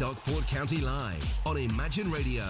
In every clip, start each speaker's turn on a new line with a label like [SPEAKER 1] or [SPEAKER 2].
[SPEAKER 1] Stockport County Live on Imagine Radio.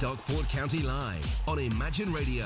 [SPEAKER 1] Stockport County Live on Imagine Radio.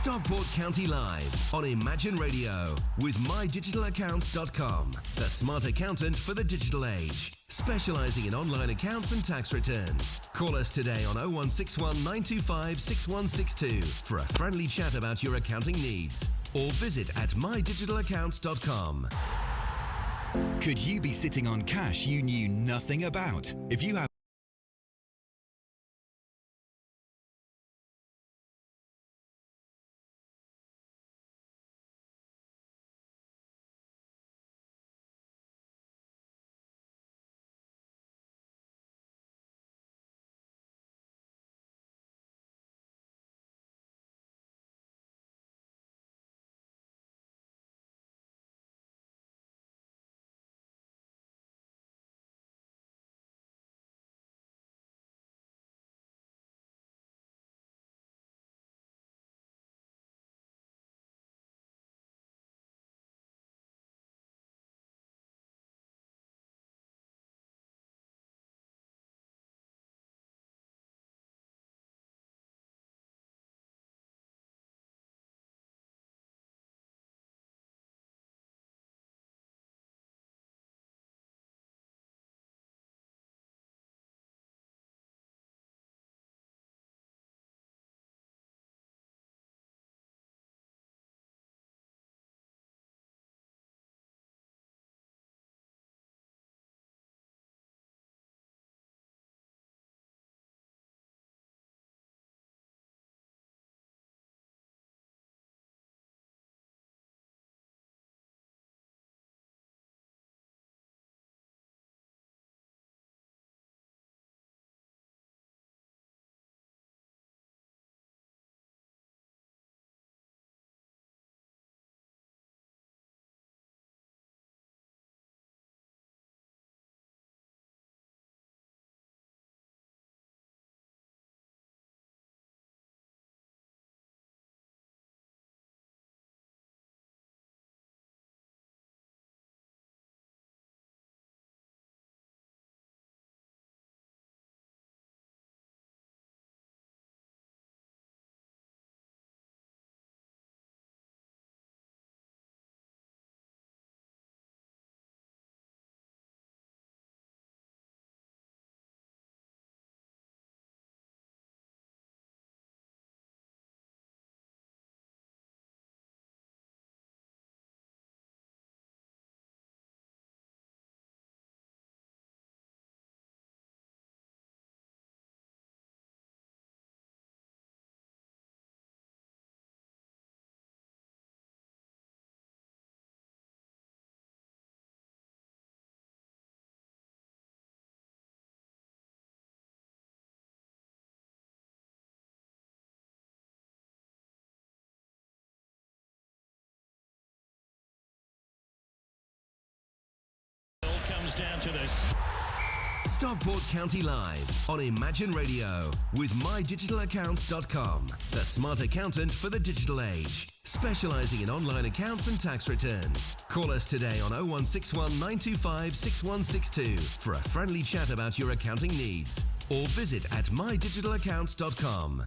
[SPEAKER 1] Stockport County Live on Imagine Radio with mydigitalaccounts.com, the smart accountant for the digital age, specialising in online accounts and tax returns. Call us today on 0161 925 6162 for a friendly chat about your accounting needs, or visit at mydigitalaccounts.com.
[SPEAKER 2] Could you be sitting on cash you knew nothing about? If you have
[SPEAKER 3] down to this.
[SPEAKER 1] Stockport County Live on Imagine Radio with mydigitalaccounts.com, the smart accountant for the digital age, specialising in online accounts and tax returns. Call us today on 0161 925 6162 for a friendly chat about your accounting needs, or visit at mydigitalaccounts.com.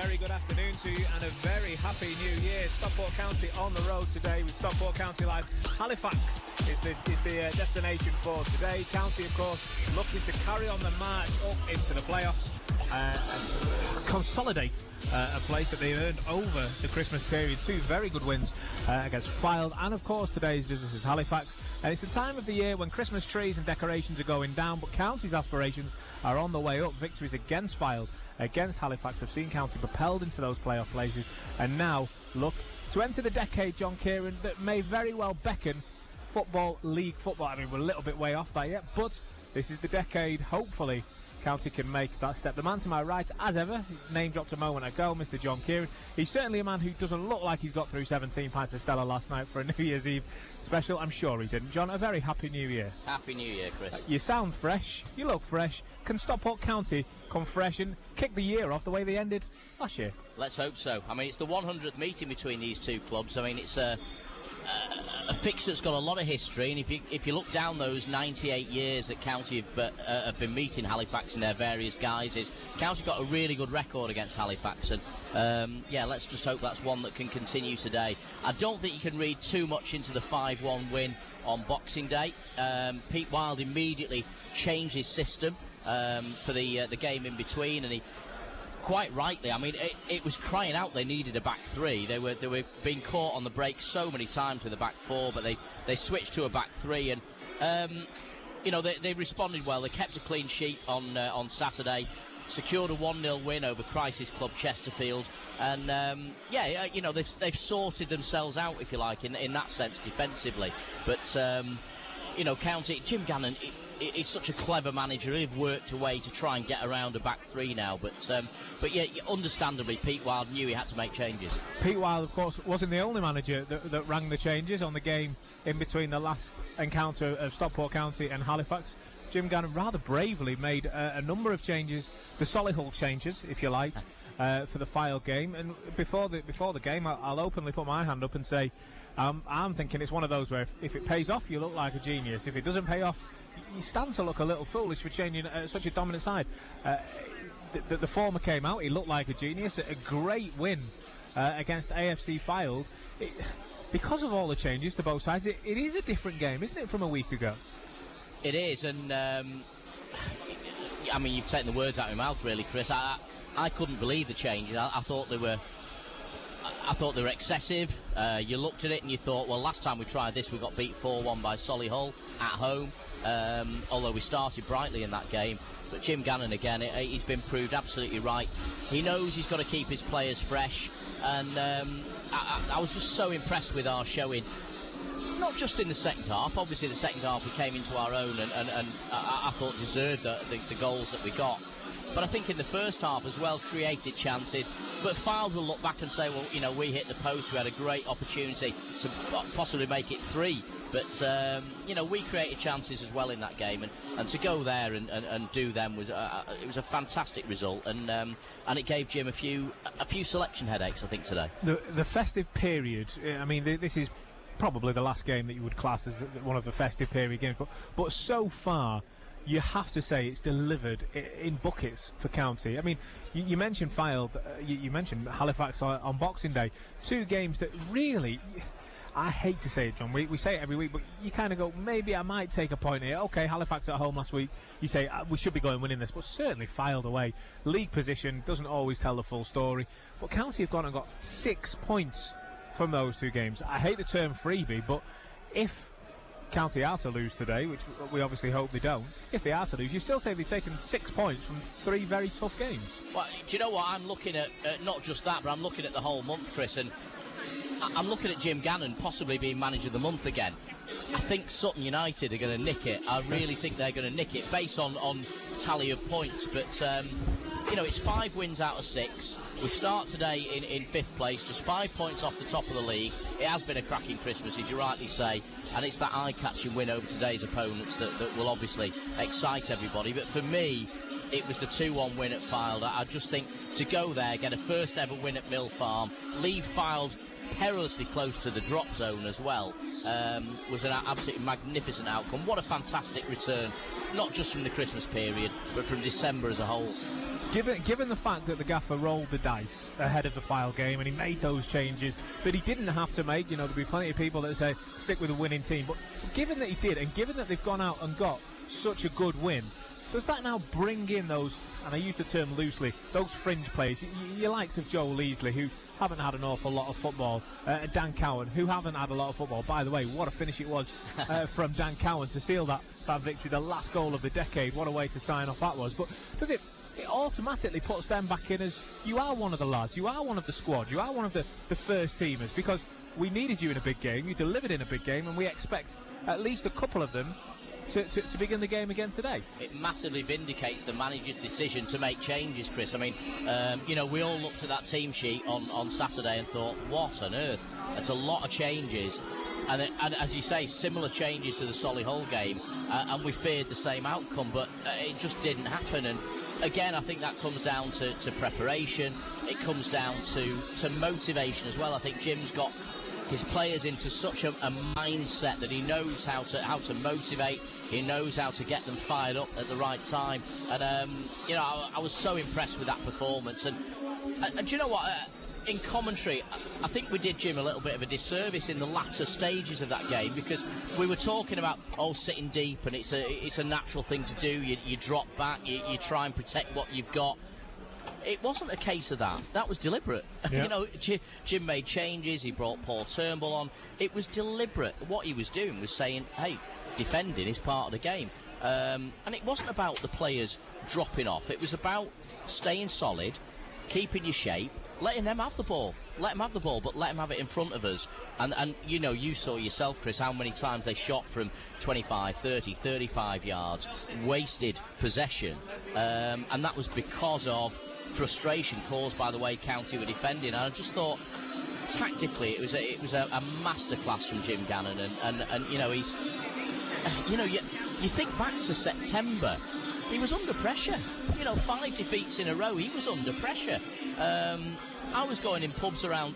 [SPEAKER 4] very good afternoon to you and a very happy new year. Stockport County on the road today with Stockport County Live. Halifax is the destination for today. County, of course, looking to carry on the march up into the playoffs and consolidate a place that they earned over the Christmas period. Two very good wins against Fylde, and of course today's business is Halifax. And it's the time of the year when Christmas trees and decorations are going down, but County's aspirations are on the way up. Victories against Fylde, against Halifax have seen County propelled into those playoff places, and now look to enter the decade, John Kieran, that may very well beckon League football. I mean, we're a little bit way off that yet, but this is the decade, hopefully, County can make that step. The man to my right, as ever, name dropped a moment ago, Mr. John Kieran. He's certainly a man who doesn't look like he's got through 17 pints of Stella last night for a New Year's Eve special. I'm sure he didn't. John, a very happy New Year.
[SPEAKER 5] Happy New Year, Chris.
[SPEAKER 4] You sound fresh. You look fresh. Can Stockport County come fresh and kick the year off the way they ended last year?
[SPEAKER 5] Let's hope so. I mean, it's the 100th meeting between these two clubs. I mean, it's a fixture that's got a lot of history, and if you look down those 98 years that County have been meeting Halifax in their various guises, County got a really good record against Halifax, and let's just hope that's one that can continue today. I don't think you can read too much into the 5-1 win on Boxing Day. Pete Wilde immediately changed his system for the game in between, and he quite rightly, I mean, it was crying out they needed a back three. They were being caught on the break so many times with a back four, but they switched to a back three, and they responded well. They kept a clean sheet on Saturday, secured a 1-0 win over Crisis Club Chesterfield, and they've sorted themselves out, if you like, in that sense defensively. But County, Jim Gannon, he's such a clever manager. He'll have worked away to try and get around a back three now, but understandably, Pete Wilde knew he had to make changes.
[SPEAKER 4] Pete Wilde, of course, wasn't the only manager that rang the changes on the game in between the last encounter of Stockport County and Halifax. Jim Gannon rather bravely made a number of changes, the Solihull changes, if you like, for the Fylde game. And before the game, I'll openly put my hand up and say, I'm thinking it's one of those where if it pays off, you look like a genius. If it doesn't pay off, you stand to look a little foolish for changing such a dominant side. The former came out, he looked like a genius. A great win against AFC Fylde. Because of all the changes to both sides, it is a different game, isn't it, from a week ago?
[SPEAKER 5] It is, and I mean, you've taken the words out of my mouth, really, Chris. I couldn't believe the changes. I thought they were excessive. You looked at it and you thought, well, last time we tried this, we got beat 4-1 by Solihull at home. Although we started brightly in that game. But Jim Gannon, again, he's been proved absolutely right. He knows he's got to keep his players fresh, and I was just so impressed with our showing, not just in the second half. Obviously the second half we came into our own and I thought deserved the goals that we got. But I think in the first half as well, created chances. But Fylde will look back and say, well, we hit the post, we had a great opportunity to possibly make it 3. But, we created chances as well in that game. And to go there and do them was it was a fantastic result. And it gave Jim a few selection headaches, I think, today.
[SPEAKER 4] The festive period, I mean, this is probably the last game that you would class as one of the festive period games. But so far, you have to say it's delivered in buckets for County. I mean, you mentioned Fylde, you mentioned Halifax on Boxing Day. Two games that really, I hate to say it, John, we say it every week, but you kind of go, maybe I might take a point here. Okay, Halifax at home last week, you say we should be going winning this, but certainly Fylde away. League position doesn't always tell the full story, but County have gone and got 6 points from those two games. I hate the term freebie, but if County are to lose today, which we obviously hope they don't, if they are to lose, you still say they've taken 6 points from 3 very tough games.
[SPEAKER 5] Well, do you know what? I'm looking at not just that, but I'm looking at the whole month, Chris, and I'm looking at Jim Gannon possibly being manager of the month again. I think Sutton United are going to nick it. I really think they're going to nick it based on tally of points. But, it's 5 wins out of 6. We start today in 5th place, just 5 points off the top of the league. It has been a cracking Christmas, as you rightly say, and it's that eye-catching win over today's opponents that will obviously excite everybody. But for me, it was the 2-1 win at Fylde. I just think to go there, get a first ever win at Mill Farm, leave Fylde perilously close to the drop zone as well, was an absolutely magnificent outcome. What a fantastic return, not just from the Christmas period, but from December as a whole.
[SPEAKER 4] Given the fact that the gaffer rolled the dice ahead of the Fylde game and he made those changes that he didn't have to make, there'll be plenty of people that say stick with a winning team, but given that he did, and given that they've gone out and got such a good win, does that now bring in those, and I use the term loosely, those fringe players, your likes of Joe Leasley, who haven't had an awful lot of football, Dan Cowan, who haven't had a lot of football. By the way, what a finish it was from Dan Cowan to seal that victory, the last goal of the decade. What a way to sign off that was. But does it automatically puts them back in as you are one of the lads, you are one of the squad, you are one of the first teamers, because we needed you in a big game, you delivered in a big game, and we expect at least a couple of them to begin the game again today. It
[SPEAKER 5] massively vindicates the manager's decision to make changes, Chris. I mean, we all looked at that team sheet on Saturday and thought, what on earth? That's a lot of changes. And as you say, similar changes to the Solihull game, and we feared the same outcome, but it just didn't happen. And again, I think that comes down to preparation. It comes down to motivation as well. I think Jim's got his players into such a mindset that he knows how to motivate. He knows how to get them fired up at the right time. And I was so impressed with that performance. And do you know what? In commentary, I think we did Jim a little bit of a disservice in the latter stages of that game, because we were talking about sitting deep, and it's a natural thing to do. You drop back, you try and protect what you've got. It wasn't a case of that. That was deliberate. Yeah. Jim made changes. He brought Paul Turnbull on. It was deliberate. What he was doing was saying, hey, defending is part of the game. And it wasn't about the players dropping off. It was about staying solid, keeping your shape, letting them have the ball. Let them have the ball, but let them have it in front of us. And you saw yourself, Chris, how many times they shot from 25, 30, 35 yards, wasted possession. And that was because of frustration caused by the way County were defending. And I just thought, tactically, it was a masterclass from Jim Gannon. And he's, you think back to September, he was under pressure. 5 defeats in a row, he was under pressure. I was going in pubs around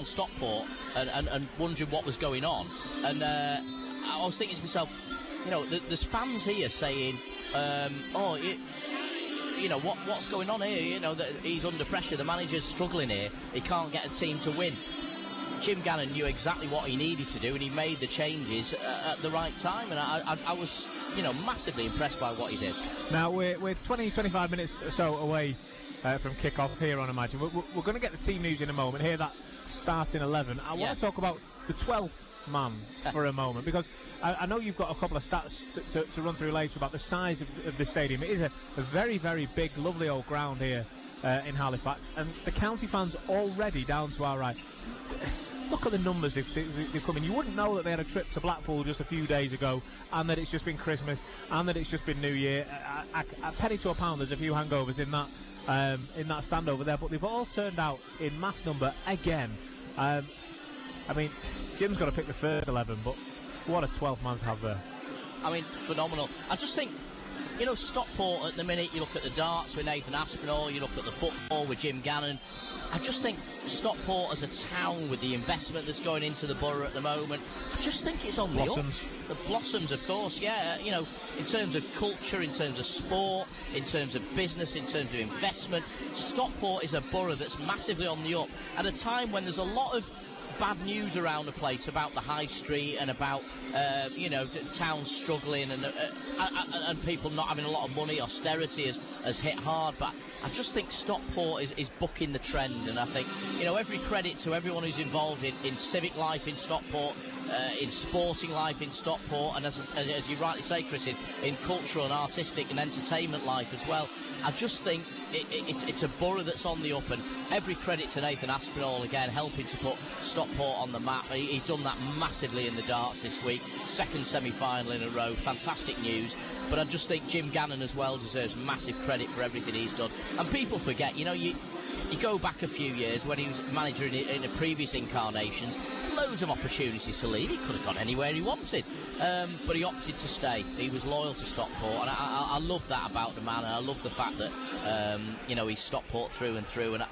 [SPEAKER 5] Stockport and wondering what was going on. And I was thinking to myself, there's fans here saying, what's going on here? That he's under pressure, the manager's struggling here, he can't get a team to win. Jim Gannon knew exactly what he needed to do, and he made the changes at the right time, and I was massively impressed by what he did.
[SPEAKER 4] Now we're 20-25 minutes or so away from kick-off here on Imagine. We're going to get the team news in a moment, hear that starting 11. I want to talk about the 12th man for a moment, because I know you've got a couple of stats to run through later about the size of the stadium. It is a very, very big, lovely old ground here in Halifax, and the county fans already down to our right. Look at the numbers they've come in. You wouldn't know that they had a trip to Blackpool just a few days ago, and that it's just been Christmas, and that it's just been New Year. A penny to a pound, there's a few hangovers in that stand over there, but they've all turned out in mass number again. Jim's got to pick the first 11, but what a 12th man to have there.
[SPEAKER 5] Phenomenal. I just think, Stockport at the minute, you look at the darts with Nathan Aspinall, you look at the football with Jim Gannon. I just think Stockport as a town, with the investment that's going into the borough at the moment, I just think it's on the up. The blossoms, of course, yeah. In terms of culture, in terms of sport, in terms of business, in terms of investment, Stockport is a borough that's massively on the up at a time when there's a lot of bad news around the place about the high street and about towns struggling and people not having a lot of money. Austerity has hit hard, but I just think Stockport is bucking the trend, and I think every credit to everyone who's involved in civic life in Stockport, in sporting life in Stockport, and as you rightly say, Chris, in cultural and artistic and entertainment life as well. I just think it's a borough that's on the up, and every credit to Nathan Aspinall again, helping to put Stockport on the map. He's done that massively in the darts this week. Second semi-final in a row, fantastic news. But I just think Jim Gannon as well deserves massive credit for everything he's done. And people forget, you go back a few years when he was manager in the previous incarnations, loads of opportunities to leave. He could have gone anywhere he wanted, but he opted to stay. He was loyal to Stockport, and I love that about the man, and I love the fact that he's Stockport through and through. And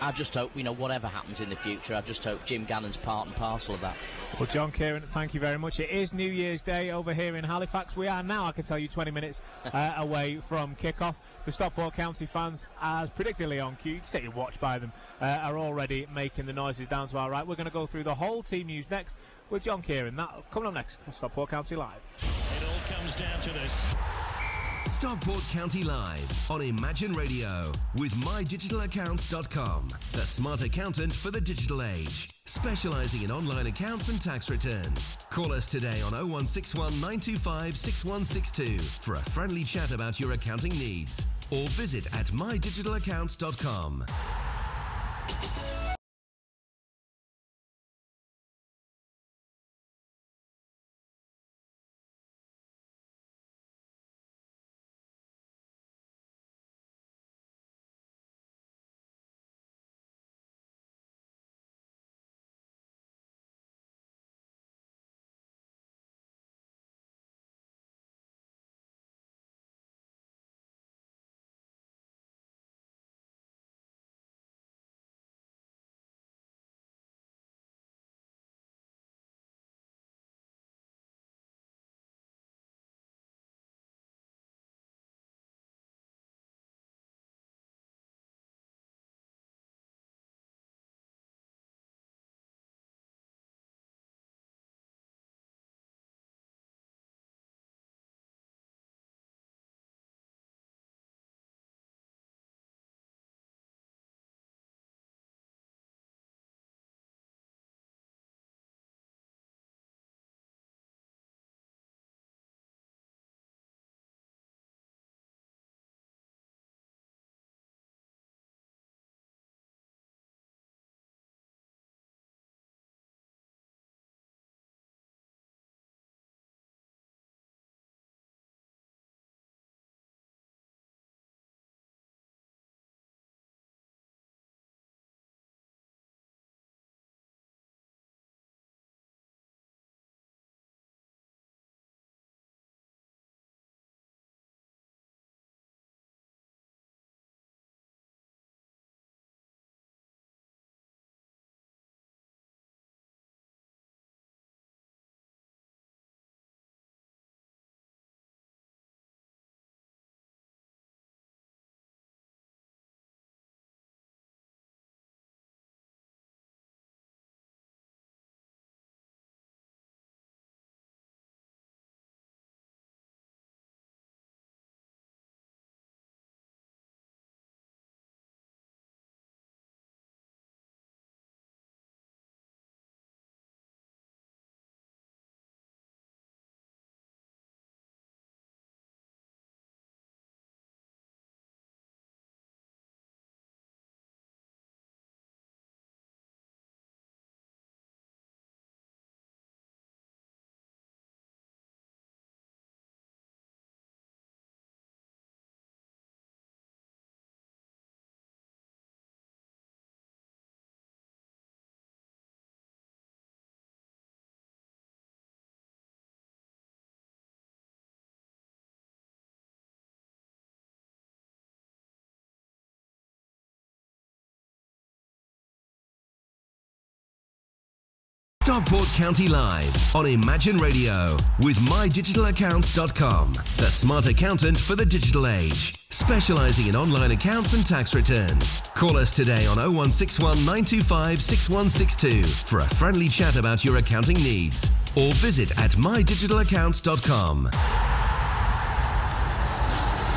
[SPEAKER 5] I just hope, whatever happens in the future, I just hope Jim Gannon's part and parcel of that.
[SPEAKER 4] Well, John Kieran, thank you very much. It is New Year's Day over here in Halifax. We are now, I can tell you, 20 minutes away from kick-off. The Stockport County fans, as predictably on cue, you can set your watch by them, are already making the noises down to our right. We're going to go through the whole team news next with John Kieran. That coming up next on Stockport County Live.
[SPEAKER 3] It all comes down to this.
[SPEAKER 1] Stockport County Live on Imagine Radio with mydigitalaccounts.com, the smart accountant for the digital age, specialising in online accounts and tax returns. Call us today on 0161 925 6162 for a friendly chat about your accounting needs, or visit at mydigitalaccounts.com. Stockport County Live on Imagine Radio with mydigitalaccounts.com, the smart accountant for the digital age, specialising in online accounts and tax returns. Call us today on 0161 925 6162 for a friendly chat about your accounting needs, or visit at mydigitalaccounts.com.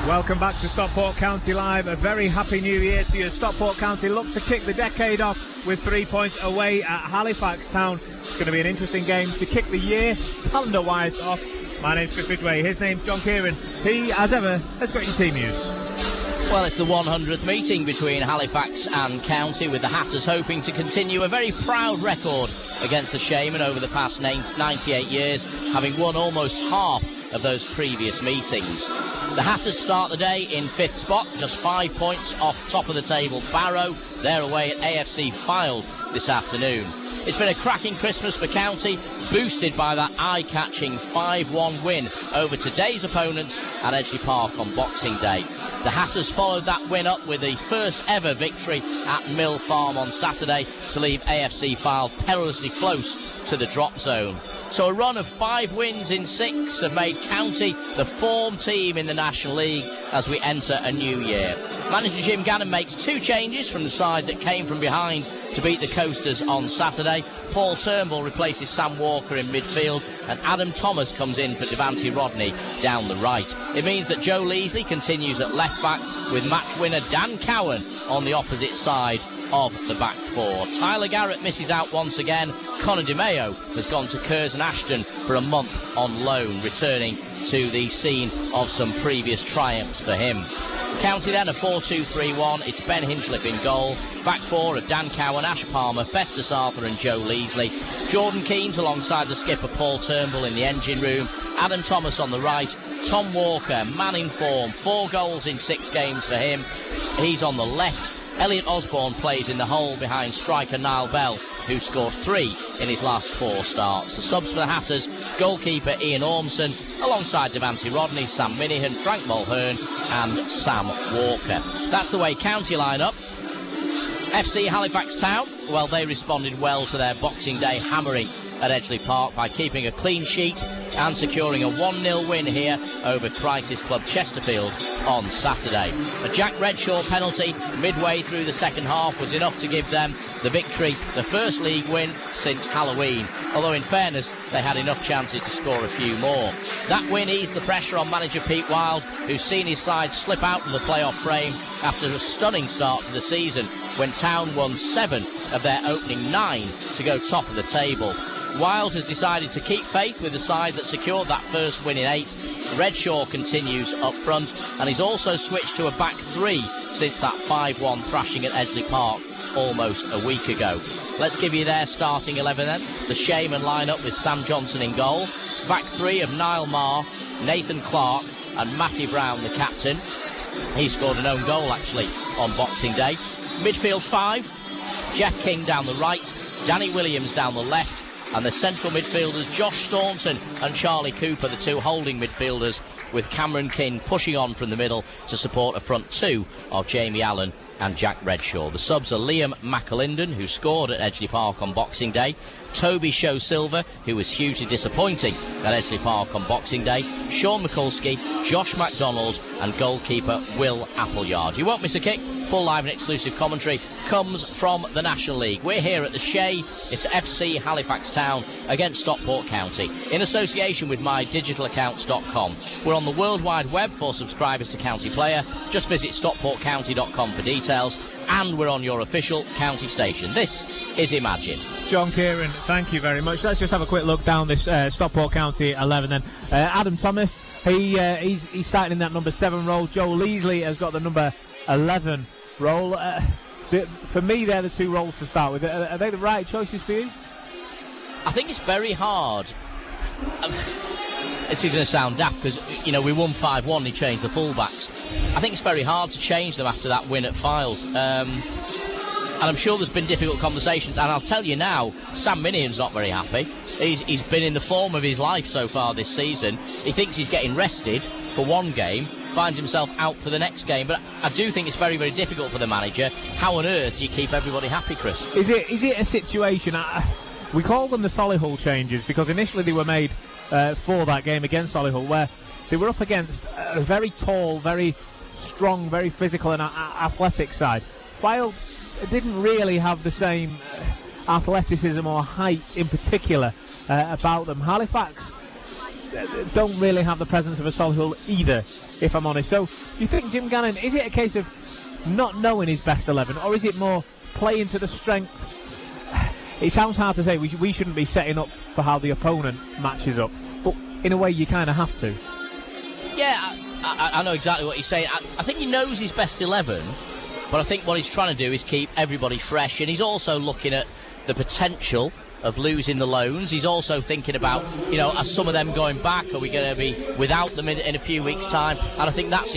[SPEAKER 4] Welcome back to Stockport County Live. A very happy new year to you. Stockport County look to kick the decade off with 3 points away at Halifax Town. It's going to be an interesting game to kick the year, calendar-wise, off. My name's Chris Ridgway. His name's John Kieran. He, as ever, has got your team news.
[SPEAKER 5] Well, it's the 100th meeting between Halifax and County, with the Hatters hoping to continue a very proud record against the Shaman over the past 98 years, having won almost half of those previous meetings. The Hatters start the day in 5th spot, just 5 points off top of the table Barrow. They're away at AFC Fylde this afternoon. It's been a cracking Christmas for County, boosted by that eye-catching 5-1 win over today's opponents at Edgeley Park on Boxing Day. The Hatters followed that win up with the first ever victory at Mill Farm on Saturday to leave AFC Fylde perilously close to the drop zone. So a run of 5 wins in 6 have made County the form team in the National League as we enter a new year. Manager Jim Gannon makes 2 changes from the side that came from behind to beat the Coasters on Saturday. Paul Turnbull replaces Sam Walker in midfield and Adam Thomas comes in for Devante Rodney down the right. It means that Joe Leasley continues at left back with match winner Dan Cowan on the opposite side of the back 4. Tyler Garrett misses out once again. Conor DeMeo has gone to Curzon Ashton for a month on loan, returning to the scene of some previous triumphs for him. County then a 4-2-3-1. It's Ben Hinchliffe in goal. Back 4 of Dan Cowan, Ash Palmer, Festus Arthur and Joe Leasley. Jordan Keynes alongside the skipper Paul Turnbull in the engine room. Adam Thomas on the right. Tom Walker, man in form. 4 goals in 6 games for him. He's on the left. Elliot Osborne plays in the hole behind striker Niall Bell, who scored 3 in his last 4 starts. The subs for the Hatters, goalkeeper Ian Ormson, alongside Devante Rodney, Sam Minihan, Frank Mulhern and Sam Walker. That's the way County line up. FC Halifax Town, well, they responded well to their Boxing Day hammering at Edgeley Park by keeping a clean sheet and securing a 1-0 win here over crisis club Chesterfield on Saturday. A Jack Redshaw penalty midway through the second half was enough to give them the victory, the first league win since Halloween, although in fairness they had enough chances to score a few more. That win eased the pressure on manager Pete Wild, who's seen his side slip out of the playoff frame after a stunning start to the season when Town won 7 of their opening 9 to go top of the table. Wild has decided to keep faith with the side that secured that first win in 8. Redshaw continues up front and he's also switched to a back 3 since that 5-1 thrashing at Edgeley Park almost a week ago. Let's give you their starting 11 then. The Shaman line-up with Sam Johnson in goal. Back 3 of Niall Marr, Nathan Clark and Matty Brown, the captain. He scored an own goal actually on Boxing Day. Midfield 5, Jeff King down the right, Danny Williams down the left, and the central midfielders Josh Staunton and Charlie Cooper, the 2 holding midfielders, with Cameron King pushing on from the middle to support a front 2 of Jamie Allen and Jack Redshaw. The subs are Liam McAlinden, who scored at Edgeley Park on Boxing Day, Toby Show Silver, who was hugely disappointing at Edgeley Park on Boxing Day, Sean Mikulski, Josh MacDonald and goalkeeper Will Appleyard. You won't miss a kick. Full live and exclusive commentary comes from the National League. We're here at the Shea. It's FC Halifax Town against Stockport County in association with mydigitalaccounts.com. We're on the World Wide Web for subscribers to County Player. Just visit stockportcounty.com for details. And we're on your official county station. This is Imagine.
[SPEAKER 4] John Kieran, thank you very much. Let's just have a quick look down this Stockport County 11 then. Adam Thomas, he's starting in that number 7 role. Joe Leasley has got the number 11 role. For me, they're the 2 roles to start with. Are they the right choices for you?
[SPEAKER 5] I think it's very hard. This is going to sound daft because, you know, we won 5-1 and he changed the fullbacks. I think it's very hard to change them after that win at Fylde. And I'm sure there's been difficult conversations. And I'll tell you now, Sam Minihan's not very happy. He's been in the form of his life so far this season. He thinks he's getting rested for one game, finds himself out for the next game. But I do think it's very, very difficult for the manager. How on earth do you keep everybody happy, Chris?
[SPEAKER 4] Is it a situation... we call them the Solihull changes because initially they were made for that game against Solihull, where they were up against a very tall, very strong, very physical and athletic side. Fylde didn't really have the same athleticism or height in particular about them. Halifax don't really have the presence of a Solihull either, if I'm honest. So do you think Jim Gannon, is it a case of not knowing his best 11, or is it more playing to the strengths? It sounds hard to say. We shouldn't be setting up for how the opponent matches up, but in a way you kind of have to.
[SPEAKER 5] Yeah, I know exactly what he's saying. I think he knows his best 11, but I think what he's trying to do is keep everybody fresh, and he's also looking at the potential of losing the loans. He's also thinking about, you know, are some of them going back? Are we going to be without them in a few weeks' time? And I think that's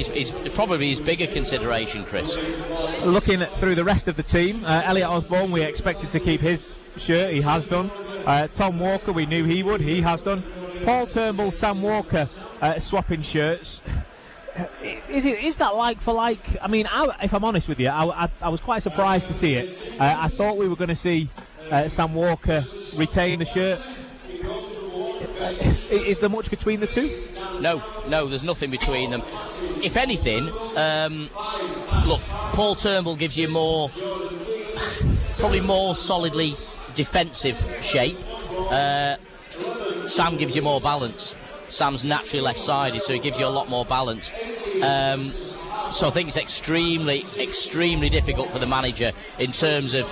[SPEAKER 5] probably his bigger consideration, Chris.
[SPEAKER 4] Looking through the rest of the team, Elliot Osborne, we expected to keep his shirt. He has done. Tom Walker, we knew he would. He has done. Paul Turnbull, Sam Walker swapping shirts. Is that like for like? I mean, if I'm honest with you, I was quite surprised to see it. I thought we were going to see Sam Walker retain the shirt. Is there much between the two?
[SPEAKER 5] No, there's nothing between them. If anything, look, Paul Turnbull gives you probably more solidly defensive shape. Sam gives you more balance. Sam's naturally left-sided, so he gives you a lot more balance. So I think it's extremely, extremely difficult for the manager in terms of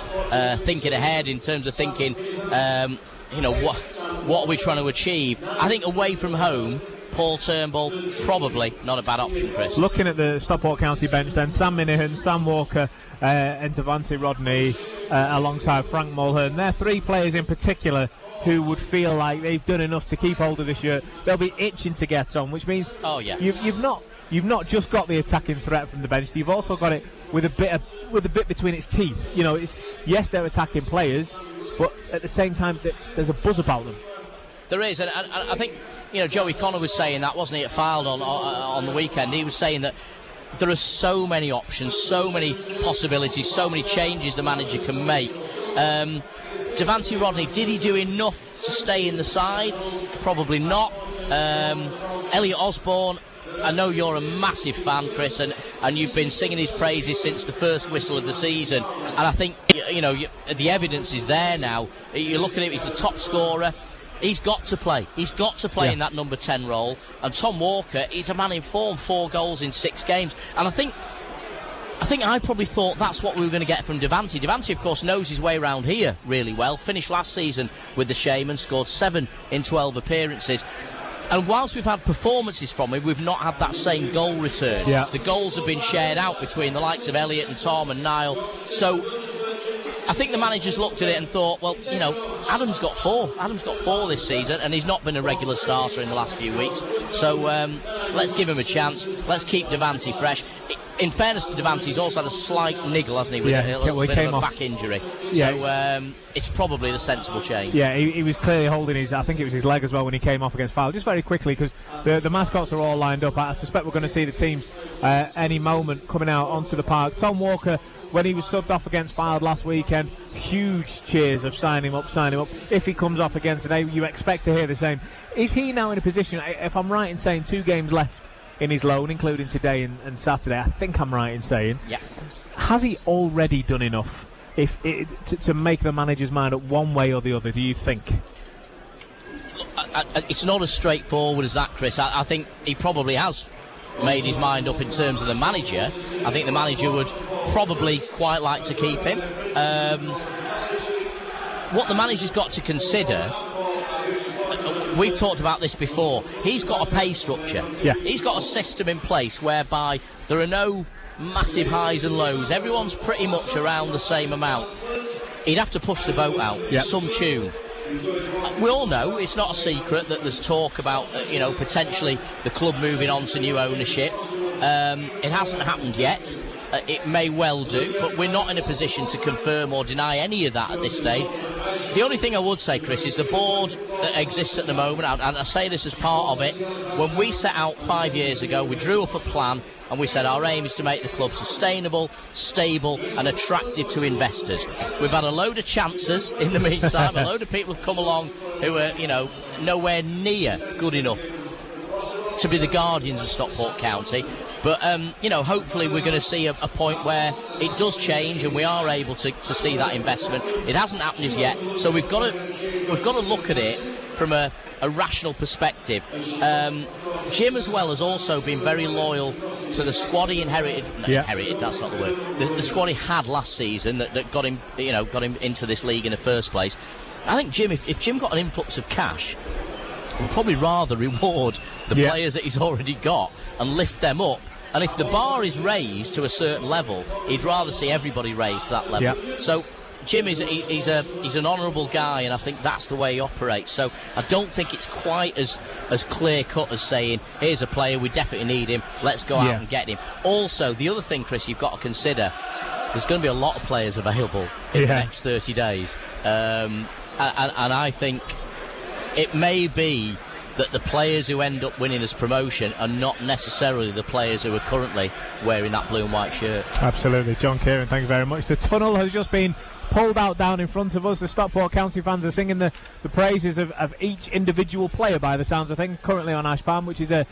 [SPEAKER 5] thinking ahead, in terms of thinking, what are we trying to achieve? I think away from home, Paul Turnbull, probably not a bad option, Chris.
[SPEAKER 4] Looking at the Stockport County bench then, Sam Minahan, Sam Walker and Devante Rodney alongside Frank Mulhern. They're three players in particular who would feel like they've done enough to keep hold of this shirt. They'll be itching to get on, which means you've not just got the attacking threat from the bench, you've also got it with a bit between its teeth. You know, yes, they're attacking players, but at the same time there's a buzz about them.
[SPEAKER 5] There is, and I think, Joey Connor was saying that, wasn't he, at Filed on the weekend? He was saying that there are so many options, so many possibilities, so many changes the manager can make. Devante Rodney, did he do enough to stay in the side? Probably not. Elliot Osborne, I know you're a massive fan, Chris, and you've been singing his praises since the first whistle of the season. And I think, the evidence is there now. You look at him, he's the top scorer. He's got to play. He's got to play in that number 10 role. And Tom Walker, he's a man in form, 4 goals in 6 games. And I think I probably thought that's what we were going to get from Devante. Devante, of course, knows his way around here really well. Finished last season with the Shaman, scored 7 in 12 appearances. And whilst we've had performances from him, we've not had that same goal return. Yeah. The goals have been shared out between the likes of Elliot and Tom and Niall. So I think the managers looked at it and thought, well, Adam's got 4. Adam's got 4 this season, and he's not been a regular starter in the last few weeks. So let's give him a chance. Let's keep Devante fresh. In fairness to Devante, he's also had a slight niggle, hasn't he, with a little bit of a back injury. Yeah. So it's probably the sensible change. Yeah,
[SPEAKER 4] he was clearly holding I think it was his leg as well when he came off against Fylde. Just very quickly, because the mascots are all lined up. I suspect we're going to see the teams any moment coming out onto the park. Tom Walker, when he was subbed off against Fylde last weekend, huge cheers of sign him up. If he comes off again today, you expect to hear the same. Is he now in a position, if I'm right in saying 2 games left in his loan, including today and Saturday, I think I'm right in saying, has he already done enough to make the manager's mind up one way or the other, do you think?
[SPEAKER 5] It's not as straightforward as that, Chris. I think he probably has made his mind up in terms of the manager. I think the manager would probably quite like to keep him. What the manager's got to consider, we've talked about this before, he's got a pay structure. Yeah. He's got a system in place whereby there are no massive highs and lows. Everyone's pretty much around the same amount. He'd have to push the boat out to some tune. We all know, it's not a secret, that there's talk about potentially the club moving on to new ownership. It hasn't happened yet. It may well do, but we're not in a position to confirm or deny any of that at this stage. The only thing I would say, Chris, is the board that exists at the moment, and I say this as part of it, when we set out 5 years ago, we drew up a plan and we said our aim is to make the club sustainable, stable and attractive to investors. We've had a load of chances in the meantime. A load of people have come along who are, nowhere near good enough to be the guardians of Stockport County. But, hopefully we're going to see a point where it does change and we are able to see that investment. It hasn't happened as yet, so we've got to look at it from a rational perspective. Jim, as well, has also been very loyal to the squad he inherited. Inherited, that's not the word. The squad he had last season that got him into this league in the first place. I think Jim, if Jim got an influx of cash, would probably rather reward the players that he's already got and lift them up. And if the bar is raised to a certain level, he'd rather see everybody raised to that level. So Jim he's an honourable guy, and I think that's the way he operates. So I don't think it's quite as clear cut as saying, here's a player, we definitely need him, let's go out and get him. Also, the other thing, Chris, you've got to consider, there's going to be a lot of players available in the next 30 days. And I think it may be that the players who end up winning this promotion are not necessarily the players who are currently wearing that blue and white shirt.
[SPEAKER 4] Absolutely. John Kieran, thank you very much. The tunnel has just been pulled out down in front of us. The Stockport County fans are singing the praises of each individual player by the sounds of things, currently on Ash Palm, which is a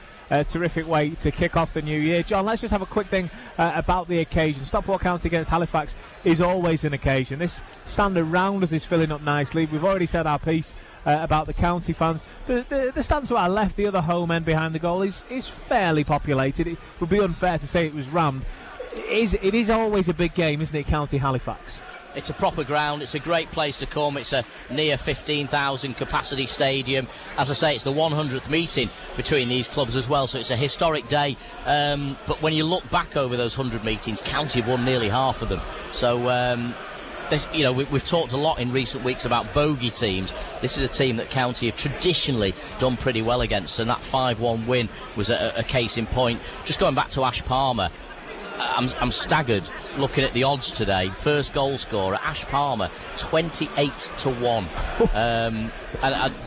[SPEAKER 4] terrific way to kick off the new year. John, let's just have a quick thing about the occasion. Stockport County against Halifax is always an occasion. This stand around us is filling up nicely. We've already said our piece about the county fans. The stand to our left, the other home end behind the goal, is fairly populated. It would be unfair to say it was rammed. It is always a big game, isn't it, County Halifax?
[SPEAKER 5] It's a proper ground. It's a great place to come. It's a near 15,000 capacity stadium. As I say, it's the 100th meeting between these clubs as well, so it's a historic day. But when you look back over those 100 meetings, County have won nearly half of them. So, we've talked a lot in recent weeks about bogey teams. This is a team that County have traditionally done pretty well against, and that 5-1 win was a case in point. Just going back to Ash Palmer, I'm staggered looking at the odds today. First goal scorer, Ash Palmer, 28-1. And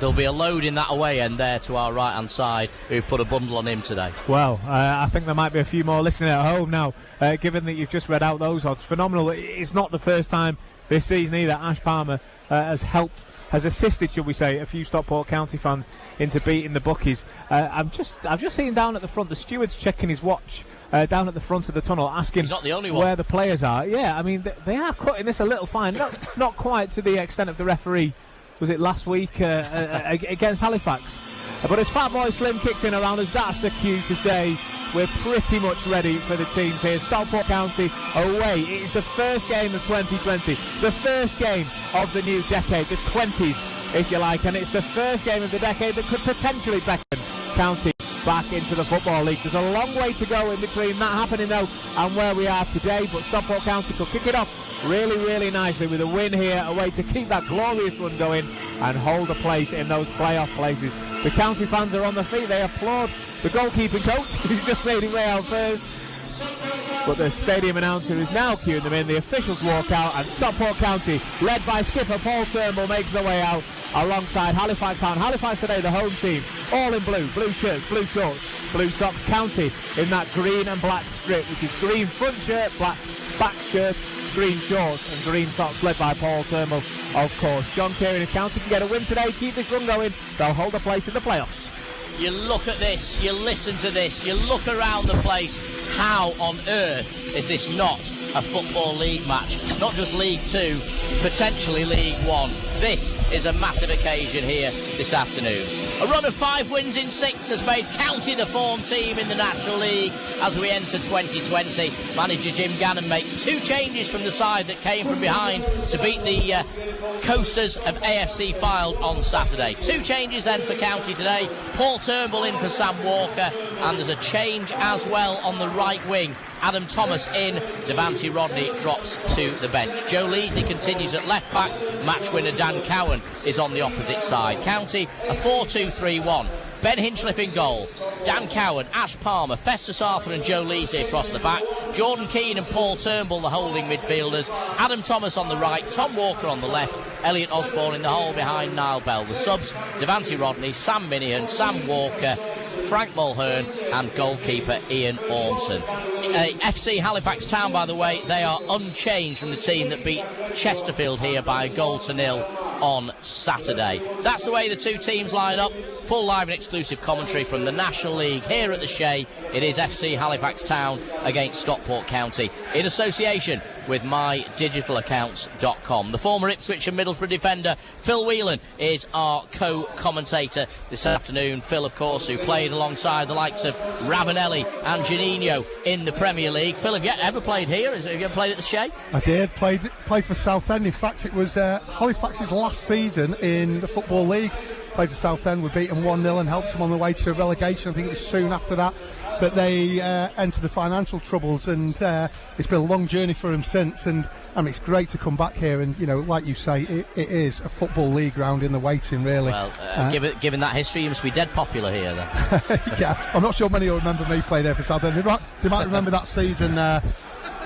[SPEAKER 5] there'll be a load in that away end there to our right-hand side who put a bundle on him today.
[SPEAKER 4] Well, I think there might be a few more listening at home now, given that you've just read out those odds. Phenomenal. It's not the first time this season either Ash Palmer has assisted, should we say, a few Stockport County fans into beating the bookies. I've just seen down at the front, the steward's checking his watch. Down at the front of the tunnel, asking
[SPEAKER 5] He's not the only one.
[SPEAKER 4] Where the players are. Yeah, I mean, they are cutting this a little fine. Not quite to the extent of the referee, was it last week against Halifax? But as Fat Boy Slim kicks in around us, that's the cue to say we're pretty much ready for the teams here. Stockport County away. It is the first game of 2020, the first game of the new decade, the 20s, if you like, and it's the first game of the decade that could potentially beckon County back into the Football League. There's a long way to go in between that happening though and where we are today, but Stockport County could kick it off really, really nicely with a win here, a way to keep that glorious run going and hold a place in those playoff places. The County fans are on their feet. They applaud the goalkeeping coach who's just made his way out first, but the stadium announcer is now cueing them in. The officials walk out and Stockport County, led by skipper Paul Turnbull, makes their way out alongside Halifax Town. Halifax today, the home team, all in blue shirts, blue shorts, blue socks. County in that green and black strip, which is green front shirt, black back shirt, green shorts and green socks, led by Paul Turnbull, of course. John Kieran, if County can get a win today, keep this run going, they'll hold a place in the playoffs.
[SPEAKER 5] You look at this, you listen to this, you look around the place. How on earth is this not a Football League match? Not just League 2, potentially League 1. This is a massive occasion here this afternoon. A run of 5 wins in 6 has made County the form team in the National League as we enter 2020. Manager Jim Gannon makes 2 changes from the side that came from behind to beat the coasters of AFC Fylde on Saturday. 2 changes then for County today. Paul Turnbull in for Sam Walker, and there's a change as well on the right wing. Adam Thomas in, Devante Rodney drops to the bench. Joe Leasley continues at left back. Match winner Dan Cowan is on the opposite side. County a 4-2-3-1. Ben Hinchliffe in goal. Dan Cowan, Ash Palmer, Festus Arthur and Joe Leasley across the back. Jordan Keane and Paul Turnbull, the holding midfielders. Adam Thomas on the right, Tom Walker on the left. Elliot Osborne in the hole behind Niall Bell. The subs, Devante Rodney, Sam Minihan, Sam Walker, Frank Mulhern and goalkeeper Ian Ormson. FC Halifax Town, by the way, they are unchanged from the team that beat Chesterfield here by 1-0 on Saturday. That's the way the 2 teams line up. Full live and exclusive commentary from the National League here at the Shea. It is FC Halifax Town against Stockport County in association with mydigitalaccounts.com. The former Ipswich and Middlesbrough defender Phil Whelan is our co-commentator this afternoon. Phil, of course, who played alongside the likes of Ravanelli and Janino in the Premier League. Phil, have you ever played here? Have you ever played at the Shea?
[SPEAKER 6] I did. Played for Southend. In fact, it was Halifax's last season in the Football League. Played for Southend. We beat them 1-0 and helped them on the way to relegation. I think it was soon after that they entered the financial troubles, and it's been a long journey for them since. And I mean, it's great to come back here, and like you say, it is a Football League ground in the waiting, really.
[SPEAKER 5] Well, given that history, you must be dead popular here then.
[SPEAKER 6] Yeah, I'm not sure many will remember me playing there for Southend. They might remember that season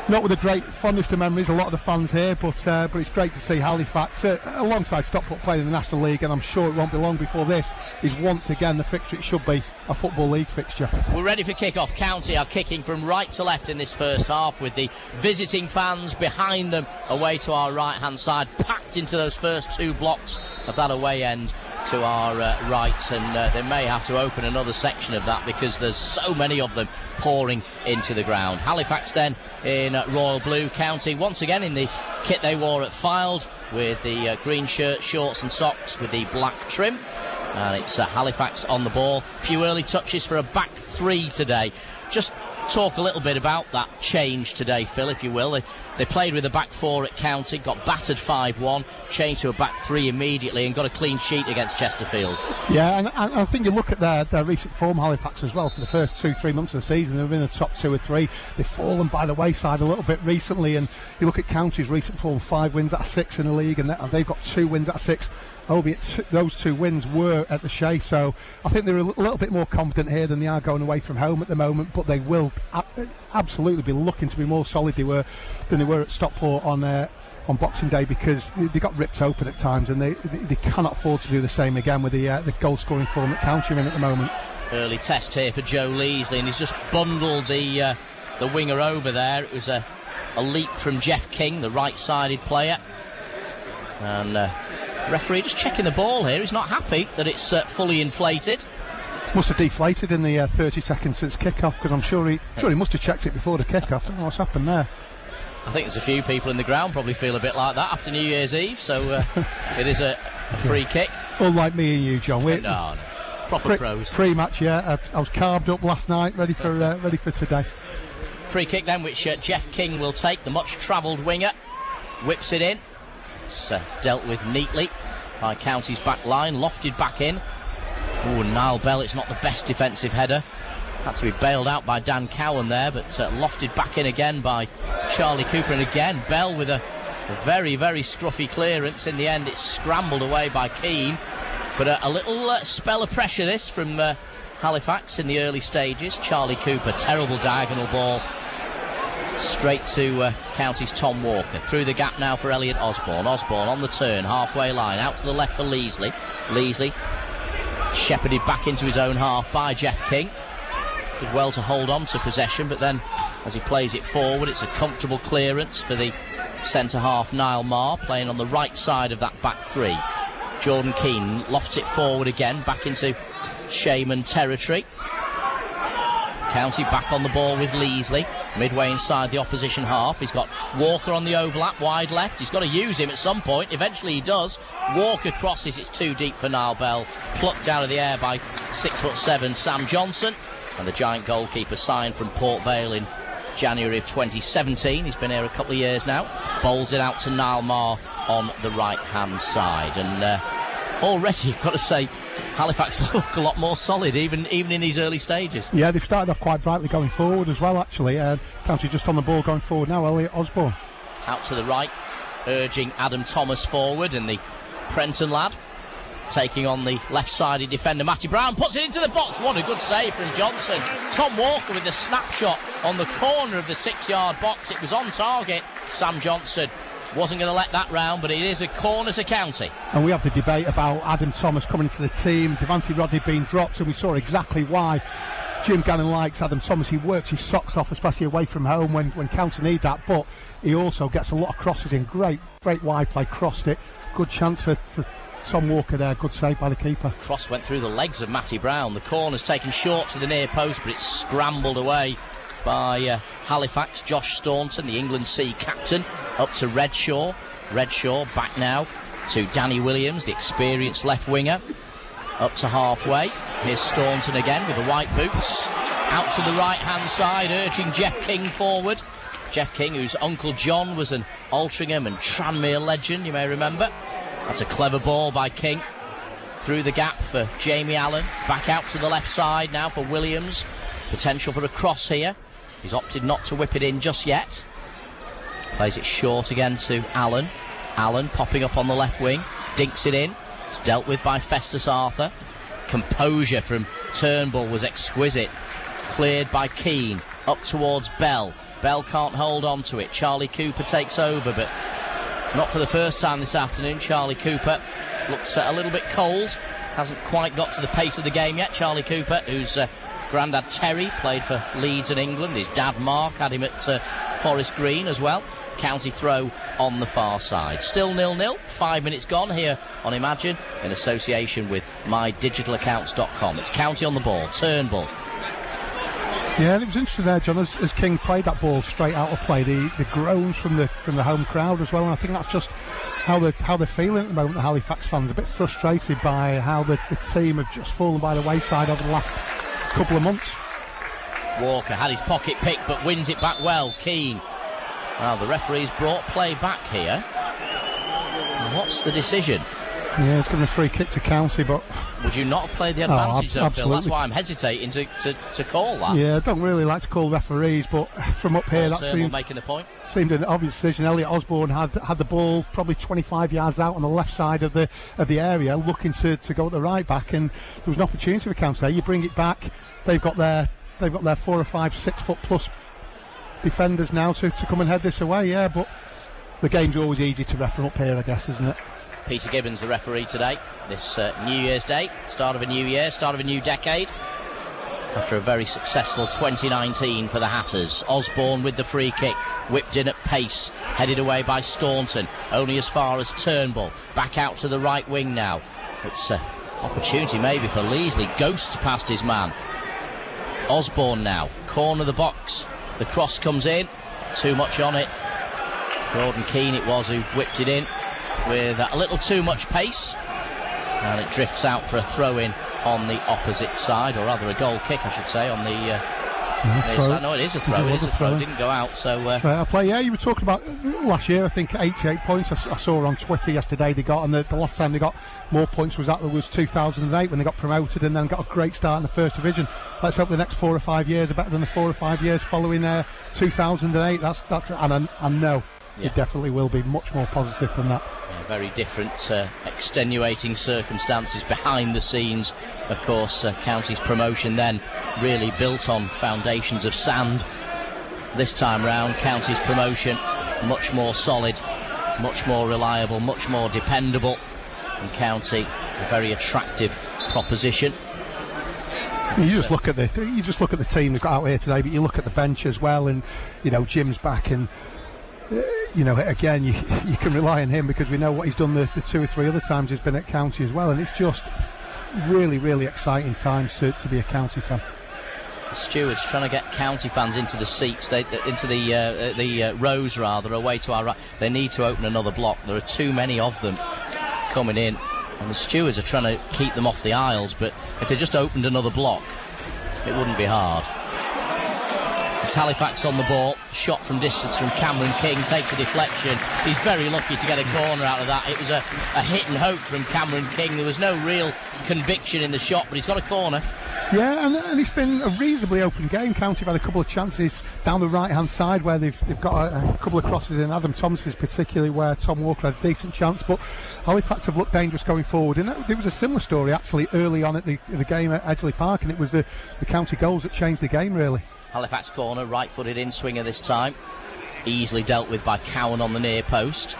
[SPEAKER 6] not with a great fondness of memories, a lot of the fans here, but it's great to see Halifax alongside Stockport playing in the National League, and I'm sure it won't be long before this is once again the fixture it should be, a Football League fixture.
[SPEAKER 5] We're ready for kick-off. County are kicking from right to left in this first half, with the visiting fans behind them away to our right-hand side, packed into those first two blocks of that away end to our right, and they may have to open another section of that because there's so many of them pouring into the ground. Halifax then in royal blue, County once again in the kit they wore at Fylde, with the green shirt, shorts and socks with the black trim, and it's Halifax on the ball. A few early touches for a back three today. Just talk a little bit about that change today, Phil, if you will. They played with a back four at County, got battered 5-1, changed to a back three immediately and got a clean sheet against Chesterfield.
[SPEAKER 6] Yeah, and I think you look at their recent form, Halifax, as well. For the first 2-3 months of the season, they've been in the top 2 or 3. They've fallen by the wayside a little bit recently, and you look at County's recent form, 5 wins out of 6 in the league, and they've got 2 wins out of 6. Albeit those 2 wins were at the Shea, so I think they're a little bit more confident here than they are going away from home at the moment, but they will absolutely be looking to be more solid than they were at Stockport on Boxing Day, because they got ripped open at times, and they cannot afford to do the same again with the goal scoring form that County are in at the moment. Early
[SPEAKER 5] test here for Joe Leasley, and he's just bundled the winger over there. It was a leap from Jeff King, the right-sided player, and referee just checking the ball here. He's not happy that it's fully inflated.
[SPEAKER 6] Must have deflated in the 30 seconds since kick-off, because I'm sure he must have checked it before the kick-off. I don't know what's happened there.
[SPEAKER 5] I think there's a few people in the ground probably feel a bit like that after New Year's Eve, so it is a free kick.
[SPEAKER 6] Unlike me and you, John.
[SPEAKER 5] No. Proper pros.
[SPEAKER 6] Pre-match, yeah. I was carved up last night, ready for today.
[SPEAKER 5] Free kick then, which Jeff King will take, the much-travelled winger. Whips it in. It's dealt with neatly by County's back line, lofted back in. Niall Bell, it's not the best defensive header. Had to be bailed out by Dan Cowan there, but lofted back in again by Charlie Cooper, and again Bell with a very, very scruffy clearance. In the end, it's scrambled away by Keane, but a little spell of pressure this from Halifax in the early stages. Charlie Cooper, terrible diagonal ball straight to County's Tom Walker. Through the gap now for Elliot Osborne. Osborne on the turn, halfway line, out to the left for Leasley. Leasley shepherded back into his own half by Jeff King. Did well to hold on to possession, but then as he plays it forward, it's a comfortable clearance for the centre half Niall Marr, playing on the right side of that back three. Jordan Keane lofts it forward again, back into Shaman territory. County back on the ball with Leasley, midway inside the opposition half. He's got Walker on the overlap, wide left. He's got to use him at some point. Eventually he does. Walker crosses, it's too deep for Niall Bell. Plucked out of the air by 6'7" Sam Johnson. And the giant goalkeeper signed from Port Vale in January of 2017. He's been here a couple of years now. Bowls it out to Niall Marr on the right-hand side. And already, you've got to say, Halifax look a lot more solid, even in these early stages. Yeah, they've started off quite brightly going forward as well, actually. County just on the ball going forward now, Elliot Osborne. Out to the right, urging Adam Thomas forward, and the Prenton lad taking on the left-sided defender Matty Brown, puts it into the box. What a good save from Johnson. Tom Walker with a snapshot on the corner of the 6-yard box. It was on target. Sam Johnson wasn't going to let that round, but it is a corner to County. And we have the debate about Adam Thomas coming into the team, Devante Rodney being dropped, and we saw exactly why Jim Gannon likes Adam Thomas. He works his socks off, especially away from home when County need that, but he also gets a lot of crosses in. Great wide play, crossed it. Good chance for Tom Walker there, good save by the keeper. Cross went through the legs of Matty Brown. The corner's taken short to the near post, but it's scrambled away by Halifax. Josh Staunton, the England C captain, up to Redshaw. Redshaw back now to Danny Williams, the experienced left winger, up to halfway. Here's Staunton again with the white boots. Out to the right-hand side, urging Jeff King forward. Jeff King, whose Uncle John was an Altrincham and Tranmere legend, you may remember. That's a clever ball by King. Through the gap for Jamie Allen. Back out to the left side now for Williams. Potential for a cross here. He's opted not to whip it in just yet. Plays it short again to Allen. Allen popping up on the left wing. Dinks it in. It's dealt with by Festus Arthur. Composure from Turnbull was exquisite. Cleared by Keane. Up towards Bell. Bell can't hold on to it. Charlie Cooper takes over, but not for the first time this afternoon. Charlie Cooper looks a little bit cold. Hasn't quite got to the pace of the game yet. Charlie Cooper, whose granddad Terry played for Leeds in England. His dad Mark had him at Forest Green as well. County throw on the far side. Still 0-0. 5 minutes gone here on Imagine in association with mydigitalaccounts.com. It's County on the ball. Turnbull.
[SPEAKER 6] Yeah, and it was interesting there, John, as King played that ball straight out of play, the groans from the home crowd as well, and I think that's just how they're feeling at the moment, the Halifax fans, a bit frustrated by how the team have just fallen by the wayside over the last couple of months.
[SPEAKER 5] Walker had his pocket picked but wins it back well. Keane. Now the referee's brought play back here. What's the decision?
[SPEAKER 6] Yeah, it's given a free kick to County, but...
[SPEAKER 5] Would you not have played the advantage, though, Phil? That's why I'm hesitating to call that.
[SPEAKER 6] Yeah, I don't really like to call referees, but from up here, that
[SPEAKER 5] making the point.
[SPEAKER 6] Seemed an obvious decision. Elliot Osborne had the ball probably 25 yards out on the left side of the area, looking to go at the right back, and there was an opportunity for County there. You bring it back, they've got their 4 or 5 6 foot plus defenders now to come and head this away. Yeah, but the game's always easy to ref from up here, I guess, isn't it?
[SPEAKER 5] Peter Gibbons, the referee today, this New Year's Day, start of a new year, start of a new decade. After a very successful 2019 for the Hatters. Osborne with the free kick, whipped in at pace, headed away by Staunton, only as far as Turnbull. Back out to the right wing now. It's an opportunity maybe for Leasley. Ghosts past his man. Osborne now, corner of the box. The cross comes in, too much on it. Gordon Keane it was who whipped it in with a little too much pace, and it drifts out for a throw-in on the opposite side, or rather a goal kick I should say, on the near side. No, it is a throw, it is a throw, didn't go out, so
[SPEAKER 6] I play. Yeah, you were talking about last year, I think 88 points I saw on Twitter yesterday they got, and the last time they got more points was 2008 when they got promoted and then got a great start in the first division. Let's hope the next 4 or 5 years are better than the 4 or 5 years following 2008. That's and I know it definitely will be much more positive than that.
[SPEAKER 5] Very different extenuating circumstances behind the scenes. Of course, County's promotion then really built on foundations of sand. This time round, County's promotion much more solid, much more reliable, much more dependable, and County a very attractive proposition.
[SPEAKER 6] You just look at the team they've got out here today, but you look at the bench as well, and Jim's back, and again, you can rely on him because we know what he's done the 2 or 3 other times he's been at County as well, and it's just really, really exciting times to be a County fan.
[SPEAKER 5] The stewards trying to get County fans into the seats, into the rows rather, away to our right. They need to open another block. There are too many of them coming in, and the stewards are trying to keep them off the aisles, but if they just opened another block, it wouldn't be hard. It's Halifax on the ball, shot from distance from Cameron King, takes a deflection. He's very lucky to get a corner out of that. It was a hit and hope from Cameron King. There was no real conviction in the shot, but he's got a corner.
[SPEAKER 6] Yeah, and it's been a reasonably open game. County have had a couple of chances down the right-hand side where they've got a couple of crosses in. Adam Thomas's particularly, where Tom Walker had a decent chance, but Halifax have looked dangerous going forward. And there was a similar story actually early on at the game at Edgeley Park, and it was the County goals that changed the game really.
[SPEAKER 5] Halifax corner, right-footed in-swinger this time. Easily dealt with by Cowan on the near post.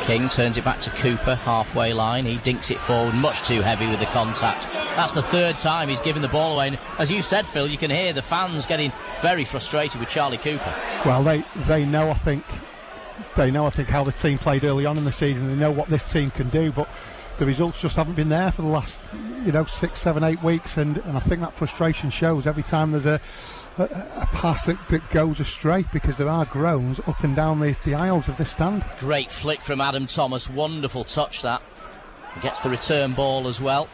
[SPEAKER 5] King turns it back to Cooper, halfway line. He dinks it forward, much too heavy with the contact. That's the 3rd time he's given the ball away. And as you said, Phil, you can hear the fans getting very frustrated with Charlie Cooper.
[SPEAKER 6] Well, they know, I think, how the team played early on in the season. They know what this team can do, but the results just haven't been there for the last 6, 7, 8 weeks, and I think that frustration shows every time there's a pass that goes astray, because there are groans up and down the aisles of this stand.
[SPEAKER 5] Great flick from Adam Thomas, wonderful touch that. He gets the return ball as well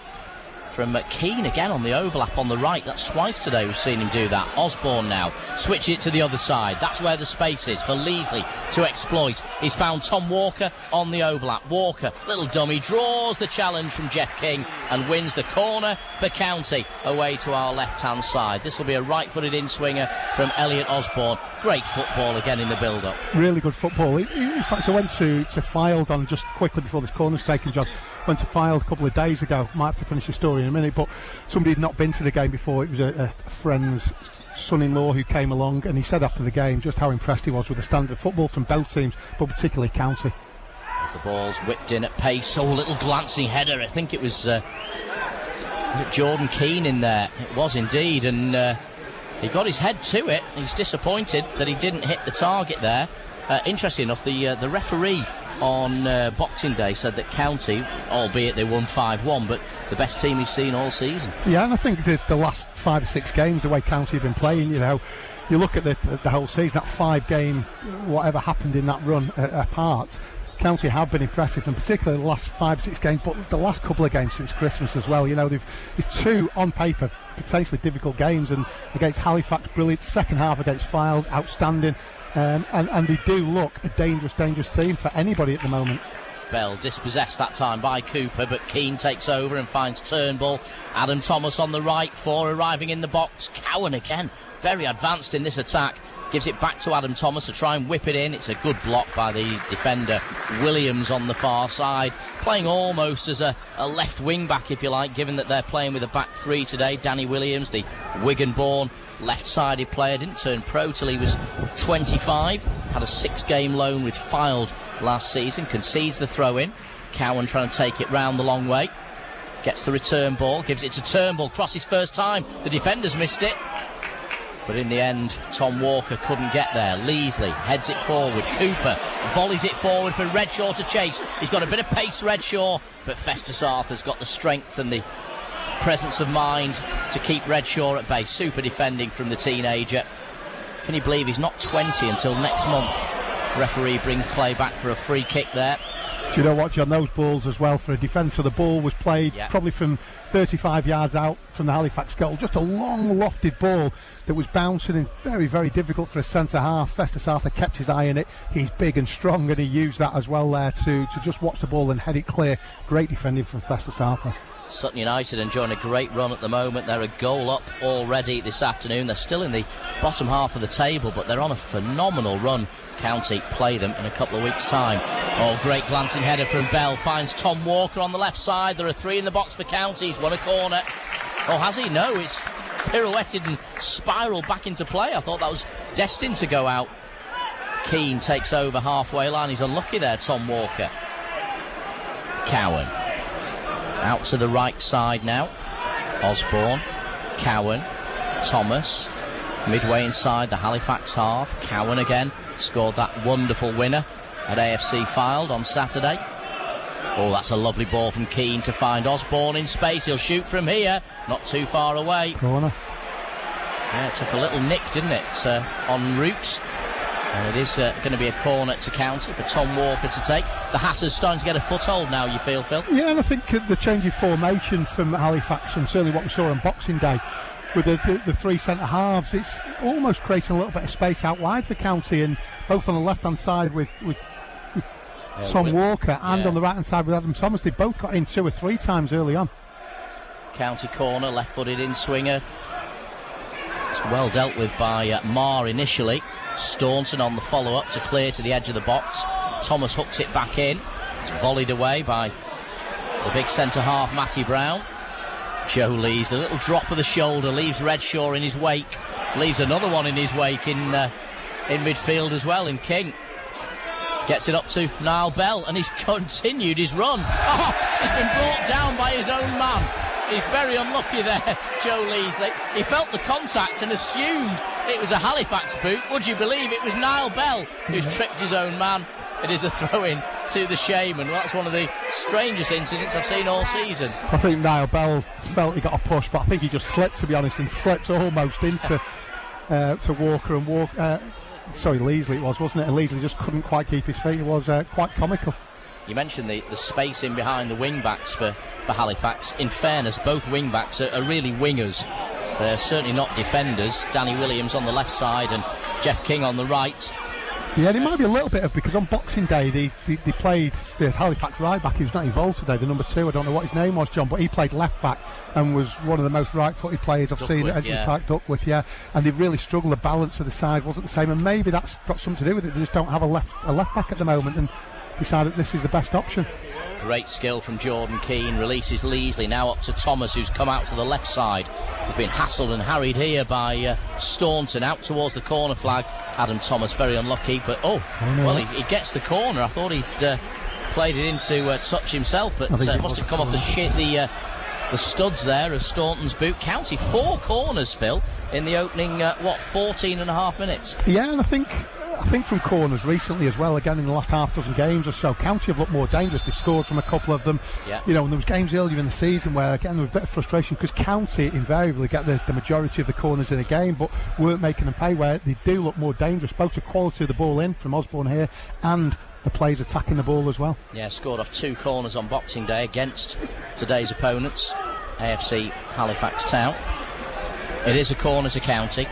[SPEAKER 5] from Keane again on the overlap on the right. That's twice today we've seen him do that. Osborne now switching it to the other side. That's where the space is for Leasley to exploit. He's found Tom Walker on the overlap. Walker, little dummy, draws the challenge from Jeff King and wins the corner for County away to our left-hand side. This will be a right-footed in-swinger from Elliot Osborne. Great football again in the build-up.
[SPEAKER 6] Really good football. In fact, I went to Fylde on just quickly before this corner's taken, John. went to Fylde a couple of days ago. Might have to finish the story in a minute, but somebody had not been to the game before. It was a friend's son-in-law who came along, and he said after the game just how impressed he was with the standard of football from both teams, but particularly County.
[SPEAKER 5] As the ball's whipped in at pace, a little glancing header. I think it was Jordan Keane in there. It was indeed, and he got his head to it. He's disappointed that he didn't hit the target there. Interesting enough, the referee on Boxing Day said that County, albeit they won 5-1, but the best team he's seen all season. Yeah,
[SPEAKER 6] and I think the last 5 or 6 games, the way County have been playing, you know, you look at the whole season, that 5-game, whatever happened in that run apart, County have been impressive, and particularly the last 5 or 6 games, but the last couple of games since Christmas as well. You know, it's 2 on paper potentially difficult games, and against Halifax, brilliant. Second half against Fylde, outstanding. And they do look a dangerous team for anybody at the moment.
[SPEAKER 5] Bell dispossessed that time by Cooper, but Keane takes over and finds Turnbull. Adam Thomas on the right, 4 arriving in the box. Cowan again, very advanced in this attack. Gives it back to Adam Thomas to try and whip it in. It's a good block by the defender. Williams on the far side, playing almost as a left wing back, if you like, given that they're playing with a back 3 today. Danny Williams, the Wigan-born left-sided player, didn't turn pro till he was 25. Had a 6-game loan with Fylde last season. Concedes the throw-in. Cowan trying to take it round the long way. Gets the return ball, gives it to Turnbull. Crosses first time. The defenders missed it. But in the end, Tom Walker couldn't get there. Leasley heads it forward. Cooper volleys it forward for Redshaw to chase. He's got a bit of pace, Redshaw, but Festus Arthur's got the strength and the presence of mind to keep Redshaw at bay. Super defending from the teenager. Can you believe he's not 20 until next month? Referee brings play back for a free kick there.
[SPEAKER 6] Do you know what, John? Those balls as well for a defender. The ball was played probably from 35 yards out from the Halifax goal. Just a long, lofted ball that was bouncing and very, very difficult for a centre-half. Festus Arthur kept his eye on it. He's big and strong, and he used that as well there to just watch the ball and head it clear. Great defending from Festus Arthur.
[SPEAKER 5] Sutton United enjoying a great run at the moment. They're a goal up already this afternoon. They're still in the bottom half of the table, but they're on a phenomenal run. County play them in a couple of weeks' time. Oh, great glancing header from Bell. Finds Tom Walker on the left side. There are 3 in the box for County. He's won a corner. Oh, has he? No, it's pirouetted and spiraled back into play. I thought that was destined to go out. Keane takes over halfway line. He's unlucky there, Tom Walker. Cowan. Out to the right side now. Osborne. Cowan. Thomas. Midway inside the Halifax half. Cowan again. Scored that wonderful winner at AFC Fylde on Saturday. Oh, that's a lovely ball from Keane to find Osborne in space. He'll shoot from here. Not too far away.
[SPEAKER 6] Corner.
[SPEAKER 5] Yeah, it took a little nick, didn't it, en route. And it is going to be a corner to County for Tom Walker to take. The Hatters starting to get a foothold now, you feel, Phil?
[SPEAKER 6] Yeah, and I think the change of formation from Halifax, and certainly what we saw on Boxing Day, with the 3 centre-halves, it's almost creating a little bit of space out wide for County, and both on the left-hand side with Tom Walker and on the right-hand side with Adam Thomas. They both got in 2 or 3 times early on.
[SPEAKER 5] County corner, left-footed in-swinger. It's well dealt with by Marr initially. Staunton on the follow-up to clear to the edge of the box. Thomas hooks it back in. It's volleyed away by the big centre-half, Matty Brown. Joe Lees, the little drop of the shoulder, leaves Redshaw in his wake. Leaves another one in his wake in midfield as well, in King. Gets it up to Niall Bell, and he's continued his run. Oh, he's been brought down by his own man. He's very unlucky there, Joe Leesley. He felt the contact and assumed it was a Halifax boot. Would you believe it was Niall Bell who's tripped his own man? It is a throw-in to the Shaman. Well, that's one of the strangest incidents I've seen all season.
[SPEAKER 6] I think Niall Bell felt he got a push, but I think he just slipped, to be honest, and slipped almost into to Walker and Walker. Sorry, Leasley it was, wasn't it? And Leasley just couldn't quite keep his feet. It was quite comical.
[SPEAKER 5] You mentioned the space in behind the wing-backs for Halifax. In fairness, both wing-backs are really wingers. They're certainly not defenders. Danny Williams on the left side and Jeff King on the right.
[SPEAKER 6] Yeah, it might be a little bit of, because on Boxing Day they played the Halifax right back. He was not involved today, the number 2. I don't know what his name was, John, but he played left back and was one of the most right-footed players I've seen at Edgeworth Park, Duckworth, and they really struggled. The balance of the side wasn't the same, and maybe that's got something to do with it. They just don't have a left back at the moment, and decided this is the best option.
[SPEAKER 5] Great skill from Jordan Keane, releases Leasley, now up to Thomas, who's come out to the left side. He's been hassled and harried here by Staunton, out towards the corner flag. Adam Thomas very unlucky, but he gets the corner. I thought he'd played it into touch himself, but must have come off the studs there of Staunton's boot. County 4 corners, Phil, in the opening 14 and a half minutes.
[SPEAKER 6] Yeah, and I think from corners recently as well, again in the last half dozen games or so, County have looked more dangerous. They've scored from a couple of them.
[SPEAKER 5] Yeah.
[SPEAKER 6] You know, and there was games earlier in the season where, again, there was a bit of frustration because County invariably get the majority of the corners in a game, but weren't making them pay, where they do look more dangerous, both the quality of the ball in from Osborne here and the players attacking the ball as well.
[SPEAKER 5] Yeah, scored off 2 corners on Boxing Day against today's opponents, AFC Halifax Town. It is a corner to County.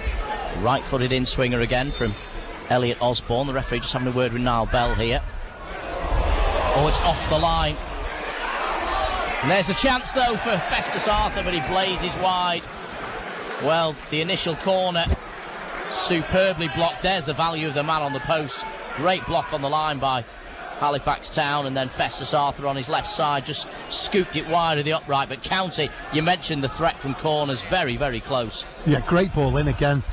[SPEAKER 5] Right-footed in-swinger again from Elliot Osborne. The referee just having a word with Niall Bell here. Oh, it's off the line. And there's a chance, though, for Festus Arthur, but he blazes wide. Well, the initial corner, superbly blocked. There's the value of the man on the post. Great block on the line by Halifax Town, and then Festus Arthur on his left side just scooped it wide of the upright. But County, you mentioned the threat from corners, very, very close. Yeah,
[SPEAKER 6] great ball in again.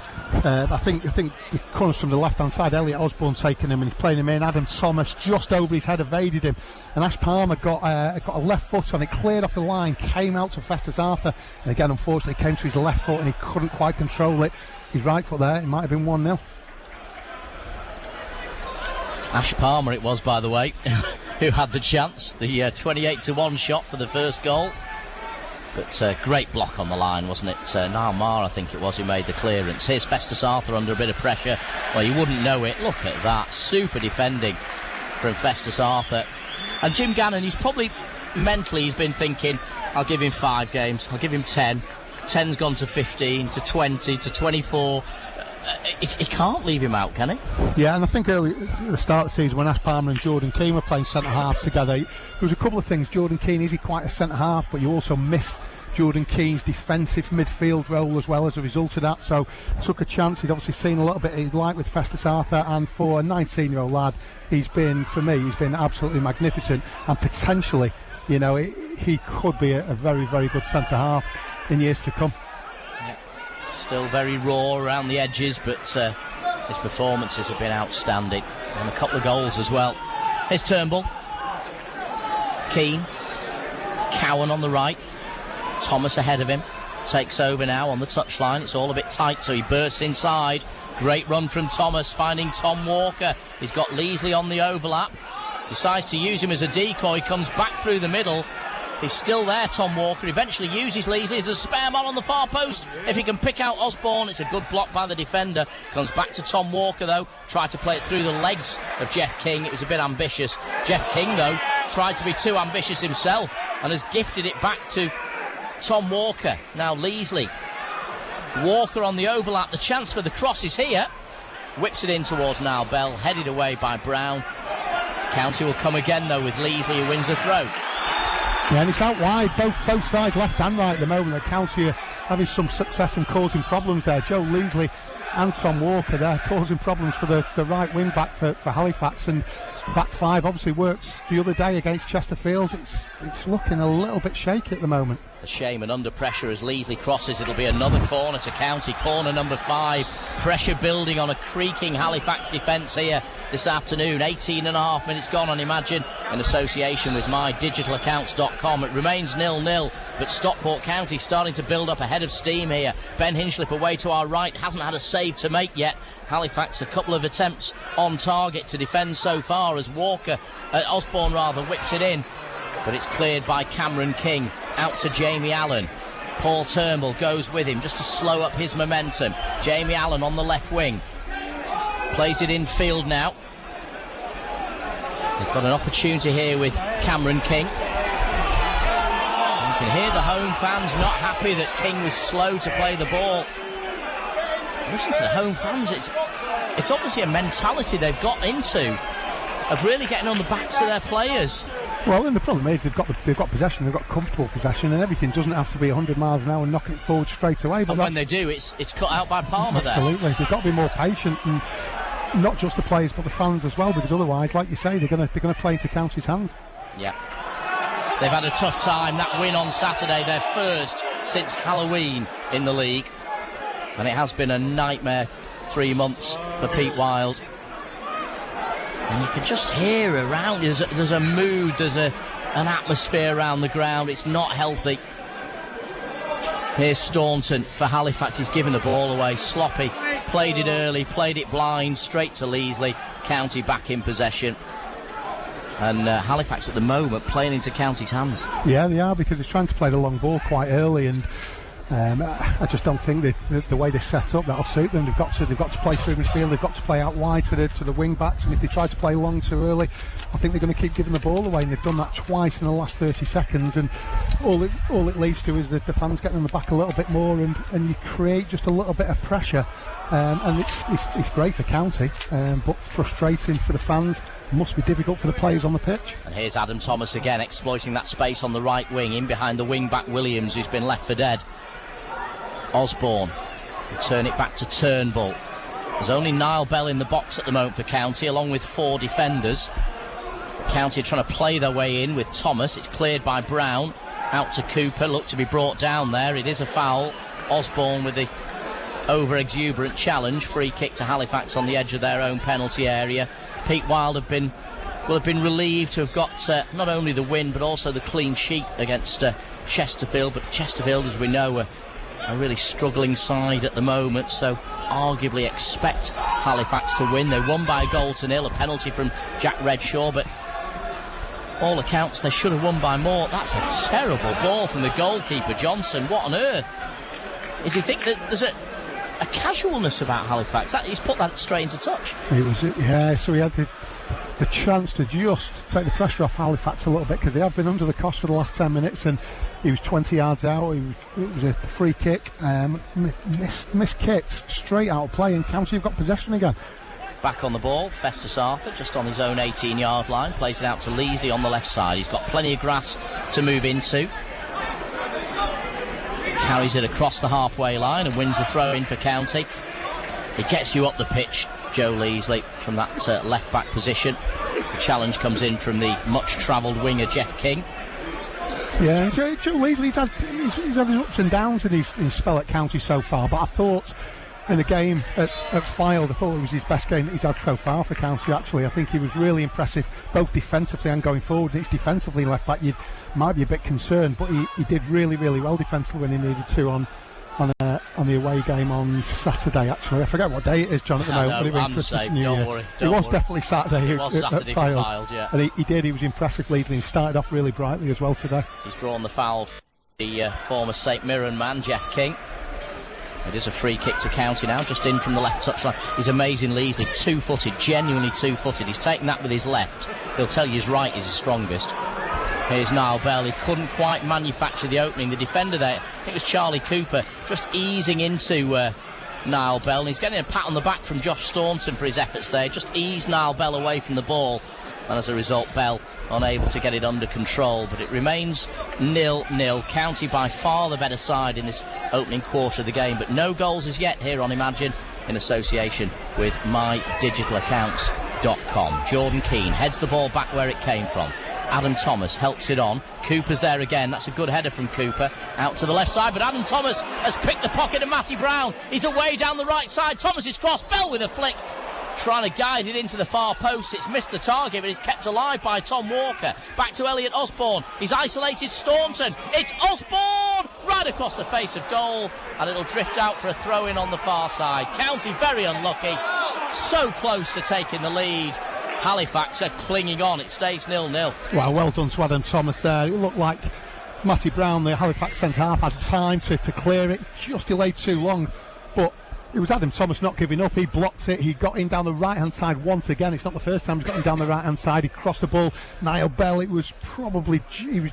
[SPEAKER 6] I think the corners from the left-hand side, Elliot Osborne taking him and he's playing him in. Adam Thomas just over his head evaded him, and Ash Palmer got a left foot on it, cleared off the line, came out to Festus Arthur, and again unfortunately came to his left foot and he couldn't quite control it. His right foot there, it might have been 1-0.
[SPEAKER 5] Ash Palmer it was, by the way, who had the chance, the 28-1 shot for the first goal. But great block on the line, wasn't it? Niall Maher, I think it was, who made the clearance. Here's Festus Arthur under a bit of pressure. Well, you wouldn't know it. Look at that. Super defending from Festus Arthur. And Jim Gannon, he's probably mentally, he's been thinking, I'll give him 5 games. I'll give him 10. 10's gone to 15, to 20, to 24. He can't leave him out, can he?
[SPEAKER 6] Yeah, and I think early at the start of the season when Ash Palmer and Jordan Keane were playing centre-halves together, there was a couple of things. Jordan Keane, is he quite a centre-half? But you also miss Jordan Keane's defensive midfield role as well as a result of that. So took a chance. He'd obviously seen a little bit he'd like with Festus Arthur, and for a 19-year-old lad, he's been absolutely magnificent, and potentially, you know, he could be a very, very good centre-half in years to come.
[SPEAKER 5] Still very raw around the edges, but his performances have been outstanding, and a couple of goals as well. Here's Turnbull, Keane, Cowan on the right, Thomas ahead of him, takes over now on the touchline. It's all a bit tight, so he bursts inside. Great run from Thomas, finding Tom Walker. He's got Leasley on the overlap, decides to use him as a decoy, comes back through the middle. He's still there, Tom Walker. Eventually uses Leasley as a spare man on the far post. If he can pick out Osborne, it's a good block by the defender. Comes back to Tom Walker, though. Tried to play it through the legs of Jeff King. It was a bit ambitious. Jeff King, though, tried to be too ambitious himself and has gifted it back to Tom Walker. Now Leasley. Walker on the overlap. The chance for the cross is here. Whips it in towards Niall Bell. Headed away by Brown. County will come again, though, with Leasley, who wins the throw.
[SPEAKER 6] Yeah, and it's out wide, both sides, left and right at the moment. The County are having some success and causing problems there. Joe Leasley and Tom Walker there causing problems for the right wing back for Halifax, and back 5 obviously worked the other day against Chesterfield. It's looking a little bit shaky at the moment.
[SPEAKER 5] A shame, and under pressure as Leasley crosses, it'll be another corner to County, corner number 5. Pressure building on a creaking Halifax defence here this afternoon. 18 and a half minutes gone on Imagine in association with mydigitalaccounts.com. It remains 0-0, but Stockport County starting to build up a head of steam here. Ben Hinchliffe away to our right, hasn't had a save to make yet. Halifax a couple of attempts on target to defend so far as Osborne whips it in, but it's cleared by Cameron King. Out to Jamie Allen. Paul Turnbull goes with him just to slow up his momentum. Jamie Allen on the left wing. Plays it in field now. They've got an opportunity here with Cameron King. You can hear the home fans not happy that King was slow to play the ball. Listen to the home fans. It's obviously a mentality they've got into of really getting on the backs of their players.
[SPEAKER 6] Well, and the problem is they've got possession, they've got comfortable possession, and everything doesn't have to be 100 miles an hour and knocking it forward straight away. But
[SPEAKER 5] and when they do, it's cut out by Palmer there.
[SPEAKER 6] Absolutely, they've got to be more patient, and not just the players but the fans as well, because otherwise, like you say, they're going to play into County's hands.
[SPEAKER 5] Yeah, They've had a tough time. That win on Saturday, their first since Halloween in the league. And it has been a nightmare 3 months for Pete Wild. And you can just hear around, there's a mood, there's an atmosphere around the ground. It's not healthy. Here's Staunton for Halifax. He's given the ball away. Sloppy. Played it early, played it blind, straight to Leasley. County back in possession. And Halifax at the moment playing into County's hands. Yeah,
[SPEAKER 6] they are, because they're trying to play the long ball quite early, and I just don't think the way they set up that'll suit them. They've got to play through midfield. They've got to play out wide to the wing backs, and if they try to play long too early, I think they're going to keep giving the ball away. And they've done that twice in the last 30 seconds. And all it leads to is that the fans getting on the back a little bit more, and you create just a little bit of pressure. And it's great for County, but frustrating for the fans. Must be difficult for the players on the pitch.
[SPEAKER 5] And here's Adam Thomas again, exploiting that space on the right wing, in behind the wing back Williams, who's been left for dead. Osborne will turn it back to Turnbull. There's only Niall Bell in the box at the moment for County, along with 4 defenders. County are trying to play their way in with Thomas. It's cleared by Brown, out to Cooper, looked to be brought down there. It is a foul. Osborne with the over-exuberant challenge. Free kick to Halifax on the edge of their own penalty area. Pete Wild will have been relieved to have got not only the win but also the clean sheet against Chesterfield. But Chesterfield, as we know, are a really struggling side at the moment, so arguably expect Halifax to win. They won by a goal to nil, a penalty from Jack Redshaw, but all accounts they should have won by more. That's a terrible ball from the goalkeeper, Johnson. What on earth? Is he think that there's a casualness about Halifax? He's put that straight into touch.
[SPEAKER 6] It was, yeah, so he had the chance to just take the pressure off Halifax a little bit, because they have been under the cosh for the last 10 minutes, and he was 20 yards out. It was a free kick, missed kicks straight out of play, and County have got possession again.
[SPEAKER 5] Back on the ball, Festus Arthur just on his own 18-yard line, plays it out to Leasley on the left side. He's got plenty of grass to move into. Carries it across the halfway line and wins the throw in for County. He gets you up the pitch, Joe Leasley, from that left back position. The challenge comes in from the much travelled winger Jeff King.
[SPEAKER 6] Yeah, Joe Leasley, he's had his ups and downs in his spell at County so far, but I thought in the game at Fylde, I thought it was his best game that he's had so far for County, actually. I think he was really impressive, both defensively and going forward. And it's defensively left back, you might be a bit concerned, but he did really, really well defensively when he needed to on the away game on Saturday, actually. I forget what day it is, John, at the moment.
[SPEAKER 5] I'm the same, don't worry.
[SPEAKER 6] It was definitely Saturday.
[SPEAKER 5] It was Saturday for Fylde, yeah.
[SPEAKER 6] And he was impressive leading. He started off really brightly as well today.
[SPEAKER 5] He's drawn the foul for the former St Mirren man, Jeff King. It is a free kick to County now, just in from the left touchline. He's amazing, Leasley, two-footed, genuinely two-footed. He's taken that with his left. He'll tell you his right is his strongest. Here's Niall Bell. He couldn't quite manufacture the opening. The defender there, I think it was Charlie Cooper, just easing into Niall Bell. And he's getting a pat on the back from Josh Staunton for his efforts there. Just eased Niall Bell away from the ball. And as a result, Bell unable to get it under control. But it remains 0-0. County by far the better side in this opening quarter of the game. But no goals as yet here on Imagine, in association with mydigitalaccounts.com. Jordan Keane heads the ball back where it came from. Adam Thomas helps it on. Cooper's there again. That's a good header from Cooper. Out to the left side, but Adam Thomas has picked the pocket of Matty Brown. He's away down the right side. Thomas is crossed. Bell with a flick, trying to guide it into the far post. It's missed the target, but it's kept alive by Tom Walker. Back to Elliot Osborne. He's isolated Staunton. It's Osborne right across the face of goal, and it'll drift out for a throw-in on the far side. County very unlucky. So close to taking the lead. Halifax are clinging on. It stays 0-0.
[SPEAKER 6] Well done to Adam Thomas there. It looked like Matty Brown, the Halifax centre-half, had time to clear it. Just delayed too long, but it was Adam Thomas not giving up. He blocked it. He got in down the right-hand side once again. It's not the first time he's got him down the right-hand side. He crossed the ball. Niall Bell, he was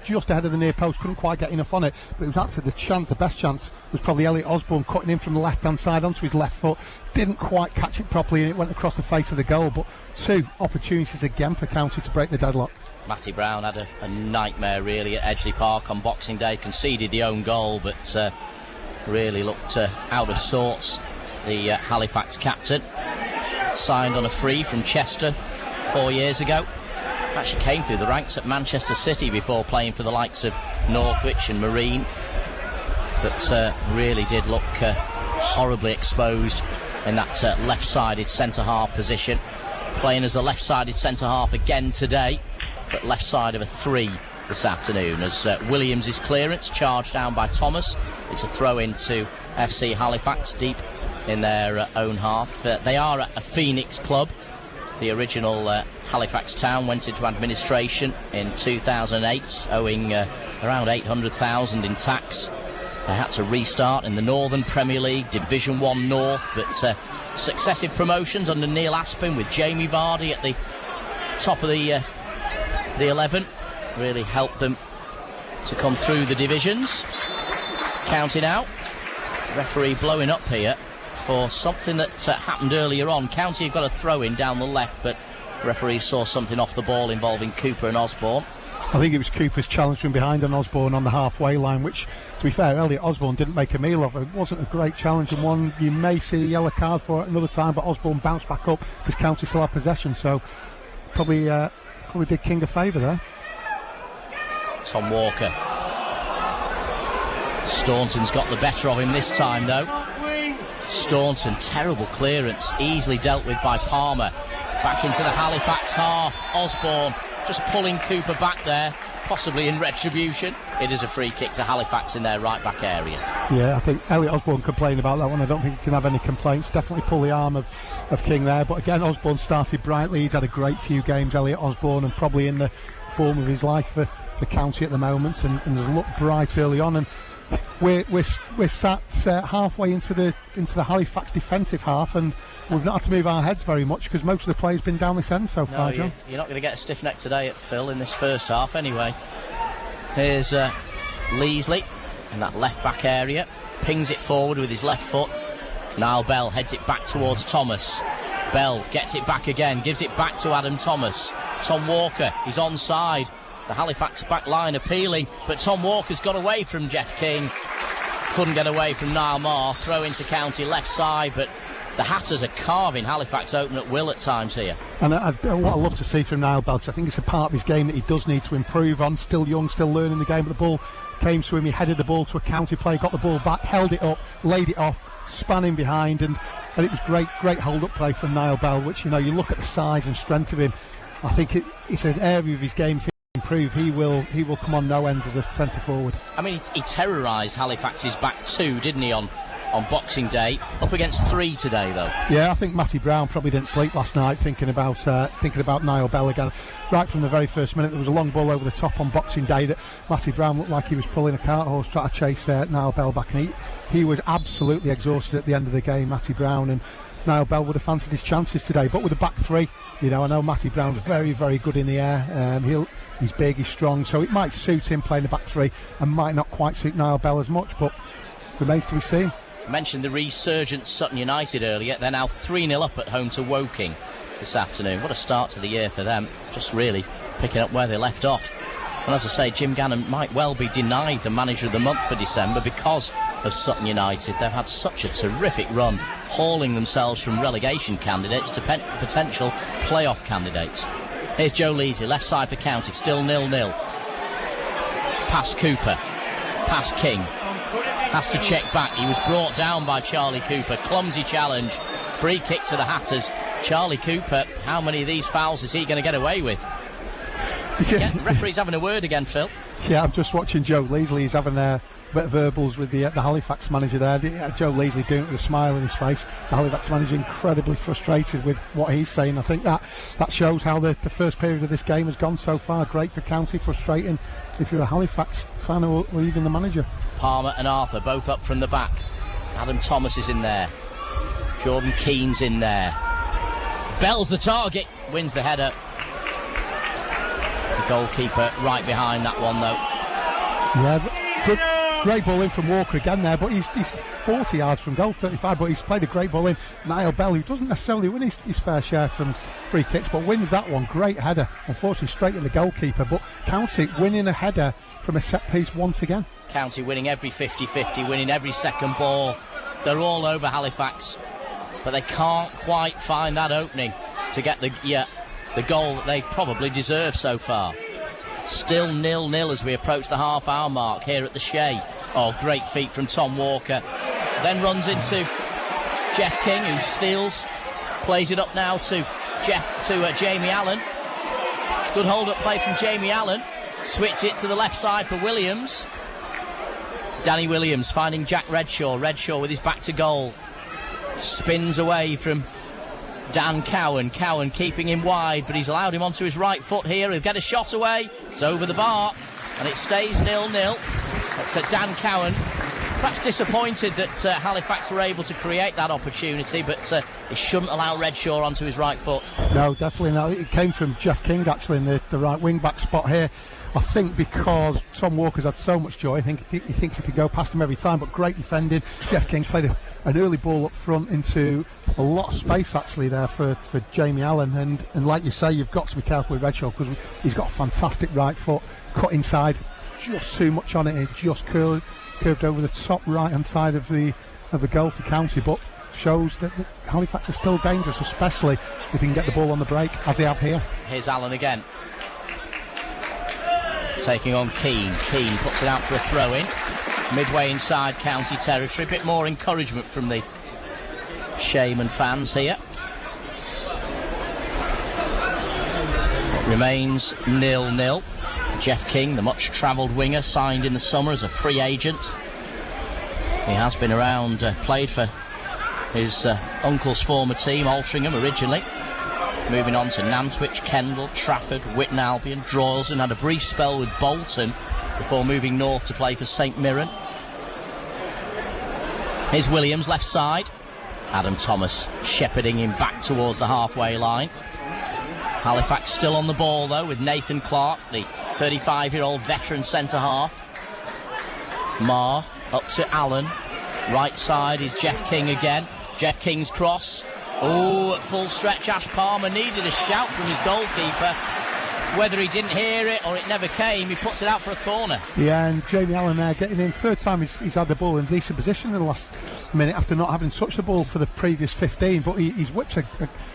[SPEAKER 6] just ahead of the near post, couldn't quite get enough on it, but it was actually the best chance was probably Elliot Osborne cutting in from the left-hand side onto his left foot. Didn't quite catch it properly, and it went across the face of the goal. But 2 opportunities again for County to break the deadlock.
[SPEAKER 5] Matty Brown had a nightmare really at Edgeley Park on Boxing Day. Conceded the own goal, but really looked out of sorts. The Halifax captain, signed on a free from Chester 4 years ago. Actually came through the ranks at Manchester City before playing for the likes of Northwich and Marine, but really did look horribly exposed in that left-sided centre-half position. Playing as a left-sided centre-half again today, but left side of a 3 this afternoon, as Williams' clearance charged down by Thomas. It's a throw into FC Halifax deep in their own half. They are a Phoenix club. The original Halifax Town went into administration in 2008, owing around 800,000 in tax. They had to restart in the Northern Premier League, Division 1 North, but successive promotions under Neil Aspin with Jamie Vardy at the top of the 11 really helped them to come through the divisions. Counting out. Referee blowing up here for something that happened earlier on. County have got a throw in down the left, but referee saw something off the ball involving Cooper and Osborne.
[SPEAKER 6] I think it was Cooper's challenge from behind on Osborne on the halfway line, which, to be fair, Elliot Osborne didn't make a meal of. It wasn't a great challenge, and one you may see a yellow card for at another time, but Osborne bounced back up because County still had possession, so probably did King a favour there.
[SPEAKER 5] Tom Walker. Staunton's got the better of him this time, though. Staunton, terrible clearance, easily dealt with by Palmer. Back into the Halifax half. Osborne just pulling Cooper back there, possibly in retribution. It is a free kick to Halifax in their right back area.
[SPEAKER 6] Yeah, I think Elliot Osborne complained about that one. I don't think he can have any complaints. Definitely pull the arm of King there. But again, Osborne started brightly. He's had a great few games, Elliot Osborne, and probably in the form of his life for County at the moment, and has looked bright early on. And we're sat halfway into the Halifax defensive half, and we've not had to move our heads very much because most of the play's been down this end so far. John,
[SPEAKER 5] you're not going to get a stiff neck today at Phil in this first half anyway. Here's Leasley in that left back area, pings it forward with his left foot. Niall Bell heads it back towards Thomas. Bell gets it back again, gives it back to Adam Thomas. Tom Walker is onside. The Halifax back line appealing, but Tom Walker's got away from Jeff King. Couldn't get away from Niall Marr. Throw into County left side, but the Hatters are carving Halifax open at will at times here.
[SPEAKER 6] And what I love to see from Niall Bell, I think it's a part of his game that he does need to improve on. Still young, still learning the game, but the ball came to him. He headed the ball to a County player, got the ball back, held it up, laid it off, spanning behind, and it was great hold-up play from Niall Bell, which, you look at the size and strength of him. I think it's an area of his game improve. He will come on no ends as a centre forward.
[SPEAKER 5] I mean, he terrorised Halifax's back 2, didn't he, on Boxing Day? Up against 3 today, though.
[SPEAKER 6] Yeah, I think Matty Brown probably didn't sleep last night thinking about Niall Bell again. Right from the very first minute, there was a long ball over the top on Boxing Day that Matty Brown looked like he was pulling a cart horse trying to chase Niall Bell back, and he was absolutely exhausted at the end of the game, Matty Brown, and Niall Bell would have fancied his chances today, but with the back 3, I know Matty Brown's very, very good in the air. He's big, he's strong, so it might suit him playing the back 3 and might not quite suit Niall Bell as much, but remains to be seen.
[SPEAKER 5] I mentioned the resurgent Sutton United earlier. They're now 3-0 up at home to Woking this afternoon. What a start to the year for them, just really picking up where they left off. And as I say, Jim Gannon might well be denied the Manager of the Month for December because of Sutton United. They've had such a terrific run, hauling themselves from relegation candidates to potential playoff candidates. Here's Joe Leasy, left side for County, still 0-0. Past Cooper, past King. Has to check back. He was brought down by Charlie Cooper. Clumsy challenge. Free kick to the Hatters. Charlie Cooper, how many of these fouls is he going to get away with? Yeah, the referee's having a word again, Phil.
[SPEAKER 6] Yeah, I'm just watching Joe Leasley. He's having a bit of verbals with the Halifax manager there. Joe Leasley doing it with a smile on his face. The Halifax manager incredibly frustrated with what he's saying. I think that shows how the first period of this game has gone so far. Great for County, frustrating if you're a Halifax fan or even the manager.
[SPEAKER 5] Palmer and Arthur both up from the back. Adam Thomas is in there. Jordan Keane's in there. Bell's the target, wins the header. The goalkeeper right behind that one, though.
[SPEAKER 6] Yeah, great ball in from Walker again there, but he's 40 yards from goal, 35, but he's played a great ball in. Niall Bell, who doesn't necessarily win his fair share from free kicks, but wins that one. Great header, unfortunately straight in the goalkeeper, but County winning a header from a set piece once again.
[SPEAKER 5] County winning every 50-50, winning every second ball. They're all over Halifax, but they can't quite find that opening to get the the goal that they probably deserve so far. Still 0-0 as we approach the half-hour mark here at the Shea. Oh, great feat from Tom Walker. Then runs into Jeff King, who steals, plays it up now to Jamie Allen. Good hold-up play from Jamie Allen. Switch it to the left side for Williams. Danny Williams finding Jack Redshaw. Redshaw with his back to goal. Spins away from Dan Cowan. Cowan keeping him wide, but he's allowed him onto his right foot here. He'll get a shot away. It's over the bar, and it stays 0-0. That's Dan Cowan. Perhaps disappointed that Halifax were able to create that opportunity, but he shouldn't allow Redshaw onto his right foot.
[SPEAKER 6] No, definitely not. It came from Jeff King actually in the right wing-back spot here. I think because Tom Walker's had so much joy, I think he thinks he could go past him every time, but great defending. Jeff King played an early ball up front into a lot of space actually there for Jamie Allen, and like you say, you've got to be careful with Redshaw because he's got a fantastic right foot, cut inside, just too much on it, it just curved over the top right hand side of the goal for County, but shows that Halifax are still dangerous, especially if they can get the ball on the break as they have here.
[SPEAKER 5] Here's Allen again, taking on Keane. Keane puts it out for a throw-in, midway inside County territory. A bit more encouragement from the Shaman fans here. It remains 0-0. Jeff King, the much-travelled winger, signed in the summer as a free agent. He has been around, played for his uncle's former team, Altrincham originally. Moving on to Nantwich, Kendal, Trafford, Whitton Albion, Droylsden, had a brief spell with Bolton before moving north to play for St Mirren. Here's Williams, left side. Adam Thomas shepherding him back towards the halfway line. Halifax still on the ball though, with Nathan Clark, the 35-year-old veteran centre-half. Marr up to Allen. Right side is Jeff King again. Jeff King's cross. Oh, at full stretch, Ash Palmer needed a shout from his goalkeeper. Whether he didn't hear it or it never came, he puts it out for a corner. Yeah, and Jamie Allen there getting in. Third time he's had the ball in decent position in the last minute after not having touched the ball for the previous 15. But he's whipped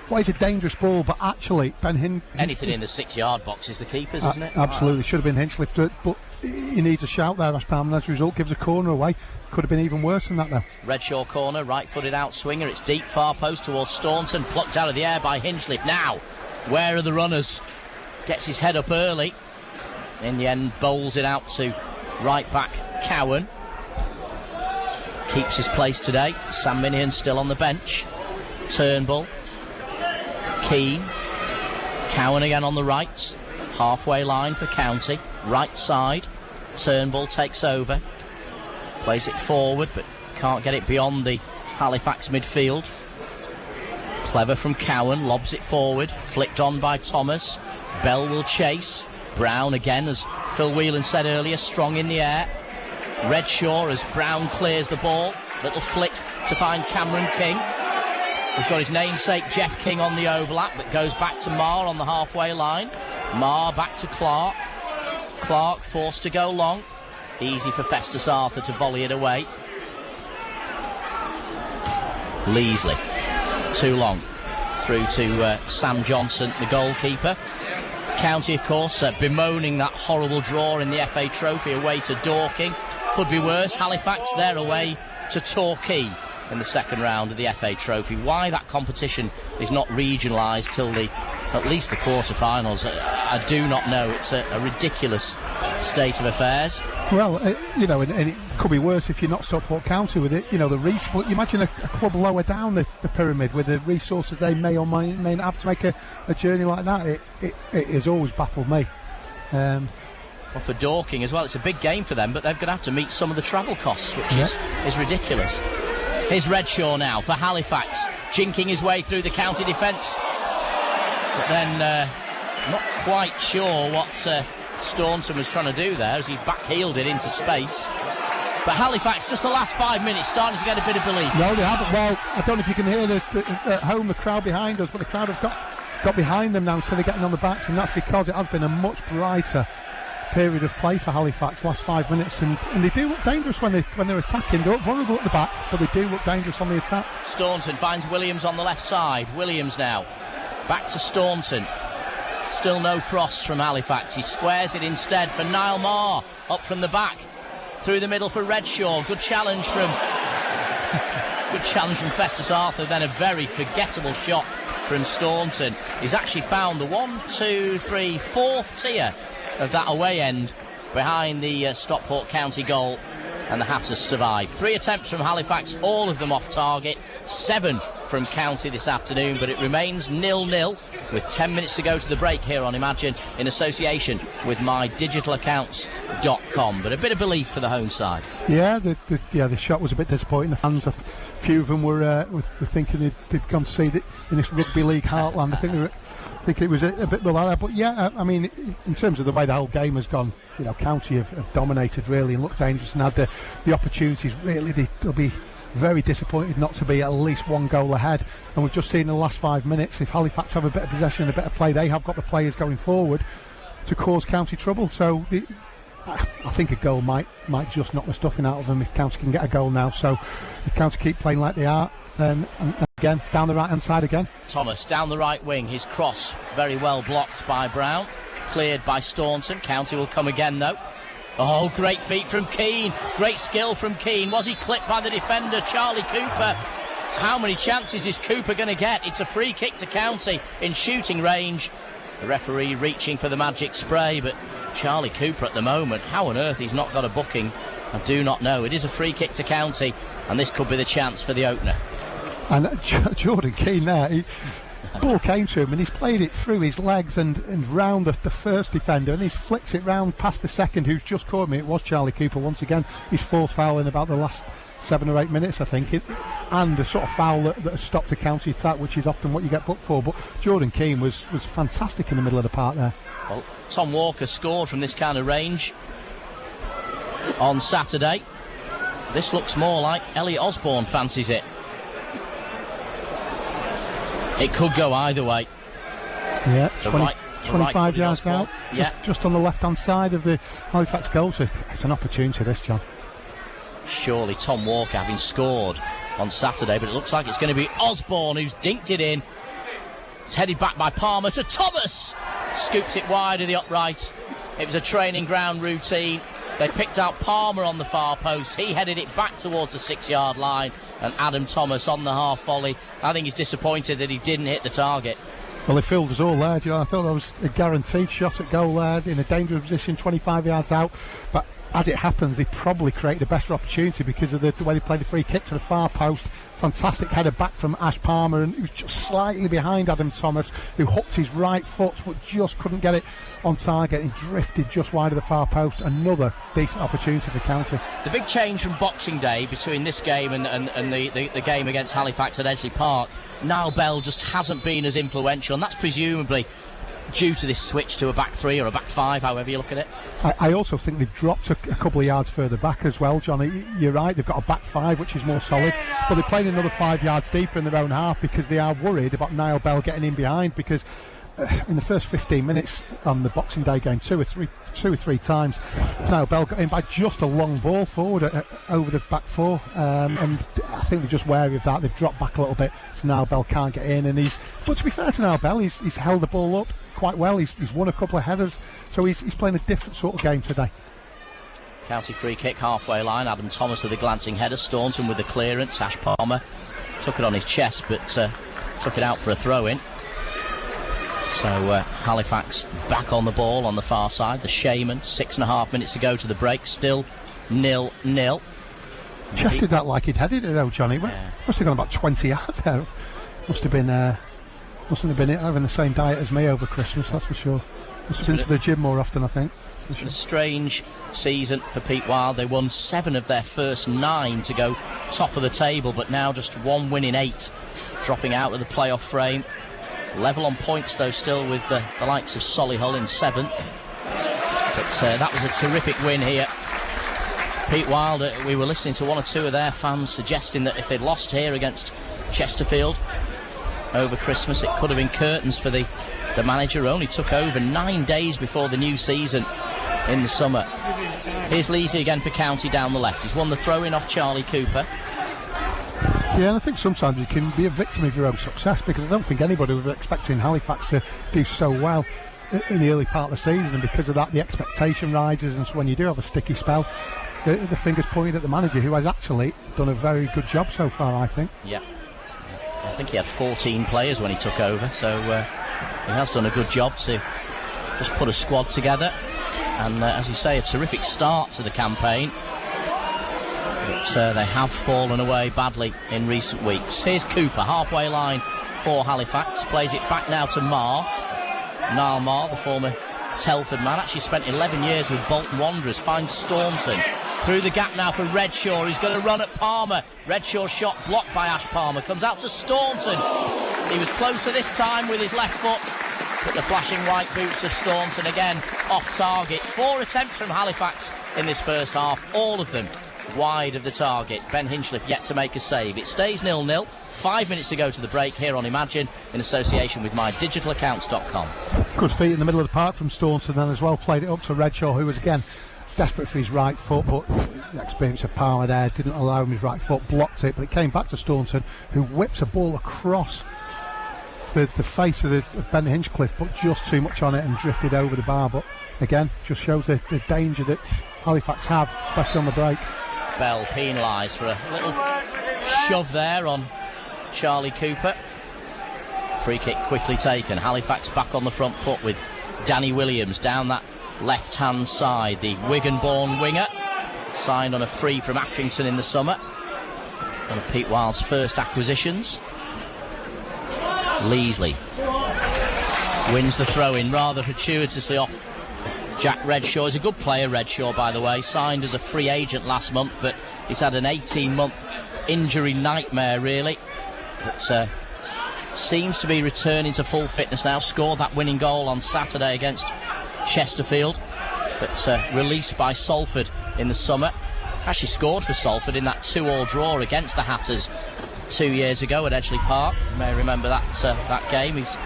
[SPEAKER 5] what is a dangerous ball, but actually anything in the 6-yard box is the keeper's, isn't it?
[SPEAKER 6] Absolutely, should have been Hinchliffe, but he needs a shout there, Ash Palmer. As a result, gives a corner away. Could have been even worse than that though.
[SPEAKER 5] Redshaw corner, right-footed out swinger. It's deep, far post towards Staunton, plucked out of the air by Hinchliffe. Now, where are the runners? Gets his head up early. In the end, bowls it out to right-back Cowan. Keeps his place today. Sam Minihan still on the bench. Turnbull. Keane. Cowan again on the right. Halfway line for County. Right side. Turnbull takes over. Plays it forward, but can't get it beyond the Halifax midfield. Clever from Cowan, lobs it forward. Flicked on by Thomas. Bell will chase. Brown again, as Phil Whelan said earlier, strong in the air. Redshaw as Brown clears the ball. Little flick to find Cameron King. He's got his namesake Jeff King on the overlap, but goes back to Marr on the halfway line. Marr back to Clark. Clark forced to go long. Easy for Festus Arthur to volley it away. Leasley, too long. Through to Sam Johnson, the goalkeeper. County, of course, bemoaning that horrible draw in the FA Trophy away to Dorking. Could be worse. Halifax, they're away to Torquay in the second round of the FA Trophy. Why that competition is not regionalised till at least the quarter-finals, I do not know. It's a ridiculous state of affairs.
[SPEAKER 6] Well, and it could be worse if you're not Stockport County with it. You imagine a club lower down the pyramid with the resources they may or may not have to make a journey like that. It has always baffled me.
[SPEAKER 5] Well, for Dorking as well, it's a big game for them, but they're going to have to meet some of the travel costs, which is ridiculous. Here's Redshaw now for Halifax, jinking his way through the County defence. But then not quite sure what Staunton was trying to do there as he back-heeled it into space. But Halifax, just the last 5 minutes, starting to get a bit of belief.
[SPEAKER 6] No, they haven't. Well, I don't know if you can hear at home the crowd behind us, but the crowd have got behind them now instead of getting on the backs, and that's because it has been a much brighter period of play for Halifax last 5 minutes, and they do look dangerous when they're attacking. They look vulnerable at the back, but they do look dangerous on the attack.
[SPEAKER 5] Staunton finds Williams on the left side. Williams now back to Staunton. Still no Frost from Halifax. He squares it instead for Niall Marr, up from the back, through the middle for Redshaw. Good challenge from Festus Arthur, then a very forgettable shot from Staunton. He's actually found the 4th tier of that away end behind the Stockport County goal, and the Hatters survive. 3 attempts from Halifax, all of them off target. 7 from County this afternoon, but it remains 0-0 with 10 minutes to go to the break here on Imagine, in association with mydigitalaccounts.com. But a bit of belief for the home side.
[SPEAKER 6] Yeah, the shot was a bit disappointing. The fans, a few of them were thinking they'd gone to see it in this rugby league heartland. I think it was a bit below that. But yeah, I mean, in terms of the way the whole game has gone, County have dominated really and looked dangerous and had the opportunities. Really, they'll be very disappointed not to be at least 1 goal ahead. And we've just seen in the last 5 minutes, if Halifax have a bit of possession and a bit of play, they have got the players going forward to cause County trouble. So I think a goal might just knock the stuffing out of them if County can get a goal now. So if County keep playing like they are, then and again down the right hand side again.
[SPEAKER 5] Thomas down the right wing, his cross very well blocked by Brown, cleared by Staunton. County will come again though. Oh, great feet from Keane, great skill from Keane. Was he clipped by the defender, Charlie Cooper? How many chances is Cooper going to get? It's a free kick to County in shooting range. The referee reaching for the magic spray, but Charlie Cooper at the moment, how on earth he's not got a booking, I do not know. It is a free kick to County, and this could be the chance for the opener.
[SPEAKER 6] And Jordan Keane there, the ball came to him and he's played it through his legs and round the first defender, and he's flicked it round past the second who's just caught me. It was Charlie Cooper once again, his 4th foul in about the last 7 or 8 minutes I think, and the sort of foul that has stopped a County attack, which is often what you get booked for. But Jordan Keane was fantastic in the middle of the park there.
[SPEAKER 5] Well, Tom Walker scored from this kind of range on Saturday. This looks more like Elliot Osborne fancies it. It could go either way.
[SPEAKER 6] Yeah, 25 yards out, just on the left-hand side of the Halifax goal. So it's an opportunity, this, John.
[SPEAKER 5] Surely Tom Walker having scored on Saturday, but it looks like it's going to be Osborne who's dinked it in. It's headed back by Palmer to Thomas. Scoops it wide of the upright. It was a training ground routine. They picked out Palmer on the far post. He headed it back towards the 6-yard line, and Adam Thomas on the half volley. I think he's disappointed that he didn't hit the target.
[SPEAKER 6] Well, they filled us all there. I thought that was a guaranteed shot at goal there, in a dangerous position, 25 yards out. But as it happens, they probably created a better opportunity because of the way they played the free kick to the far post. Fantastic header back from Ash Palmer, and he was just slightly behind Adam Thomas, who hooked his right foot but just couldn't get it on target and drifted just wide of the far post. Another decent opportunity for County. The
[SPEAKER 5] big change from Boxing Day between this game and the game against Halifax at Edgeley Park, Niall Bell just hasn't been as influential, and that's presumably due to this switch to a back 3 or a back 5, however you look at it.
[SPEAKER 6] I also think they've dropped a couple of yards further back as well, John. You're right, they've got a back 5 which is more solid, but they're playing another 5 yards deeper in their own half because they are worried about Niall Bell getting in behind, because in the first 15 minutes on the Boxing Day game, two or three times Niall Bell got in by just a long ball forward over the back 4, and I think they're just wary of that. They've dropped back a little bit so Niall Bell can't get in, and but to be fair to Niall Bell, he's held the ball up quite well. He's won a couple of headers, so he's playing a different sort of game today.
[SPEAKER 5] County free kick, halfway line. Adam Thomas with a glancing header, Staunton with the clearance. Ash Palmer took it on his chest, but took it out for a throw-in. So Halifax back on the ball on the far side. The Shaman, 6.5 minutes to go to the break, still 0-0.
[SPEAKER 6] Chested that like he'd headed it though, Johnny. Yeah. Must have gone about 20 yards there. Mustn't have been having the same diet as me over Christmas, that's for sure. Must have been to the gym more often, I think.
[SPEAKER 5] It's been a strange season for Pete Wild. They won 7 of their first 9 to go top of the table, but now just 1 win in 8, dropping out of the playoff frame. Level on points though, still with the likes of Solihull in 7th. But that was a terrific win here. Pete Wild, we were listening to 1 or 2 of their fans suggesting that if they'd lost here against Chesterfield over Christmas, it could have been curtains for the manager, who only took over 9 days before the new season in the summer. Here's Leasley again for County down the left. He's won the throw-in off Charlie Cooper.
[SPEAKER 6] Yeah, and I think sometimes you can be a victim of your own success, because I don't think anybody was expecting Halifax to do so well. in the early part of the season, and because of that the expectation rises, and so when you do have a sticky spell, the fingers pointed at the manager, who has actually done a very good job so far, I think.
[SPEAKER 5] Yeah. I think he had 14 players when he took over, so he has done a good job to just put a squad together, and as you say, a terrific start to the campaign. But they have fallen away badly in recent weeks. Here's Cooper, halfway line for Halifax, plays it back now to Marr. Niall Marr, the former Telford man, actually spent 11 years with Bolton Wanderers, finds Staunton. Through the gap now for Redshaw, he's going to run at Palmer. Redshaw's shot blocked by Ash Palmer, comes out to Staunton. He was closer this time with his left foot, but the flashing white boots of Staunton again off target. 4 attempts from Halifax in this first half, all of them wide of the target. Ben Hinchliffe yet to make a save. It stays 0-0. 5 minutes to go to the break here on Imagine in association with mydigitalaccounts.com.
[SPEAKER 6] Good feet in the middle of the park from Staunton then as well. Played it up to Redshaw, who was again desperate for his right foot, but the experience of Palmer there didn't allow him his right foot, blocked it, but it came back to Staunton, who whips a ball across the face of Ben Hinchcliffe, but just too much on it and drifted over the bar. But again, just shows the danger that Halifax have, especially on the break.
[SPEAKER 5] Bell penalised for a little shove there on Charlie Cooper. Free kick quickly taken. Halifax back on the front foot with Danny Williams down that left-hand side. The Wigan-born winger, signed on a free from Accrington in the summer. One of Pete Wild's first acquisitions. Leasley wins the throw-in rather fortuitously off Jack Redshaw. He's a good player, Redshaw, by the way. Signed as a free agent last month, but he's had an 18-month injury nightmare, really. But seems to be returning to full fitness now. Scored that winning goal on Saturday against Chesterfield, but released by Salford in the summer. Actually scored for Salford in that 2-2 draw against the Hatters 2 years ago at Edgeley Park. You may remember that game. He's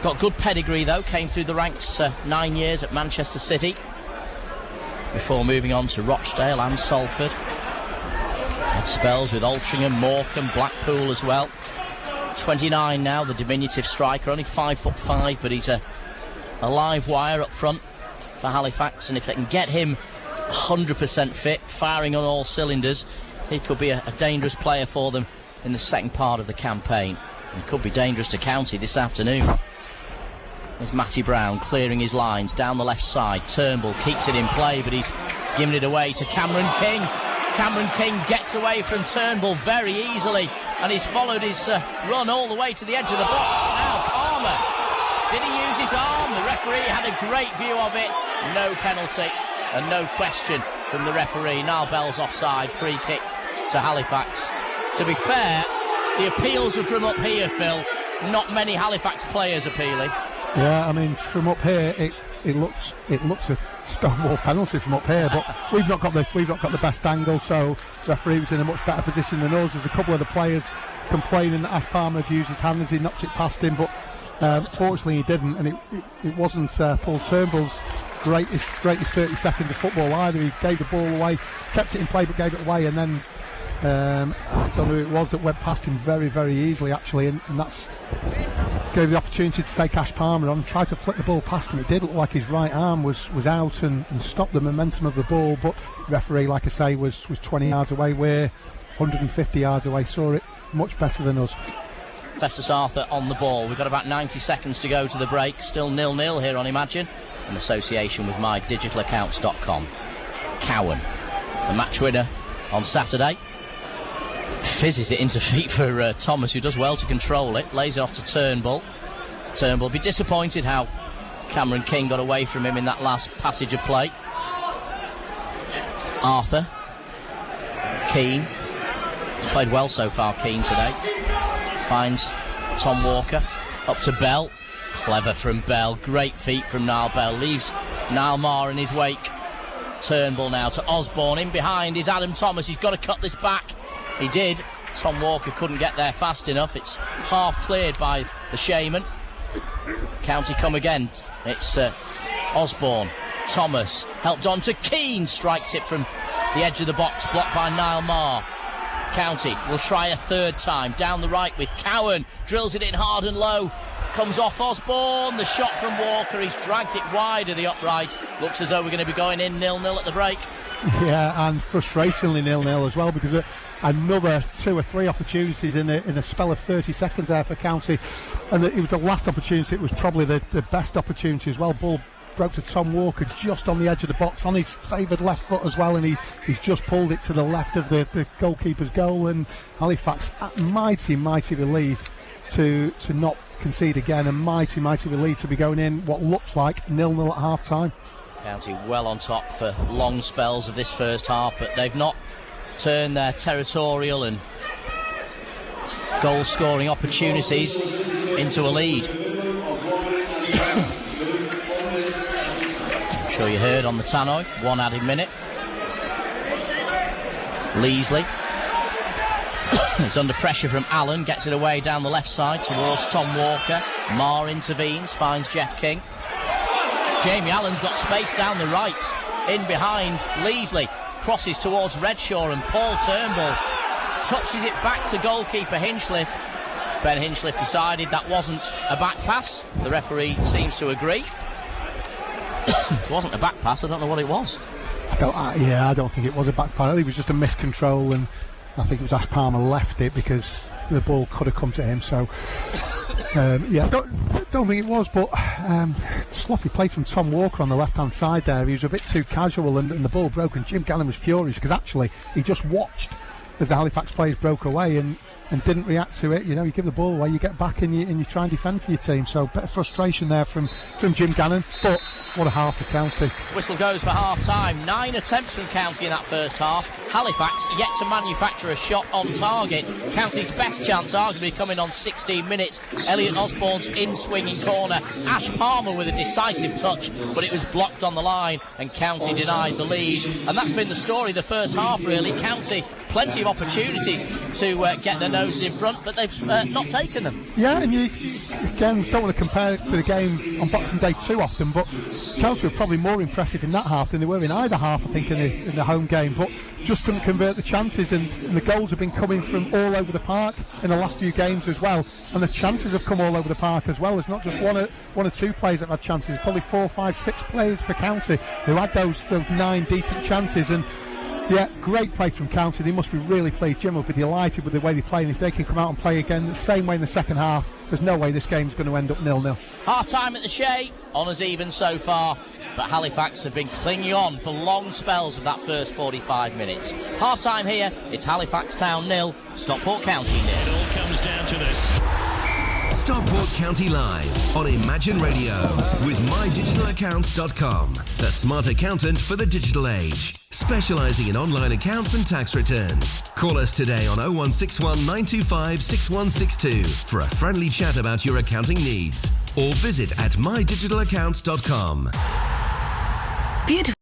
[SPEAKER 5] got good pedigree though, came through the ranks 9 years at Manchester City before moving on to Rochdale and Salford. Had spells with Altrincham, Morecambe, Blackpool as well. 29 now, the diminutive striker, only 5'5", but he's a live wire up front for Halifax, and if they can get him 100% fit, firing on all cylinders, he could be a dangerous player for them in the second part of the campaign, and could be dangerous to County this afternoon. There's Matty Brown clearing his lines down the left side. Turnbull keeps it in play, but he's giving it away to Cameron King. Cameron King gets away from Turnbull very easily, and he's followed his run all the way to the edge of the box. Now Palmer, did he use his arm? The referee had a great view of it. No penalty and no question from the referee. Niall Bell's offside. Free kick to Halifax. To be fair, the appeals were from up here, Phil. Not many Halifax players appealing.
[SPEAKER 6] Yeah, I mean, from up here, it looks a stonewall penalty from up here, but we've not got the best angle, so the referee was in a much better position than us. There's a couple of the players complaining that Ash Palmer had used his hand as he knocked it past him, but fortunately he didn't, and it wasn't Paul Turnbull's greatest 30 seconds of football either. He gave the ball away, kept it in play but gave it away, and then I don't know who it was that went past him very, very easily actually, and that's gave the opportunity to take Ash Palmer on, tried to flick the ball past him. It did look like his right arm was out and stopped the momentum of the ball, but the referee, like I say, was 20 yards away. We're 150 yards away, saw it much better than us.
[SPEAKER 5] Festus Arthur on the ball. We've got about 90 seconds to go to the break. Still 0-0 here on Imagine, in association with mydigitalaccounts.com. Cowan, the match winner on Saturday, fizzes it into feet for Thomas, who does well to control it, lays it off to Turnbull. Turnbull be disappointed how Cameron King got away from him in that last passage of play. Arthur, Keane, he's played well so far, Keane today, finds Tom Walker, up to Bell, clever from Bell, great feet from Niall Bell, leaves Niall Marr in his wake. Turnbull now to Osborne, in behind is Adam Thomas, he's got to cut this back. He did. Tom Walker couldn't get there fast enough. It's half cleared by the Shaman. County come again. It's Osborne. Thomas helped on to Keane. Strikes it from the edge of the box. Blocked by Niall Marr. County will try a third time. Down the right with Cowan. Drills it in hard and low. comes off Osborne. The shot from Walker, he's dragged it wide of the upright. Looks as though we're going to be going in 0-0 at the break.
[SPEAKER 6] Yeah, and frustratingly 0-0 as well, because another 2 or 3 opportunities in a spell of 30 seconds there for County, and it was the last opportunity. It was probably the best opportunity as well. Ball broke to Tom Walker just on the edge of the box on his favoured left foot as well, and he's just pulled it to the left of the goalkeeper's goal. And Halifax mighty relieved to not concede again, and mighty relieved to be going in what looks like 0-0 at half time.
[SPEAKER 5] County well on top for long spells of this first half, but they've not turned their territorial and goal scoring opportunities into a lead. I'm sure you heard on the tannoy, 1 added minute. Leasley is under pressure from Allen, gets it away down the left side towards Tom Walker. Marr intervenes, finds Jeff King. Jamie Allen's got space down the right, in behind Leasley, crosses towards Redshaw, and Paul Turnbull touches it back to goalkeeper Hinchliffe. Ben Hinchliffe decided that wasn't a back pass. The referee seems to agree. It wasn't a back pass, I don't know what it was.
[SPEAKER 6] I don't think it was a back pass. I think it was just a miscontrol, and I think it was Ash Palmer left it because the ball could have come to him. So don't think it was, but sloppy play from Tom Walker on the left hand side there. He was a bit too casual, and the ball broke, and Jim Gannon was furious because actually he just watched as the Halifax players broke away and didn't react to it. You know, you give the ball away, you get back and you try and defend for your team. So a bit of frustration there from Jim Gannon, but what a half for County.
[SPEAKER 5] Whistle goes for half time. 9 attempts from County in that first half. Halifax yet to manufacture a shot on target. County's best chance arguably coming on 16 minutes. Elliot Osborne's in-swinging corner. Ash Palmer with a decisive touch, but it was blocked on the line and County denied the lead. And that's been the story the first half, really. County, plenty of opportunities to get their noses in front, but they've not taken them.
[SPEAKER 6] Yeah, and you again don't want to compare it to the game on Boxing Day too often, but County were probably more impressive in that half than they were in either half, I think, in the home game, but just couldn't convert the chances, and the goals have been coming from all over the park in the last few games as well, and the chances have come all over the park as well. There's not just one or two players that have had chances. There's probably 4, 5, 6 players for County who had those 9 decent chances. And yeah, great play from County. They must be really pleased. Jim will be delighted with the way they play, and if they can come out and play again the same way in the second half, there's no way this game's going to end up 0-0.
[SPEAKER 5] Half time at the Shea, honours even so far, but Halifax have been clinging on for long spells of that first 45 minutes. Half time here, it's Halifax Town 0, Stockport County 0.
[SPEAKER 3] It all comes down to this.
[SPEAKER 1] Stockport County Live on Imagine Radio with mydigitalaccounts.com, the smart accountant for the digital age, specialising in online accounts and tax returns. Call us today on 0161 925 6162 for a friendly chat about your accounting needs, or visit at mydigitalaccounts.com.
[SPEAKER 7] Beautiful.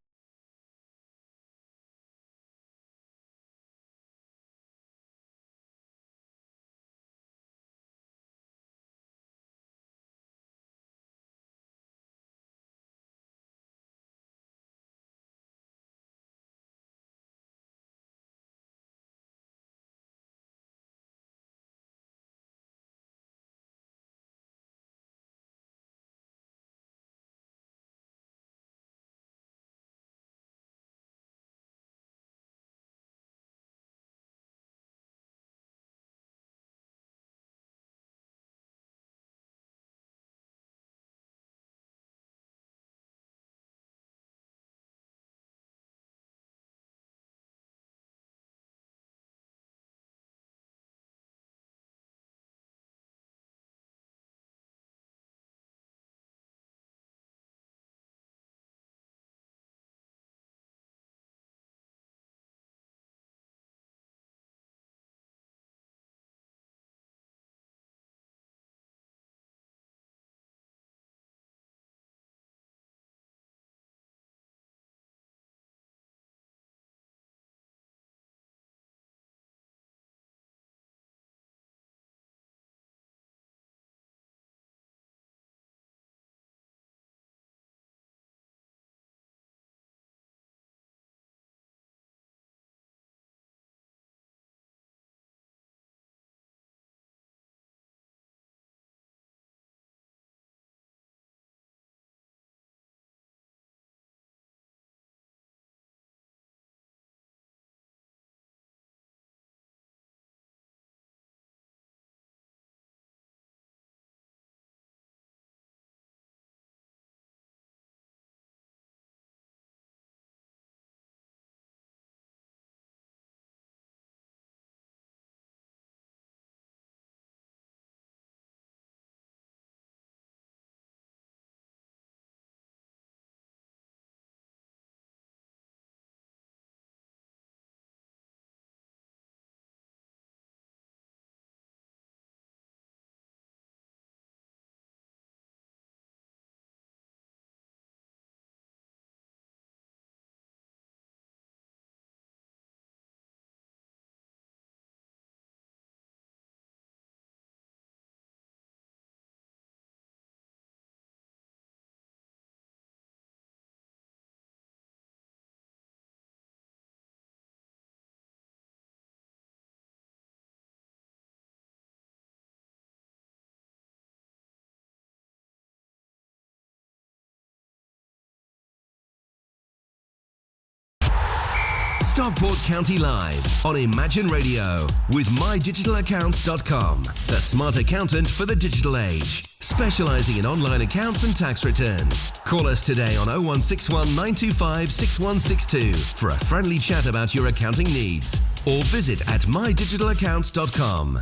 [SPEAKER 1] Stockport County Live on Imagine Radio with mydigitalaccounts.com, the smart accountant for the digital age, specialising in online accounts and tax returns. Call us today on 0161 925 6162 for a friendly chat about your accounting needs, or visit at mydigitalaccounts.com.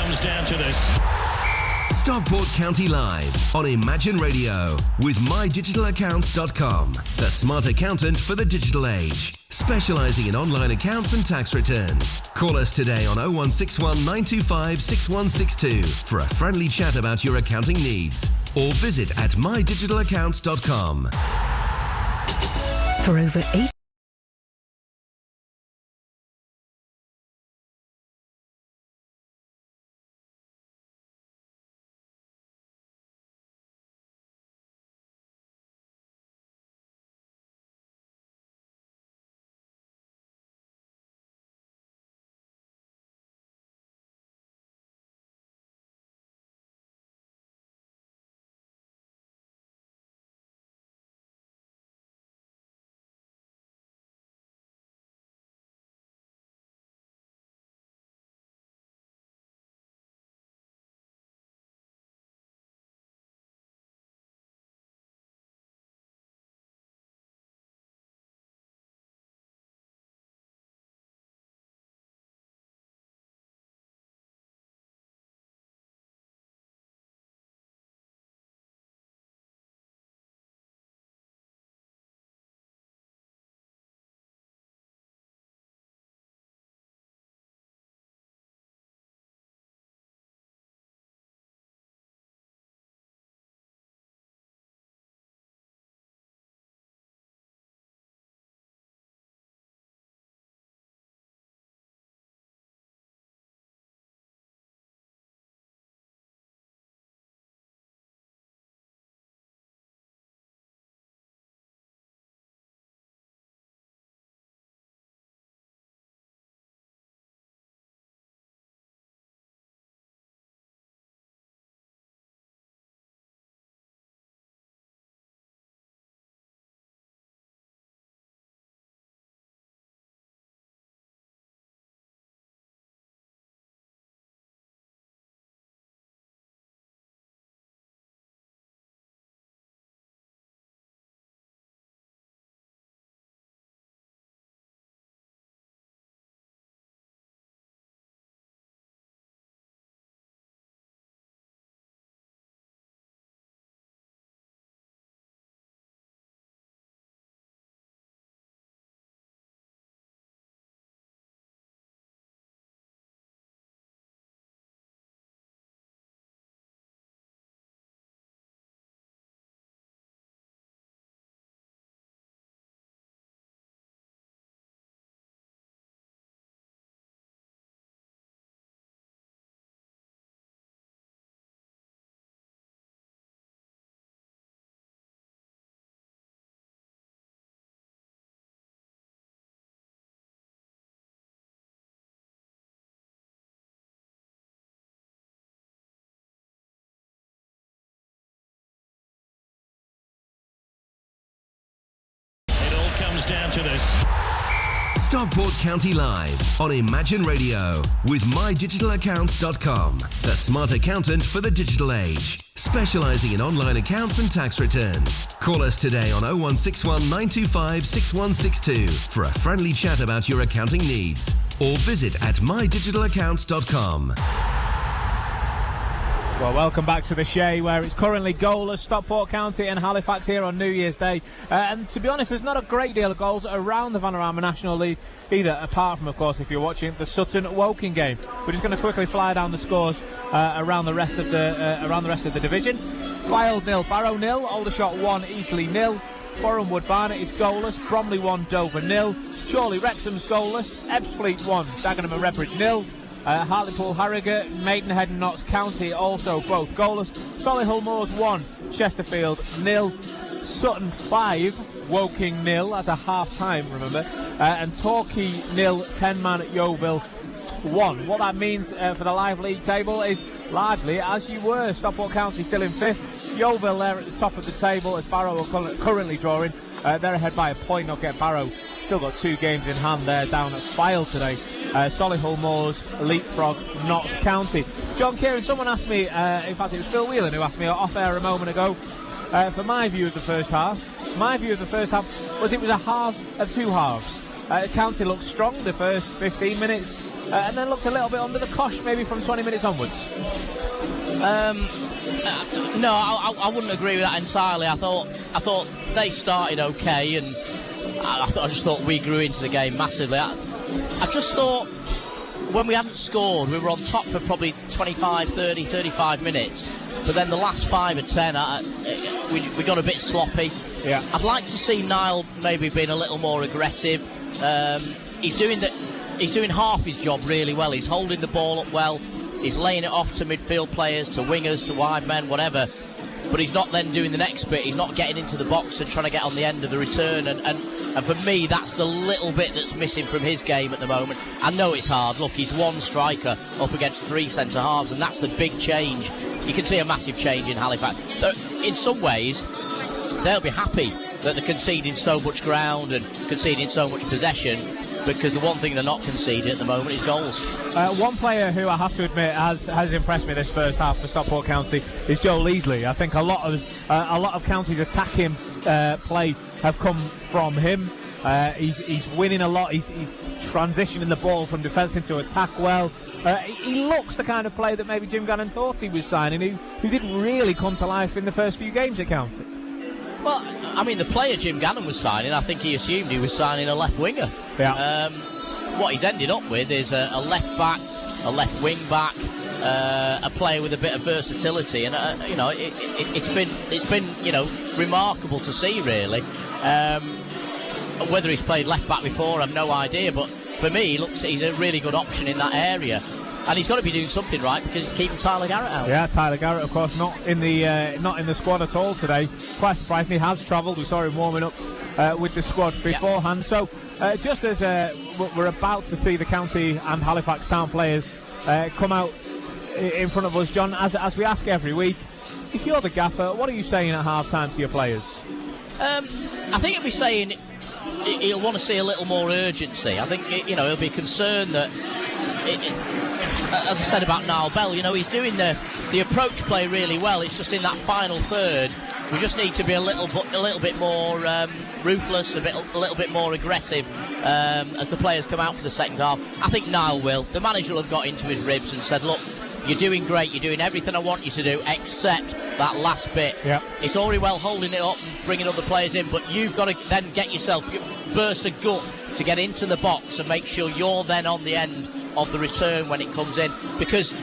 [SPEAKER 3] Comes down to this.
[SPEAKER 1] Stockport County Live on Imagine Radio with mydigitalaccounts.com, the smart accountant for the digital age, specialising in online accounts and tax returns. Call us today on 0161 925 6162 for a friendly chat about your accounting needs, or visit at mydigitalaccounts.com.
[SPEAKER 7] For over 8
[SPEAKER 3] comes down to this.
[SPEAKER 1] Stockport County Live on Imagine Radio with mydigitalaccounts.com, the smart accountant for the digital age, specialising in online accounts and tax returns. Call us today on 0161 925 6162 for a friendly chat about your accounting needs, or visit at mydigitalaccounts.com.
[SPEAKER 4] Well, welcome back to the Shea, where it's currently goalless. Stockport County and Halifax here on New Year's Day. And to be honest, there's not a great deal of goals around the Vanarama National League either, apart from, of course, if you're watching the Sutton-Woking game. We're just going to quickly fly down the scores around the rest of the division. Fylde 0, Barrow 0, Aldershot 1, Eastleigh 0. Bournemouth Barnet is goalless. Bromley 1, Dover 0. Chorley Wrexham's goalless. Ebbsfleet 1, Dagenham and Redbridge 0. Hartlepool Harrogate, Maidenhead and Notts County also both goalless. Solihull Moors 1, Chesterfield 0. Sutton 5, Woking 0. That's a half time, remember. And Torquay 0, 10 man at Yeovil 1. What that means for the live league table is largely as you were. Stockport County still in 5th. Yeovil there at the top of the table as Barrow are currently drawing. They're ahead by a point. Not get Barrow. Still got 2 games in hand there down at Fylde today. Solihull Moors leapfrog Notts County. John Kieran, someone asked me, in fact it was Phil Whelan who asked me off air a moment ago, for my view of the first half. My view of the first half was it was a half of 2 halves. County looked strong the first 15 minutes and then looked a little bit under the cosh maybe from 20 minutes onwards.
[SPEAKER 5] No, I wouldn't agree with that entirely. I thought they started okay, and I just thought we grew into the game massively. I just thought when we hadn't scored, we were on top for probably 25, 30, 35 minutes. But then the last 5 or 10, we got a bit sloppy.
[SPEAKER 4] Yeah.
[SPEAKER 5] I'd like to see Niall maybe being a little more aggressive. He's doing half his job really well. He's holding the ball up well. He's laying it off to midfield players, to wingers, to wide men, whatever. But he's not then doing the next bit. He's not getting into the box and trying to get on the end of the return. And for me, that's the little bit that's missing from his game at the moment. I know it's hard. Look, he's 1 striker up against 3 centre-halves, and that's the big change. You can see a massive change in Halifax. In some ways, they'll be happy that they're conceding so much ground and conceding so much possession, because the one thing they're not conceding at the moment is goals.
[SPEAKER 4] One player who I have to admit has impressed me this first half for Stockport County is Joe Leasley. I think a lot of County's attacking play have come from him. He's winning a lot. He's transitioning the ball from defence into attack well. He looks the kind of player that maybe Jim Gannon thought he was signing, who didn't really come to life in the first few games at County.
[SPEAKER 5] Well, I mean, the player Jim Gannon was signing, I think he assumed he was signing a left winger.
[SPEAKER 4] Yeah.
[SPEAKER 5] What he's ended up with is a left back, a left wing back, a player with a bit of versatility, and it's been remarkable to see, really. Whether he's played left back before, I've no idea, but for me, he's a really good option in that area. And he's got to be doing something right, because he's keeping Tyler Garrett out. Yeah, Tyler Garrett, of course, not in the squad at all today. Quite surprising. He has travelled. We saw him warming up with the squad beforehand. Yeah. So just as we're about to see the County and Halifax Town players come out in front of us, John, as we ask every week, if you're the gaffer, what are you saying at half-time to your players? I think he'll be saying he'll want to see a little more urgency. I think he'll be concerned that, as I said about Niall Bell, he's doing the approach play really well. It's just in that final third, we just need to be a little bit more ruthless, a little bit more aggressive as the players come out for the second half. I think Niall will. The manager will have got into his ribs and said, look, you're doing great, you're doing everything I want you to do except that last bit. Yep. It's already well holding it up and bringing other players in, but you've got to then get yourself, burst a gut to get into the box and make sure you're then on the end of the return when it comes in, because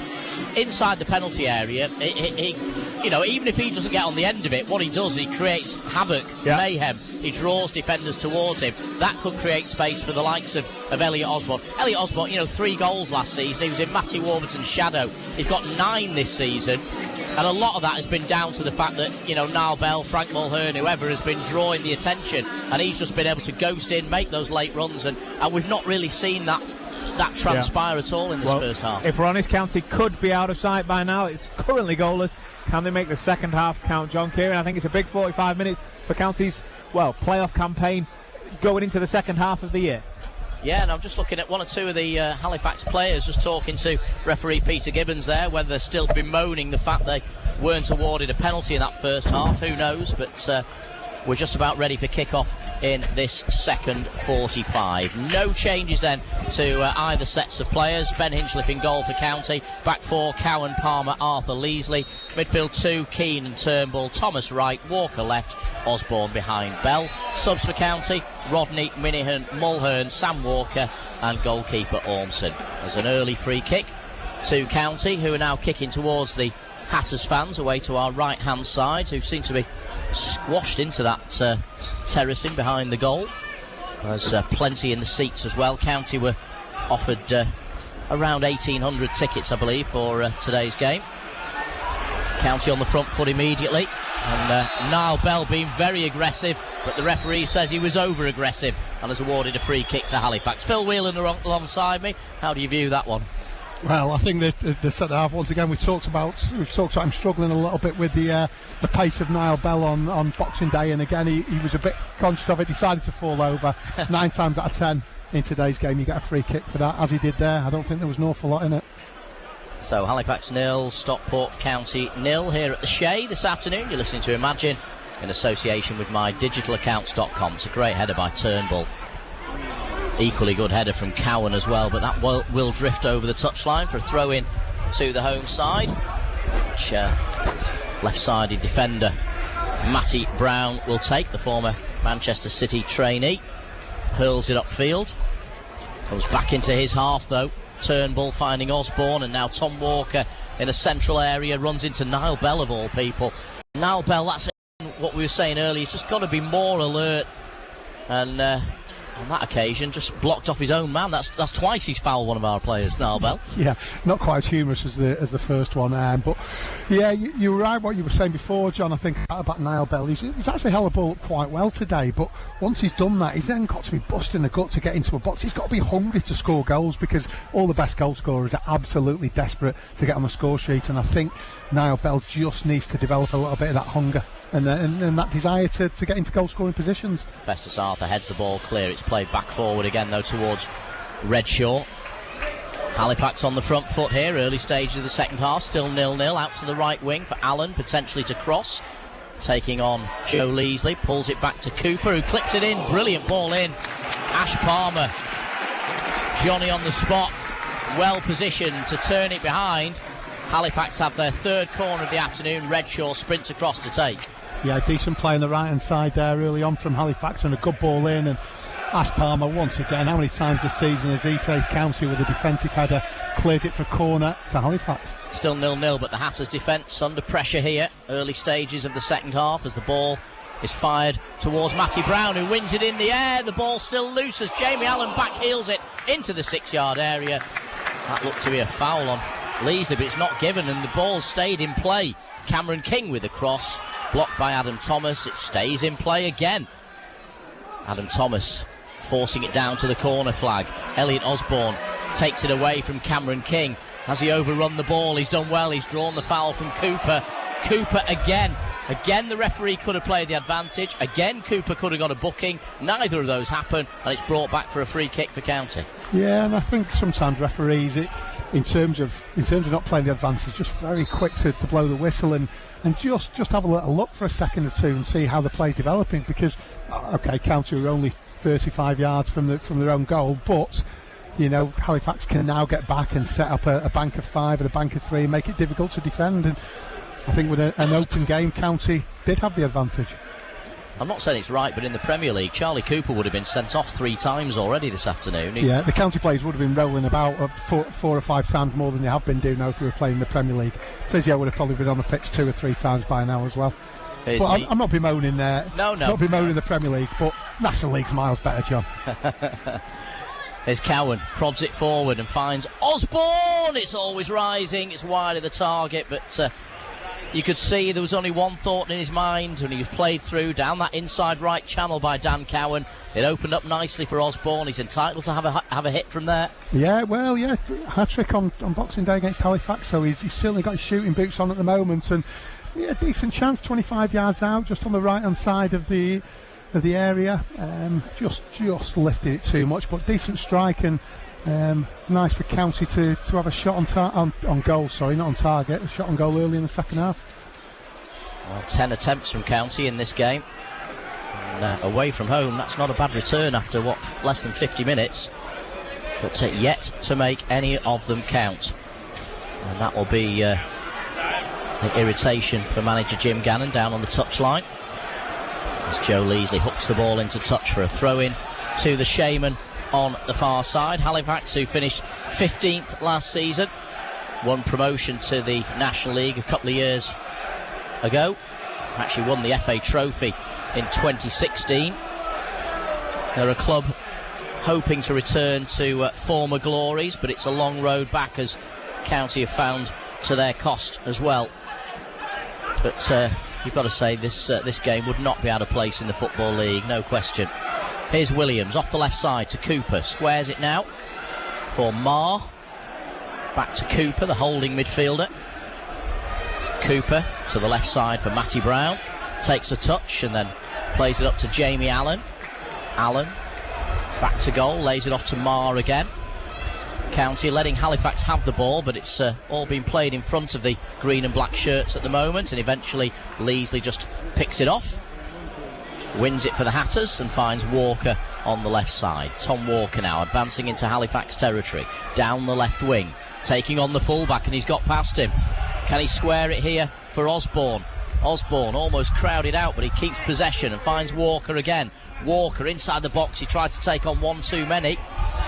[SPEAKER 5] inside the penalty area, even if he doesn't get on the end of it, what he does, he creates havoc, mayhem. He draws defenders towards him. That could create space for the likes of Elliot Osborne. Elliot Osborne, 3 goals last season. He was in Matty Warburton's shadow. He's got 9 this season, and a lot of that has been down to the fact that Niall Bell, Frank Mulhern, whoever has been drawing the attention, and he's just been able to ghost in, make those late runs, and we've not really seen that transpire at all in this first half. If we're honest, County could be out of sight by now. It's currently goalless. Can they make the second half count, John Kieran? I think it's a big 45 minutes for County's playoff campaign.
[SPEAKER 8] going into the second half of the year.
[SPEAKER 5] Yeah, and I'm just looking at one or two of the Halifax players, just talking to referee Peter Gibbons there, whether they're still bemoaning the fact they weren't awarded a penalty in that first half. Who knows? But we're just about ready for kick-off in this second 45. No changes then to either sets of players. Ben Hinchliffe in goal for County. Back four, Cowan, Palmer, Arthur, Leasley. Midfield two, Keane and Turnbull. Thomas right, Walker left, Osborne behind Bell. Subs for County, Rodney, Minihan, Mulhern, Sam Walker and goalkeeper Ormson. There's an early free kick to County, who are now kicking towards the Hatters fans away to our right-hand side, who seem to be squashed into that terracing behind the goal. There's plenty in the seats as well. County were offered around 1,800 tickets, I believe, for today's game. County on the front foot immediately, and Niall Bell being very aggressive, but the referee says he was over-aggressive and has awarded a free kick to Halifax. Phil Whelan alongside me. How do you view that one?
[SPEAKER 6] Well, I think the centre half, once again, we've talked about him struggling a little bit with the pace of Niall Bell on Boxing Day, and again he was a bit conscious of it, decided to fall over. 9 times out of 10 in today's game you get a free kick for that, as he did there. I don't think there was an awful lot in it.
[SPEAKER 5] So Halifax 0, Stockport County 0 here at the Shea this afternoon. You're listening to Imagine in association with mydigitalaccounts.com. It's a great header by Turnbull. Equally good header from Cowan as well, but that will drift over the touchline for a throw-in to the home side, which left-sided defender Matty Brown will take, the former Manchester City trainee. Hurls it upfield, comes back into his half though. Turnbull finding Osborne, and now Tom Walker in a central area runs into Niall Bell of all people. Niall Bell, that's what we were saying earlier, he's just got to be more alert, and on that occasion just blocked off his own man. That's twice he's fouled one of our players, Niall Bell.
[SPEAKER 6] Yeah, not quite as humorous as the first one, but yeah, you were right what you were saying before, John. I think about Niall Bell, he's actually held the ball up quite well today, but once he's done that, he's then got to be busting the gut to get into a box. He's got to be hungry to score goals, because all the best goal scorers are absolutely desperate to get on the score sheet, and I think Niall Bell just needs to develop a little bit of that hunger and that desire to get into goal scoring positions.
[SPEAKER 5] Festus Arthur heads the ball clear. It's played back forward again though towards Redshaw. Halifax on the front foot here, early stage of the second half, still 0-0. Out to the right wing for Allen, potentially to cross, taking on Joe Leasley, pulls it back to Cooper, who clips it in. Brilliant ball in. Ash Palmer, Johnny on the spot, well positioned to turn it behind. Halifax have their third corner of the afternoon. Redshaw sprints across to take.
[SPEAKER 6] Yeah, decent play on the right hand side there early on from Halifax, and a good ball in. And Ash Palmer, once again, how many times this season has he saved County with a defensive header? Clears it for corner to Halifax.
[SPEAKER 5] Still 0-0, but the Hatters defence under pressure here. Early stages of the second half as the ball is fired towards Matty Brown, who wins it in the air. The ball still loose as Jamie Allen backheels it into the 6-yard area. That looked to be a foul on Leasley, but it's not given, and the ball stayed in play. Cameron King with the cross, blocked by Adam Thomas. It stays in play again. Adam Thomas forcing it down to the corner flag. Elliot Osborne takes it away from Cameron King. Has he overrun the ball? He's done well. He's drawn the foul from Cooper. Cooper again. Again, the referee could have played the advantage. Again, Cooper could have got a booking. Neither of those happened, and it's brought back for a free kick for County.
[SPEAKER 6] Yeah, and I think sometimes referees, in terms of not playing the advantage, just very quick to blow the whistle and just have a little look for a second or two and see how the play's developing, because okay, County are only 35 yards from their own goal, but you know, Halifax can now get back and set up a bank of 5 and a bank of 3 and make it difficult to defend. And I think with an open game, County did have the advantage.
[SPEAKER 5] I'm not saying it's right, but in the Premier League, Charlie Cooper would have been sent off 3 times already this afternoon.
[SPEAKER 6] Yeah, the County players would have been rolling about 4 or 5 times more than they have been doing now if they were playing the Premier League. Physio would have probably been on the pitch 2 or 3 times by now as well. But I'm not bemoaning there.
[SPEAKER 5] No.
[SPEAKER 6] Not bemoaning the Premier League, but National League's miles better, John.
[SPEAKER 5] There's Cowan, prods it forward and finds Osborne. It's always rising. It's wide of the target, but you could see there was only one thought in his mind when he was played through down that inside right channel by Dan Cowan. It opened up nicely for Osborne. He's entitled to have a hit from there.
[SPEAKER 6] Yeah, well, yeah, hat-trick on Boxing Day against Halifax, so he's certainly got his shooting boots on at the moment, and yeah, decent chance, 25 yards out, just on the right-hand side of the of the area, just lifted it too much, but decent strike, and nice for County to have a shot on goal, sorry, not on target, a shot on goal early in the second half.
[SPEAKER 5] Well, 10 attempts from County in this game, and away from home, that's not a bad return after less than 50 minutes, but yet to make any of them count, and that will be the irritation for manager Jim Gannon down on the touchline as Joe Leasley hooks the ball into touch for a throw-in to the Shaman on the far side. Halifax, who finished 15th last season, won promotion to the National League a couple of years ago, actually won the FA Trophy in 2016. They're a club hoping to return to former glories, but it's a long road back, as County have found to their cost as well. But you've got to say this game would not be out of place in the Football League, no question. Here's Williams off the left side to Cooper, squares it now for Marr, back to Cooper, the holding midfielder. Cooper to the left side for Matty Brown, takes a touch and then plays it up to Jamie Allen. Allen back to goal, lays it off to Marr again. County letting Halifax have the ball, but it's all been played in front of the green and black shirts at the moment, and eventually Leasley just picks it off, wins it for the Hatters and finds Walker on the left side. Tom Walker now advancing into Halifax territory, down the left wing, taking on the fullback, and he's got past him. Can he square it here for Osborne? Osborne almost crowded out, but he keeps possession and finds Walker again. Walker inside the box, he tried to take on one too many.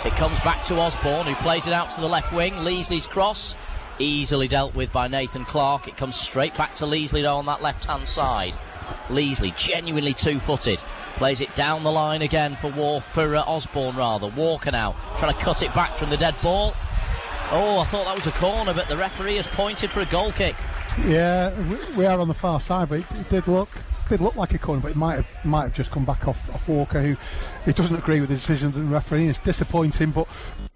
[SPEAKER 5] It comes back to Osborne, who plays it out to the left wing. Leasley's cross, easily dealt with by Nathan Clark. It comes straight back to Leasley on that left-hand side. Leasley, genuinely two-footed, plays it down the line again for Osborne rather. Walker now trying to cut it back from the dead ball. Oh, I thought that was a corner, but the referee has pointed for a goal kick.
[SPEAKER 6] Yeah, we are on the far side, but it did look like a corner, but it might have just come back off Walker, who doesn't agree with the decision of the referee. It's disappointing, but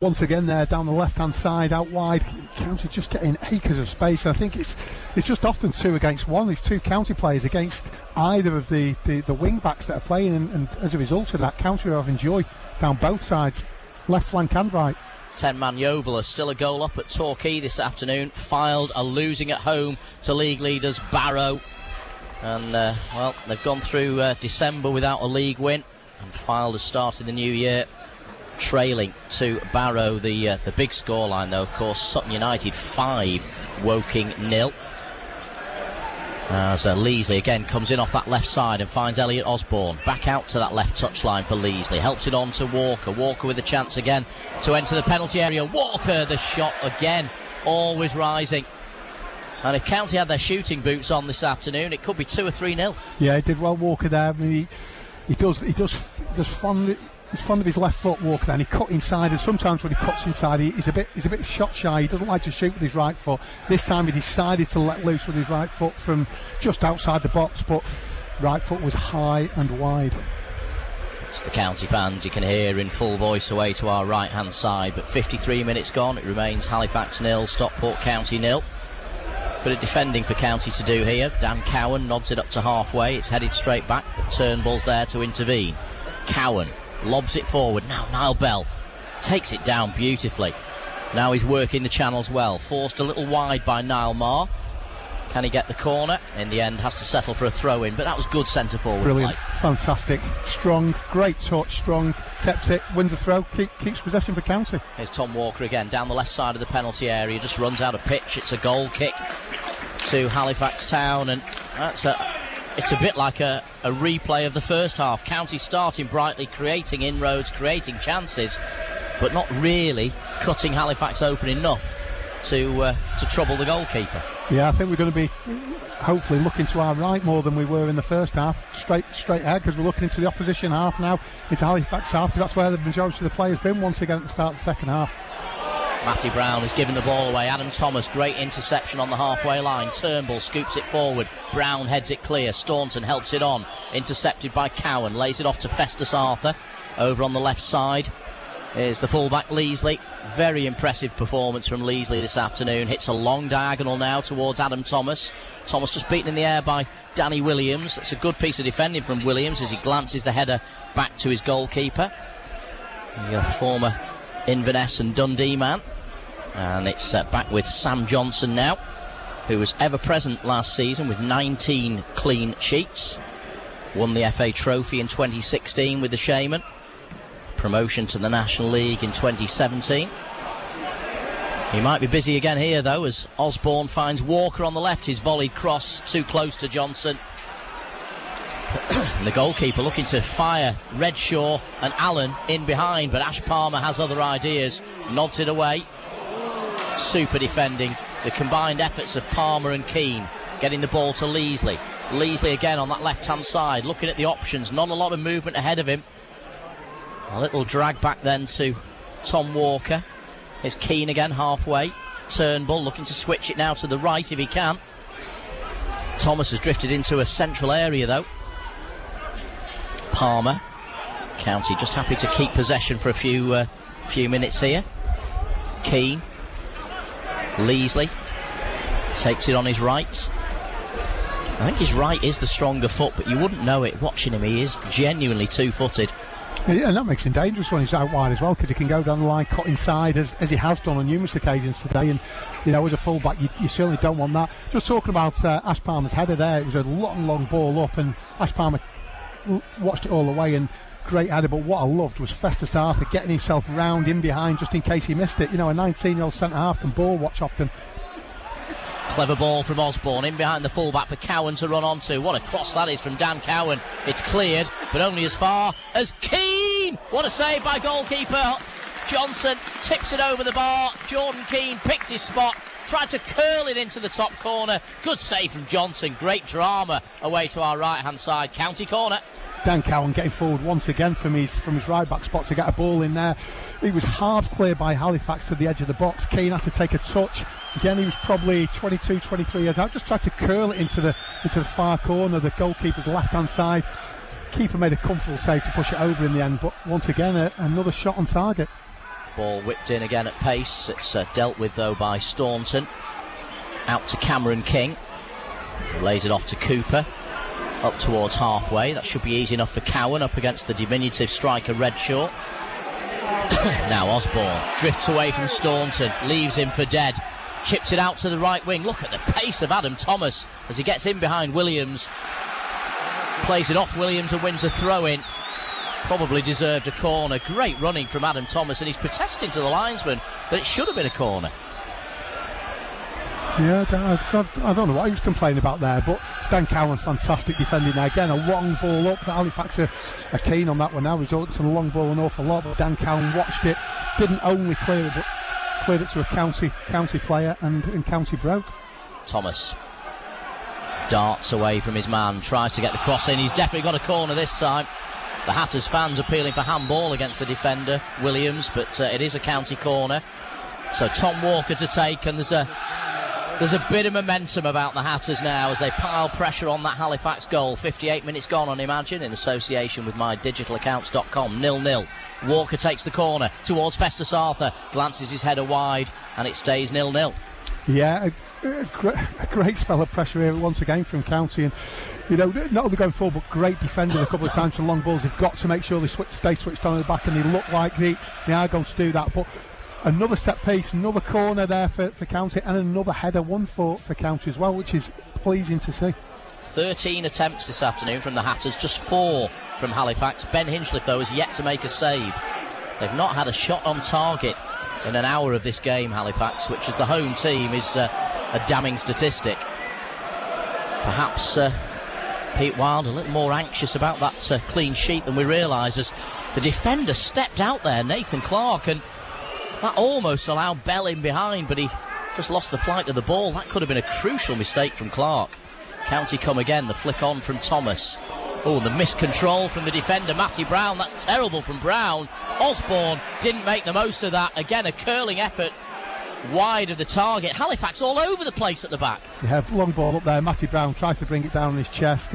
[SPEAKER 6] once again there down the left-hand side, out wide, County just getting acres of space. I think it's just often 2 against 1. These 2 County players against either of the wing backs that are playing, and as a result of that, County are having joy down both sides, left flank and right.
[SPEAKER 5] 10-man Yeovil are still a goal up at Torquay this afternoon. Fylde are losing at home to league leaders Barrow. And, well, they've gone through December without a league win. And Fylde has started the new year trailing to Barrow. The big scoreline, though, of course, Sutton United 5, Woking 0. As Leasley again comes in off that left side and finds Elliot Osborne. Back out to that left touchline for Leasley. Helps it on to Walker. Walker with a chance again to enter the penalty area. Walker, the shot again, always rising. And if County had their shooting boots on this afternoon, it could be 2 or 3-0.
[SPEAKER 6] Yeah, he did well, Walker there. I mean, he does fond of his left foot, Walker, and he cut inside, and sometimes when he cuts inside he's a bit shot shy. He doesn't like to shoot with his right foot. This time he decided to let loose with his right foot from just outside the box, but right foot was high and wide.
[SPEAKER 5] It's the County fans you can hear in full voice away to our right hand side, but 53 minutes gone, it remains Halifax 0, Stockport County 0. Bit of defending for County to do here. Dan Cowan nods it up to halfway, it's headed straight back, but Turnbull's there to intervene. Cowan lobs it forward. Now Niall Bell takes it down beautifully. Now he's working the channels well. Forced a little wide by Niall Marr. Can he get the corner? In the end, has to settle for a throw-in, but that was good centre forward
[SPEAKER 6] Brilliant,
[SPEAKER 5] play.
[SPEAKER 6] Fantastic, strong, great touch, strong, kept it, wins the throw, keeps possession for County.
[SPEAKER 5] Here's Tom Walker again, down the left side of the penalty area, just runs out of pitch. It's a goal kick to Halifax Town, and it's a bit like a replay of the first half. County starting brightly, creating inroads, creating chances, but not really cutting Halifax open enough to trouble the goalkeeper.
[SPEAKER 6] Yeah, I think we're going to be hopefully looking to our right more than we were in the first half, straight ahead, because we're looking into the opposition half now, into Halifax half, because that's where the majority of the players been once again at the start of the second half.
[SPEAKER 5] Matty Brown has given the ball away. Adam Thomas, great interception on the halfway line. Turnbull scoops it forward. Brown heads it clear. Staunton helps it on. Intercepted by Cowan. Lays it off to Festus Arthur over on the left side. is the fullback Leasley. Very impressive performance from Leasley this afternoon. Hits a long diagonal now towards Adam Thomas. Thomas just beaten in the air by Danny Williams. That's a good piece of defending from Williams as he glances the header back to his goalkeeper, the former Inverness and Dundee man. And it's back with Sam Johnson now, who was ever present last season with 19 clean sheets. Won the FA Trophy in 2016 with the Shaman. Promotion to the National League in 2017. He might be busy again here though, as Osborne finds Walker on the left. His volleyed cross too close to Johnson. And the goalkeeper looking to fire Redshaw and Allen in behind, but Ash Palmer has other ideas. Nods it away. Super defending. The combined efforts of Palmer and Keane, getting the ball to Leasley. Leasley again on that left-hand side, looking at the options. Not a lot of movement ahead of him. A little drag back then to Tom Walker. It's Keane again, halfway. Turnbull looking to switch it now to the right if he can. Thomas has drifted into a central area though. Palmer. County just happy to keep possession for a few minutes here. Keane. Leasley takes it on his right. I think his right is the stronger foot, but you wouldn't know it watching him. He is genuinely two-footed.
[SPEAKER 6] Yeah, and that makes him dangerous when he's out wide as well, because he can go down the line, cut inside, as he has done on numerous occasions today. And, you know, as a full-back, you certainly don't want that. Just talking about Ash Palmer's header there, it was a long ball up, and Ash Palmer watched it all the way, and great header. But what I loved was Festus Arthur getting himself round in behind just in case he missed it. You know, a 19-year-old centre-half can ball watch often.
[SPEAKER 5] Clever ball from Osborne, in behind the fullback for Cowan to run onto. What a cross that is from Dan Cowan. It's cleared, but only as far as Keane. What a save by goalkeeper Johnson. Tips it over the bar. Jordan Keane picked his spot, tried to curl it into the top corner. Good save from Johnson. Great drama away to our right-hand side. County corner.
[SPEAKER 6] Dan Cowan getting forward once again from his right back spot to get a ball in there. He was half clear by Halifax to the edge of the box. Keane had to take a touch. Again, he was probably 22, 23 years out. Just tried to curl it into the far corner, the goalkeeper's left-hand side. Keeper made a comfortable save to push it over in the end, but once again, another shot on target.
[SPEAKER 5] Ball whipped in again at pace. It's dealt with, though, by Staunton. Out to Cameron King. Lays it off to Cooper. Up towards halfway. That should be easy enough for Cowan up against the diminutive striker Redshaw. Now Osborne drifts away from Staunton. Leaves him for dead. Chips it out to the right wing. Look at the pace of Adam Thomas as he gets in behind Williams. Plays it off Williams and wins a throw-in. Probably deserved a corner. Great running from Adam Thomas, and he's protesting to the linesman that it should have been a corner.
[SPEAKER 6] Yeah, I don't know what he was complaining about there, but Dan Cowan, fantastic defending there. Again, a long ball up. Halifax are keen on that one now. Results in a long ball an awful lot, but Dan Cowan watched it, didn't only clear it, but cleared it to a county player, and County broke.
[SPEAKER 5] Thomas darts away from his man, tries to get the cross in. He's definitely got a corner this time. The Hatters fans appealing for handball against the defender Williams, but it is a County corner. So Tom Walker to take, and there's a bit of momentum about the Hatters now as they pile pressure on that Halifax goal. 58 minutes gone on Imagine in association with mydigitalaccounts.com. 0-0. Walker takes the corner towards Festus Arthur, glances his header wide, and it stays 0-0.
[SPEAKER 6] Yeah, a great spell of pressure here once again from County, and you know, not only going forward but great defending a couple of times for long balls. They've got to make sure they stay switched on at the back, and they look like they are going to do that. But another set piece, another corner there for County, and another header, one for County as well, which is pleasing to see. 13
[SPEAKER 5] attempts this afternoon from the Hatters, just 4 from Halifax. Ben Hinchliffe, though, has yet to make a save. They've not had a shot on target in an hour of this game, Halifax, which as the home team is a damning statistic. Perhaps Pete Wild a little more anxious about that clean sheet than we realise, as the defender stepped out there, Nathan Clark, and that almost allowed Bell in behind, but he just lost the flight of the ball. That could have been a crucial mistake from Clark. County come again, the flick on from Thomas. Oh, the miscontrol from the defender, Matty Brown. That's terrible from Brown. Osborne didn't make the most of that. Again, a curling effort wide of the target. Halifax all over the place at the back.
[SPEAKER 6] Yeah, long ball up there. Matty Brown tries to bring it down on his chest.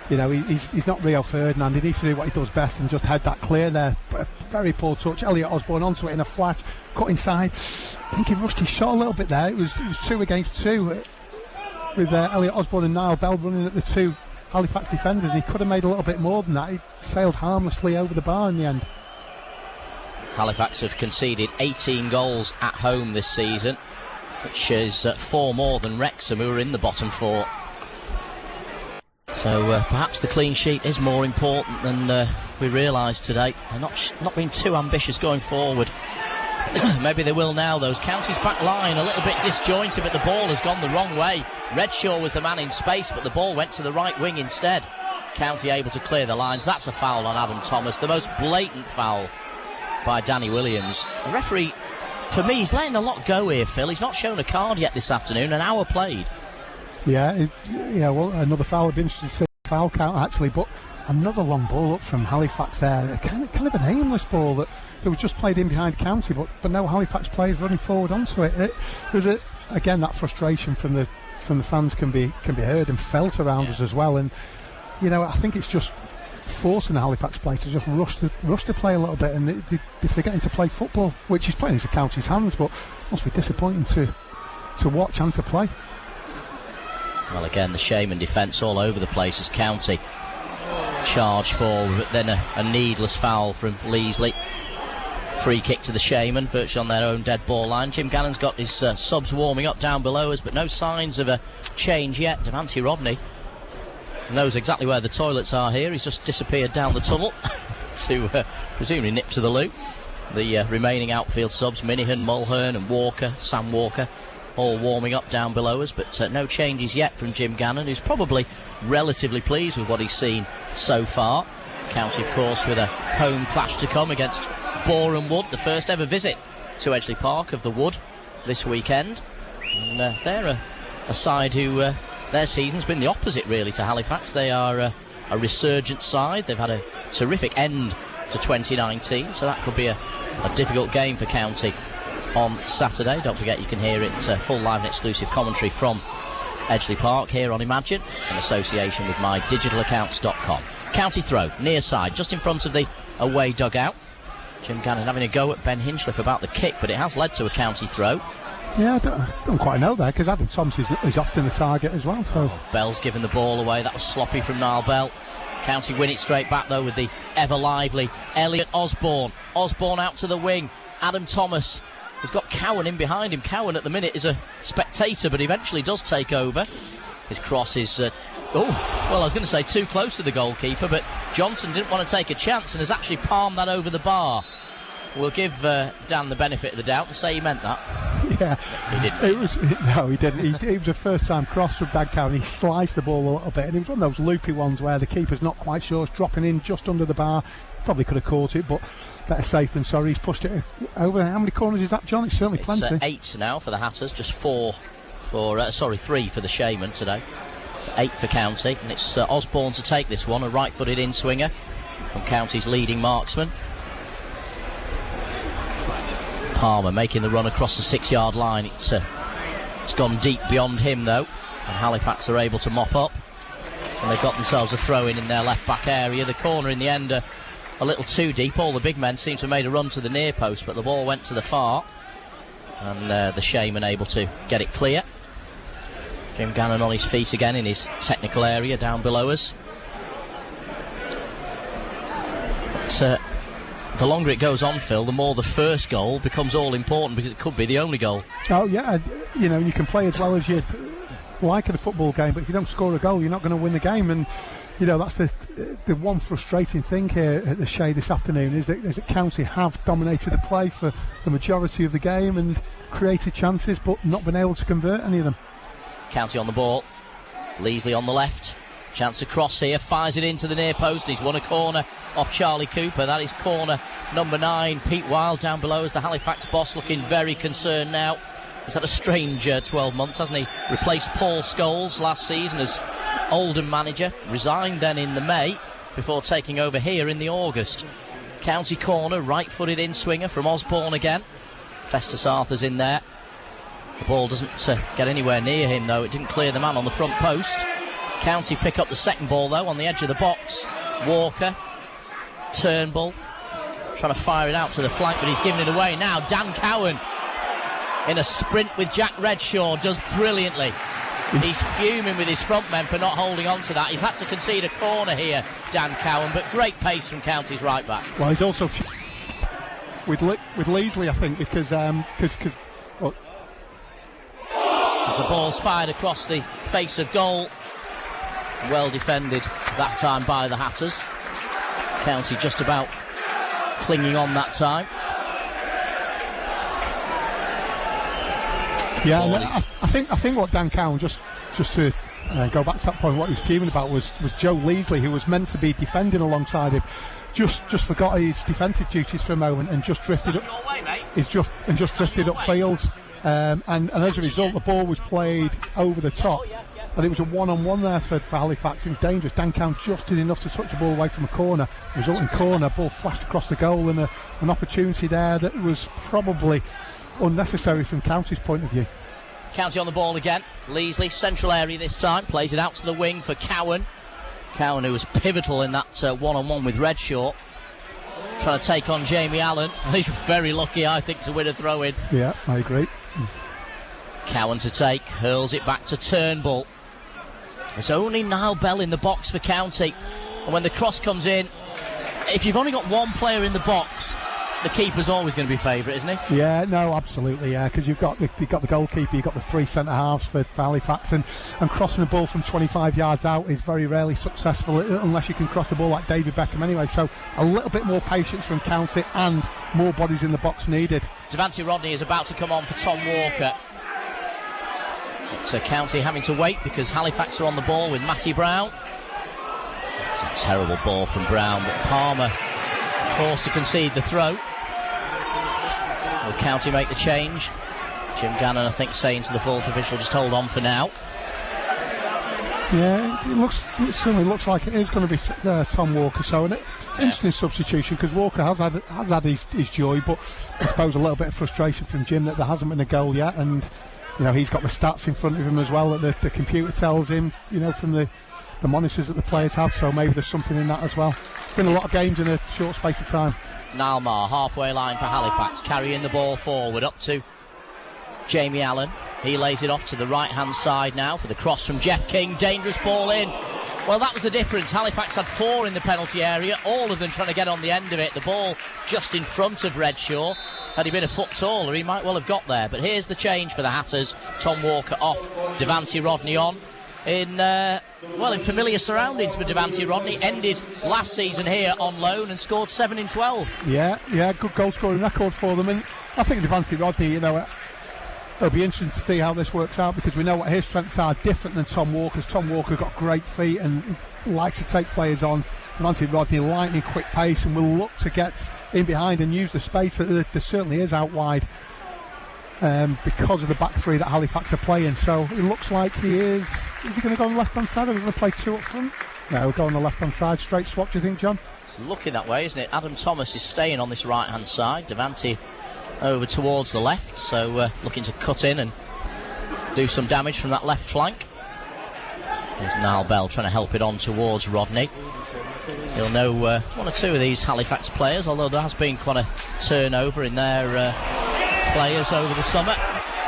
[SPEAKER 6] You know, he's not Rio Ferdinand. He needs to do what he does best and just head that clear there. But a very poor touch. Elliot Osborne onto it in a flash, cut inside. I think he rushed his shot a little bit there. It was 2 against 2 with Elliot Osborne and Niall Bell running at the 2 Halifax defenders. He could have made a little bit more than that. He sailed harmlessly over the bar in the end.
[SPEAKER 5] Halifax have conceded 18 goals at home this season, which is 4 more than Wrexham, who are in the bottom 4. So perhaps the clean sheet is more important than we realised today. They're not being too ambitious going forward. Maybe they will now. Those County's back line a little bit disjointed, but the ball has gone the wrong way. Redshaw was the man in space, but the ball went to the right wing instead. County able to clear the lines. That's a foul on Adam Thomas, the most blatant foul by Danny Williams. The referee, for me, he's letting a lot go here, Phil. He's not shown a card yet this afternoon. An hour played. Yeah,
[SPEAKER 6] well, another foul. I'd be interested to see the foul count, actually, but another long ball up from Halifax there. Kind of an aimless ball that was just played in behind County, but no Halifax players running forward onto it. There's again, that frustration from the fans can be heard and felt around us as well. And you know, I think it's just forcing the Halifax players to just rush to play a little bit, and they're forgetting to play football, which is playing into County's hands, but must be disappointing to watch and to play.
[SPEAKER 5] Well, again, the Shaman defence all over the place as County charge forward, but then a needless foul from Leasley. Free kick to the Shaman, virtually on their own dead ball line. Jim Gannon's got his subs warming up down below us, but no signs of a change yet. Devante Rodney knows exactly where the toilets are here. He's just disappeared down the tunnel to presumably nip to the loo. The remaining outfield subs, Minihan, Mulhern and Walker, Sam Walker, all warming up down below us, but no changes yet from Jim Gannon, who's probably relatively pleased with what he's seen so far. County, of course, with a home clash to come against Boreham Wood, the first ever visit to Edgeley Park of the Wood this weekend. And they're a side who their season's been the opposite really to Halifax. They are a resurgent side. They've had a terrific end to 2019, so that could be a difficult game for County on Saturday. Don't forget, you can hear it full live and exclusive commentary from Edgeley Park here on Imagine in association with mydigitalaccounts.com. County throw, near side, just in front of the away dugout. Jim Gannon having a go at Ben Hinchliffe about the kick, but it has led to a County throw.
[SPEAKER 6] Yeah, I don't quite know there, because Adam Thomas is often the target as well. So
[SPEAKER 5] Bell's given the ball away. That was sloppy from Niall Bell. County win it straight back though with the ever lively Elliot Osborne. Osborne out to the wing. Adam Thomas. He's got Cowan in behind him. Cowan at the minute is a spectator, but eventually does take over. His cross is I was going to say too close to the goalkeeper, but Johnson didn't want to take a chance and has actually palmed that over the bar. We'll give Dan the benefit of the doubt and say he meant that.
[SPEAKER 6] Yeah,
[SPEAKER 5] he didn't.
[SPEAKER 6] No, he didn't. It was a first-time cross from Dan Cowan. He sliced the ball a little bit, and it was one of those loopy ones where the keeper's not quite sure. It's dropping in just under the bar. Probably could have caught it, but better safe than sorry. He's pushed it over. How many corners is that, John? It's certainly plenty.
[SPEAKER 5] 8 now for the Hatters, just 3 for the Shaman today. 8 for County, and it's Osborne to take this one, a right-footed in-swinger from County's leading marksman. Palmer making the run across the 6-yard line. It's gone deep beyond him though, and Halifax are able to mop up, and they've got themselves a throw-in their left-back area. The corner in the end a little too deep. All the big men seem to have made a run to the near post, but the ball went to the far, and the Shaman able to get it clear. Jim Gannon on his feet again in his technical area down below us. But the longer it goes on, Phil, the more the first goal becomes all important, because it could be the only goal.
[SPEAKER 6] Oh yeah, you know, you can play as well as you like in a football game, but if you don't score a goal, you're not going to win the game. And you know, that's the one frustrating thing here at the Shea this afternoon is that County have dominated the play for the majority of the game and created chances, but not been able to convert any of them.
[SPEAKER 5] County on the ball, Leasley on the left, chance to cross here, fires it into the near post, and he's won a corner off Charlie Cooper. That is corner number 9. Pete Wilde down below as the Halifax boss, looking very concerned now. He's had a strange 12 months, hasn't he? Replaced Paul Scholes last season as Oldham manager, resigned then in the May before taking over here in the August. County corner, right-footed in-swinger from Osborne again. Festus Arthur's in there. The ball doesn't get anywhere near him though. It didn't clear the man on the front post. County pick up the second ball though on the edge of the box. Walker, Turnbull, trying to fire it out to the flank, but he's giving it away now. Dan Cowan in a sprint with Jack Redshaw does brilliantly. He's fuming with his front men for not holding on to that. He's had to concede a corner here, Dan Cowan, but great pace from County's right back.
[SPEAKER 6] Well, he's also with Leasley, I think, because well,
[SPEAKER 5] as the ball's fired across the face of goal, well defended that time by the Hatters. County just about clinging on that time.
[SPEAKER 6] Yeah, I think what Dan Cowan, just to go back to that point, what he was fuming about was Joe Leasley, who was meant to be defending alongside him, just forgot his defensive duties for a moment and just drifted up. Just drifted upfield, and as a result, the ball was played over the top, and it was a one-on-one there for Halifax. It was dangerous. Dan Cowan just did enough to touch the ball away from a corner, resulting corner. Ball flashed across the goal, and an opportunity there that was probably unnecessary from County's point of view.
[SPEAKER 5] County on the ball again. Leasley, central area this time, plays it out to the wing for Cowan. Cowan, who was pivotal in that one-on-one with Redshaw, trying to take on Jamie Allen. He's very lucky, I think, to win a throw-in.
[SPEAKER 6] Yeah, I agree.
[SPEAKER 5] Cowan to take, hurls it back to Turnbull. There's only Niall Bell in the box for County, and when the cross comes in, if you've only got one player in the box, the keeper's always going to be favourite, isn't he?
[SPEAKER 6] Yeah, no, absolutely, yeah, because you've got the goalkeeper, you've got the three centre-halves for Halifax, and crossing the ball from 25 yards out is very rarely successful unless you can cross the ball like David Beckham anyway, so a little bit more patience from County and more bodies in the box needed.
[SPEAKER 5] Devante Rodney is about to come on for Tom Walker. So County having to wait because Halifax are on the ball with Matty Brown. It's a terrible ball from Brown, but Palmer forced to concede the throw. Will County make the change? Jim Gannon, I think, saying to the fourth official, just hold on for now.
[SPEAKER 6] Yeah, it certainly looks like it is going to be Tom Walker. So an interesting substitution, because Walker has had his joy, but I suppose a little bit of frustration from Jim that there hasn't been a goal yet, and he's got the stats in front of him as well that the computer tells him, from the monitors that the players have. So maybe there's something in that as well. It's been a lot of games in a short space of time.
[SPEAKER 5] Niall Marr, halfway line for Halifax, carrying the ball forward up to Jamie Allen. He lays it off to the right hand side now for the cross from Jeff King. Dangerous ball in. Well, that was the difference. Halifax had 4 in the penalty area, all of them trying to get on the end of it. The ball just in front of Redshaw. Had he been a foot taller, he might well have got there. But here's the change for the Hatters. Tom Walker off, Devante Rodney on. In familiar surroundings for Devante Rodney. Ended last season here on loan and scored 7 in 12.
[SPEAKER 6] Yeah, good goal scoring record for them. And I think Devante Rodney, it'll be interesting to see how this works out, because we know what his strengths are, different than Tom Walker's. Tom Walker got great feet and likes to take players on. Devante Rodney, lightning quick pace, and will look to get in behind and use the space that there certainly is out wide. Because of the back three that Halifax are playing. So it looks like is he going to go on the left hand side, or are we going to play 2 up front? No, we'll go on the left hand side, straight swap, do you think, John?
[SPEAKER 5] It's looking that way, isn't it? Adam Thomas is staying on this right hand side, Devante over towards the left, so looking to cut in and do some damage from that left flank. There's Niall Bell trying to help it on towards Rodney. He'll know 1 or 2 of these Halifax players, although there has been quite a turnover in their players over the summer.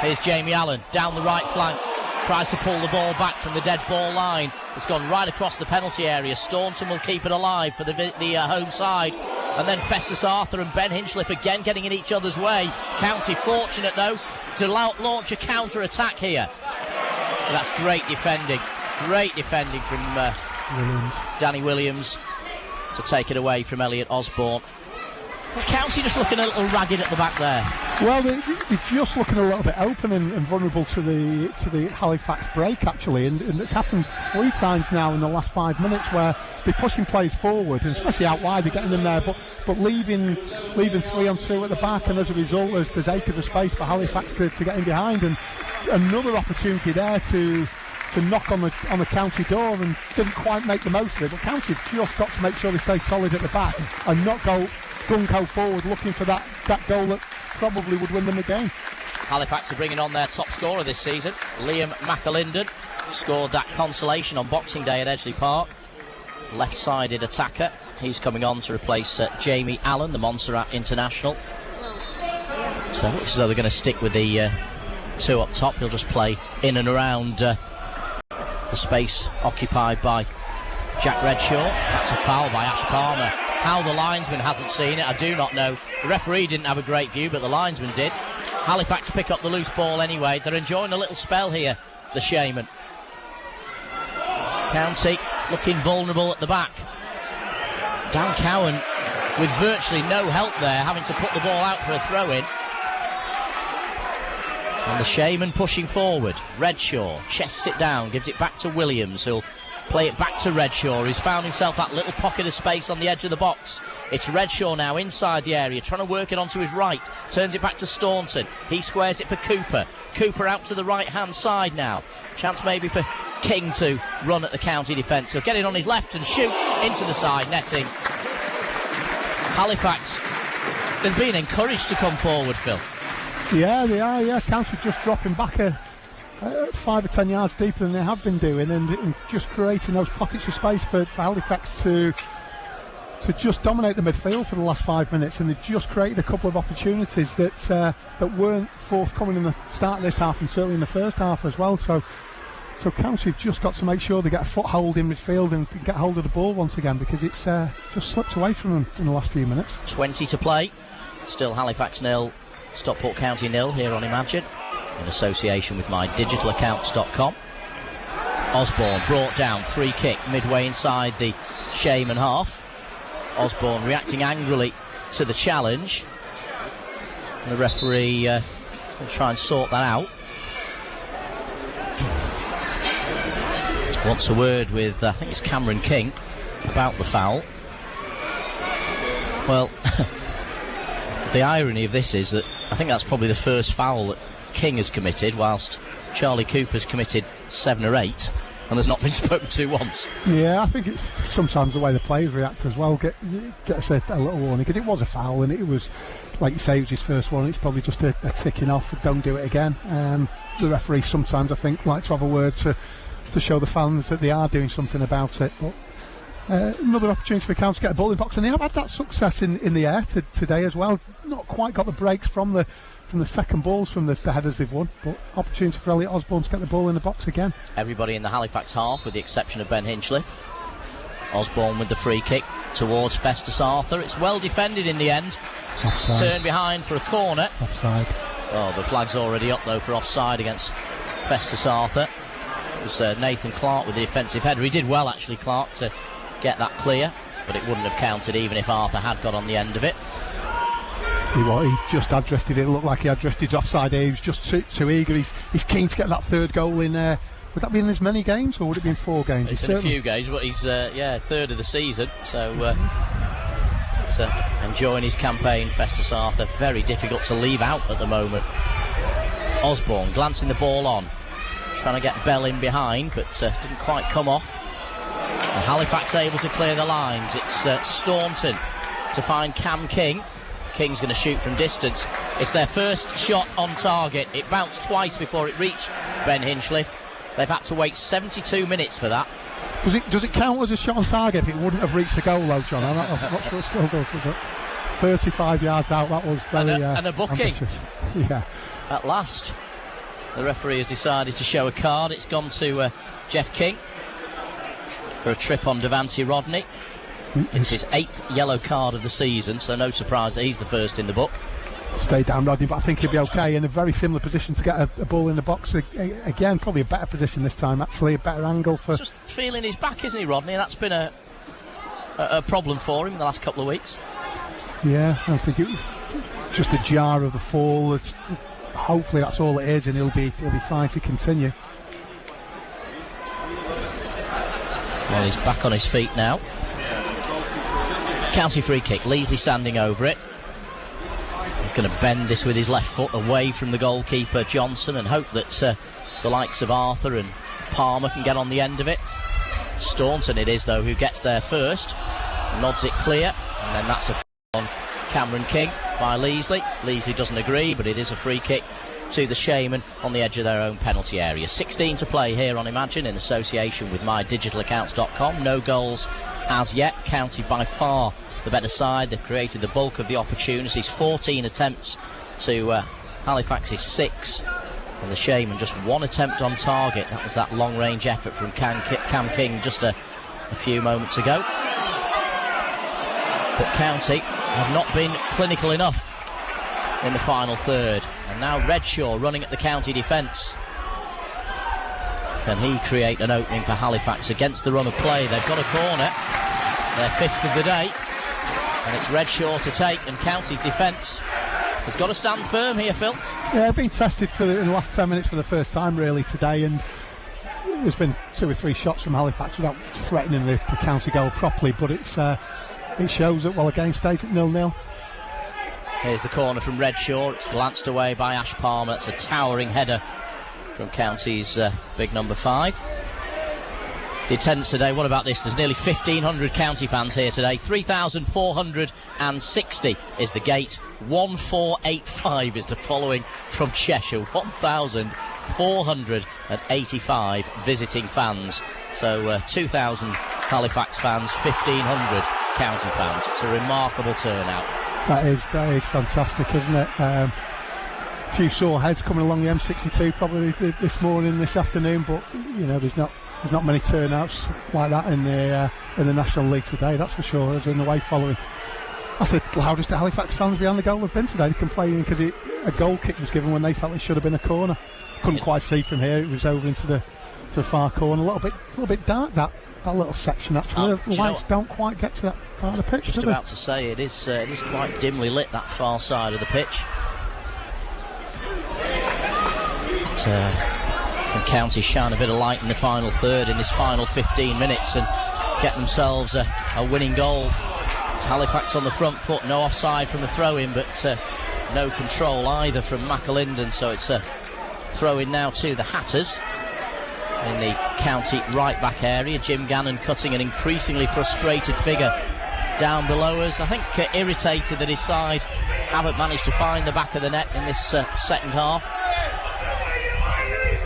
[SPEAKER 5] Here's Jamie Allen down the right flank, tries to pull the ball back from the dead ball line. It's gone right across the penalty area. Staunton will keep it alive for the home side, and then Festus Arthur and Ben Hinchliffe again getting in each other's way. County fortunate though to launch a counter attack here. But that's great defending from Danny Williams to take it away from Elliot Osborne. County just looking a little ragged at the back there.
[SPEAKER 6] Well, they're just looking a little bit open and vulnerable to the Halifax break, actually, and it's happened 3 times now in the last 5 minutes where they're pushing players forward, and especially out wide, they're getting them there, but leaving 3 on 2 at the back, and as a result, there's acres of space for Halifax to get in behind, and another opportunity there to knock on the County door, and didn't quite make the most of it. But County just got to make sure they stay solid at the back and not go gung-ho forward looking for that goal that probably would win them the game.
[SPEAKER 5] Halifax are bringing on their top scorer this season, Liam McAlinden. scored that consolation on Boxing Day at Edgeley Park. Left-sided attacker. He's coming on to replace Jamie Allen, the Montserrat international. So it looks as though they're going to stick with the two up top. He'll just play in and around the space occupied by Jack Redshaw. That's a foul by Ash Palmer. How the linesman hasn't seen it, I do not know. The referee didn't have a great view, but the linesman did. Halifax pick up the loose ball anyway. They're enjoying a little spell here, the Shaman. County looking vulnerable at the back. Dan Cowan with virtually no help there, having to put the ball out for a throw-in. And the Shaman pushing forward. Redshaw chests it down, gives it back to Williams, who'll play it back to Redshaw, who's found himself that little pocket of space on the edge of the box. It's Redshaw now inside the area, trying to work it onto his right. Turns it back to Staunton. He squares it for Cooper. Cooper out to the right-hand side now. Chance maybe for King to run at the County defence. He'll get it on his left and shoot into the side netting. Halifax, they've been encouraged to come forward, Phil.
[SPEAKER 6] Yeah, they are, yeah. County just dropping back 5 or 10 yards deeper than they have been doing, and just creating those pockets of space for Halifax to just dominate the midfield for the last 5 minutes, and they just created a couple of opportunities that weren't forthcoming in the start of this half, and certainly in the first half as well. So County have just got to make sure they get a foothold in midfield and get hold of the ball once again, because it's just slipped away from them in the last few minutes. 20
[SPEAKER 5] to play. Still Halifax 0, Stockport County 0 here on Imagine, in association with mydigitalaccounts.com. Osborne brought down, free kick midway inside the Shaman half. Osborne reacting angrily to the challenge. And the referee will try and sort that out. Wants a word with, I think it's Cameron King, about the foul. Well, the irony of this is that I think that's probably the first foul that King has committed, whilst Charlie Cooper's committed 7 or 8, and there's not been spoken to once. Yeah,
[SPEAKER 6] I think it's sometimes the way the players react as well. Get us a little warning, because it was a foul, and it was, like you say, it was his first one. It's probably just a ticking off, don't do it again. The referee sometimes, I think, likes to have a word to show the fans that they are doing something about it. But another opportunity for County to get a ball in the box, and they have had that success in the air today as well. Not quite got the breaks from the second balls from the headers they've won, but opportunity for Elliot Osborne to get the ball in the box again.
[SPEAKER 5] Everybody in the Halifax half, with the exception of Ben Hinchliffe. Osborne with the free kick towards Festus Arthur. It's well defended in the end.
[SPEAKER 6] Offside.
[SPEAKER 5] Turn behind for a corner.
[SPEAKER 6] Offside.
[SPEAKER 5] Oh, the flag's already up though for offside against Festus Arthur. It was Nathan Clark with the offensive header. He did well, actually, Clark, to get that clear, but it wouldn't have counted even if Arthur had got on the end of it.
[SPEAKER 6] He just had drifted it. It looked like he had drifted offside here. He was just too eager. He's keen to get that third goal in there. Would that be in as many games, or would it be in 4 games?
[SPEAKER 5] It's in a few games, but he's third of the season, so he's enjoying his campaign. Festus Arthur, very difficult to leave out at the moment. Osborne glancing the ball on, trying to get Bell in behind, but didn't quite come off. And Halifax able to clear the lines. It's Staunton to find Cam King. King's going to shoot from distance. It's their first shot on target. It bounced twice before it reached Ben Hinchliffe. They've had to wait 72 minutes for that.
[SPEAKER 6] Does it count as a shot on target if it wouldn't have reached the goal though, John? I'm not sure it still does, does it? 35 yards out, that was very
[SPEAKER 5] and a booking.
[SPEAKER 6] Yeah.
[SPEAKER 5] At last, the referee has decided to show a card. It's gone to Jeff King for a trip on Devante Rodney. It's his 8th yellow card of the season, so no surprise that he's the first in the book.
[SPEAKER 6] Stay down, Rodney, but I think he'll be okay. In a very similar position to get a ball in the box again. Probably a better position this time, actually, a better angle for.
[SPEAKER 5] Just feeling his back, isn't he, Rodney? That's been a problem for him in the last couple of weeks.
[SPEAKER 6] Yeah, I think it was just a jar of the fall. Hopefully that's all it is, and he'll be fine to continue.
[SPEAKER 5] Well, he's back on his feet now. County free kick, Leasley standing over it. He's going to bend this with his left foot away from the goalkeeper Johnson and hope that the likes of Arthur and Palmer can get on the end of it. Staunton it is though who gets there first, nods it clear, and then that's a on Cameron King by Leasley. Leasley doesn't agree, but it is a free kick to the Shaman on the edge of their own penalty area. 16 to play here on Imagine in association with mydigitalaccounts.com. No goals as yet. County by far the better side. They've created the bulk of the opportunities. 14 attempts to Halifax's 6. And the Shaman just 1 attempt on target. That was that long-range effort from Cam King just a few moments ago. But County have not been clinical enough in the final third. And now Redshaw running at the County defence. Can he create an opening for Halifax against the run of play? They've got a corner, their 5th of the day, and it's Redshaw to take, and County's defence has got to stand firm here, Phil.
[SPEAKER 6] Yeah, been tested in the last 10 minutes for the first time really today, and there's been 2 or 3 shots from Halifax without threatening the County goal properly, but it shows that while the game stays at 0-0.
[SPEAKER 5] Here's the corner from Redshaw. It's glanced away by Ash Palmer. It's a towering header from County's big number 5. The attendance today, what about this? There's nearly 1,500 County fans here today. 3,460 is the gate. 1,485 is the following from Cheshire. 1,485 visiting fans. So 2,000 Halifax fans, 1,500 County fans. It's a remarkable turnout. That is
[SPEAKER 6] fantastic, isn't it? A few sore heads coming along the M62 probably this morning, this afternoon, but you know there's not many turnouts like that in the National League today, that's for sure. As in the way following, that's the loudest Halifax fans behind the goal have been today, complaining because a goal kick was given when they felt it should have been a corner. Couldn't quite see from here, it was over into the far corner, a little bit dark that little section actually. The lights don't quite get to that part of the pitch.
[SPEAKER 5] Just about to say it is quite dimly lit, that far side of the pitch. Can County shine a bit of light in the final third, in this final 15 minutes, and get themselves a winning goal? It's Halifax on the front foot, no offside from the throw-in, but no control either from McAlinden, so it's a throw-in now to the Hatters in the County right-back area. Jim Gannon cutting an increasingly frustrated figure down below us. I think irritated that his side haven't managed to find the back of the net in this second half.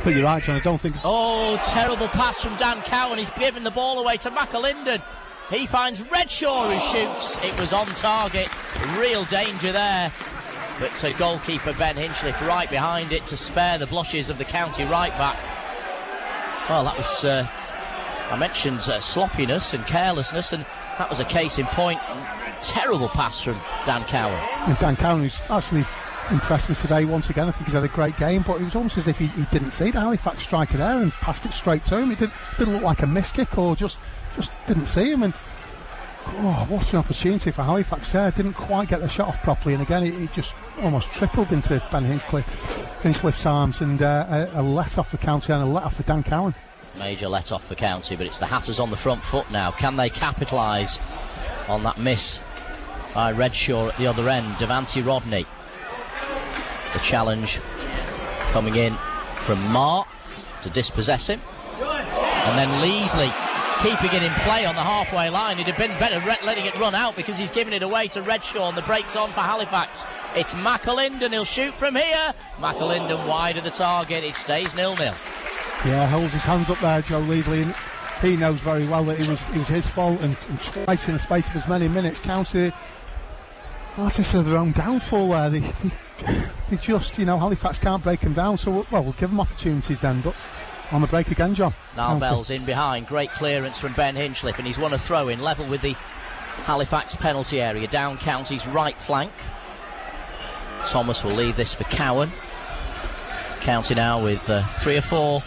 [SPEAKER 6] But you're right, John, I don't think...
[SPEAKER 5] Oh, terrible pass from Dan Cowan. He's giving the ball away to McAlinden. He finds Redshaw, who shoots. It was on target. Real danger there. But goalkeeper Ben Hinchliffe right behind it to spare the blushes of the County right-back. Well, that was... I mentioned sloppiness and carelessness, and that was a case in point. Terrible pass from Dan Cowan.
[SPEAKER 6] And Dan Cowan is actually... impressed me today once again. I think he's had a great game, but it was almost as if he didn't see the Halifax striker there and passed it straight to him. It didn't look like a miss kick, or just didn't see him. And what an opportunity for Halifax there. Didn't quite get the shot off properly, and again it just almost trickled into Ben Hinchliffe's arms, and a let off for County and a let off for Dan Cowan.
[SPEAKER 5] Major let off for County, but it's the Hatters on the front foot now. Can they capitalise on that miss by Redshaw at the other end? Devancy Rodney. The challenge coming in from Marr to dispossess him, and then Leasley keeping it in play on the halfway line. He'd have been better letting it run out, because he's giving it away to Redshaw, and the break's on for Halifax. It's McAlinden, he'll shoot from here. McAlinden wide of the target. It stays 0-0.
[SPEAKER 6] Yeah, holds his hands up there, Joe Leasley, and he knows very well that it was his fault, and twice in the space of as many minutes. County artists of their own downfall there. They just, Halifax can't break them down, so we'll give them opportunities then. But on the break again, John.
[SPEAKER 5] Niall Bell's in behind. Great clearance from Ben Hinchliffe, and he's won a throw-in level with the Halifax penalty area, down County's right flank. Thomas will leave this for Cowan. County now with 3 or 4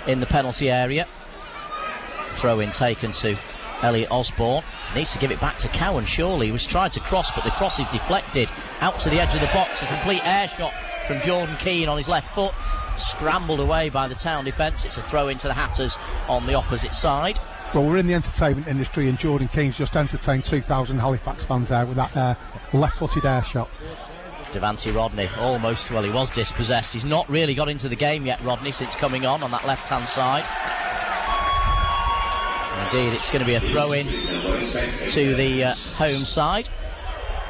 [SPEAKER 5] in the penalty area. Throw-in taken to Elliot Osborne. Needs to give it back to Cowan, surely. He was trying to cross, but the cross is deflected out to the edge of the box. A complete air shot from Jordan Keane on his left foot, scrambled away by the Town defence. It's a throw into the Hatters on the opposite side.
[SPEAKER 6] Well, we're in the entertainment industry, and Jordan Keane's just entertained 2,000 Halifax fans there with that left-footed air shot.
[SPEAKER 5] Devancy Rodney almost, well, he was dispossessed. He's not really got into the game yet, Rodney, since coming on that left-hand side. Indeed, it's going to be a throw-in to the home side.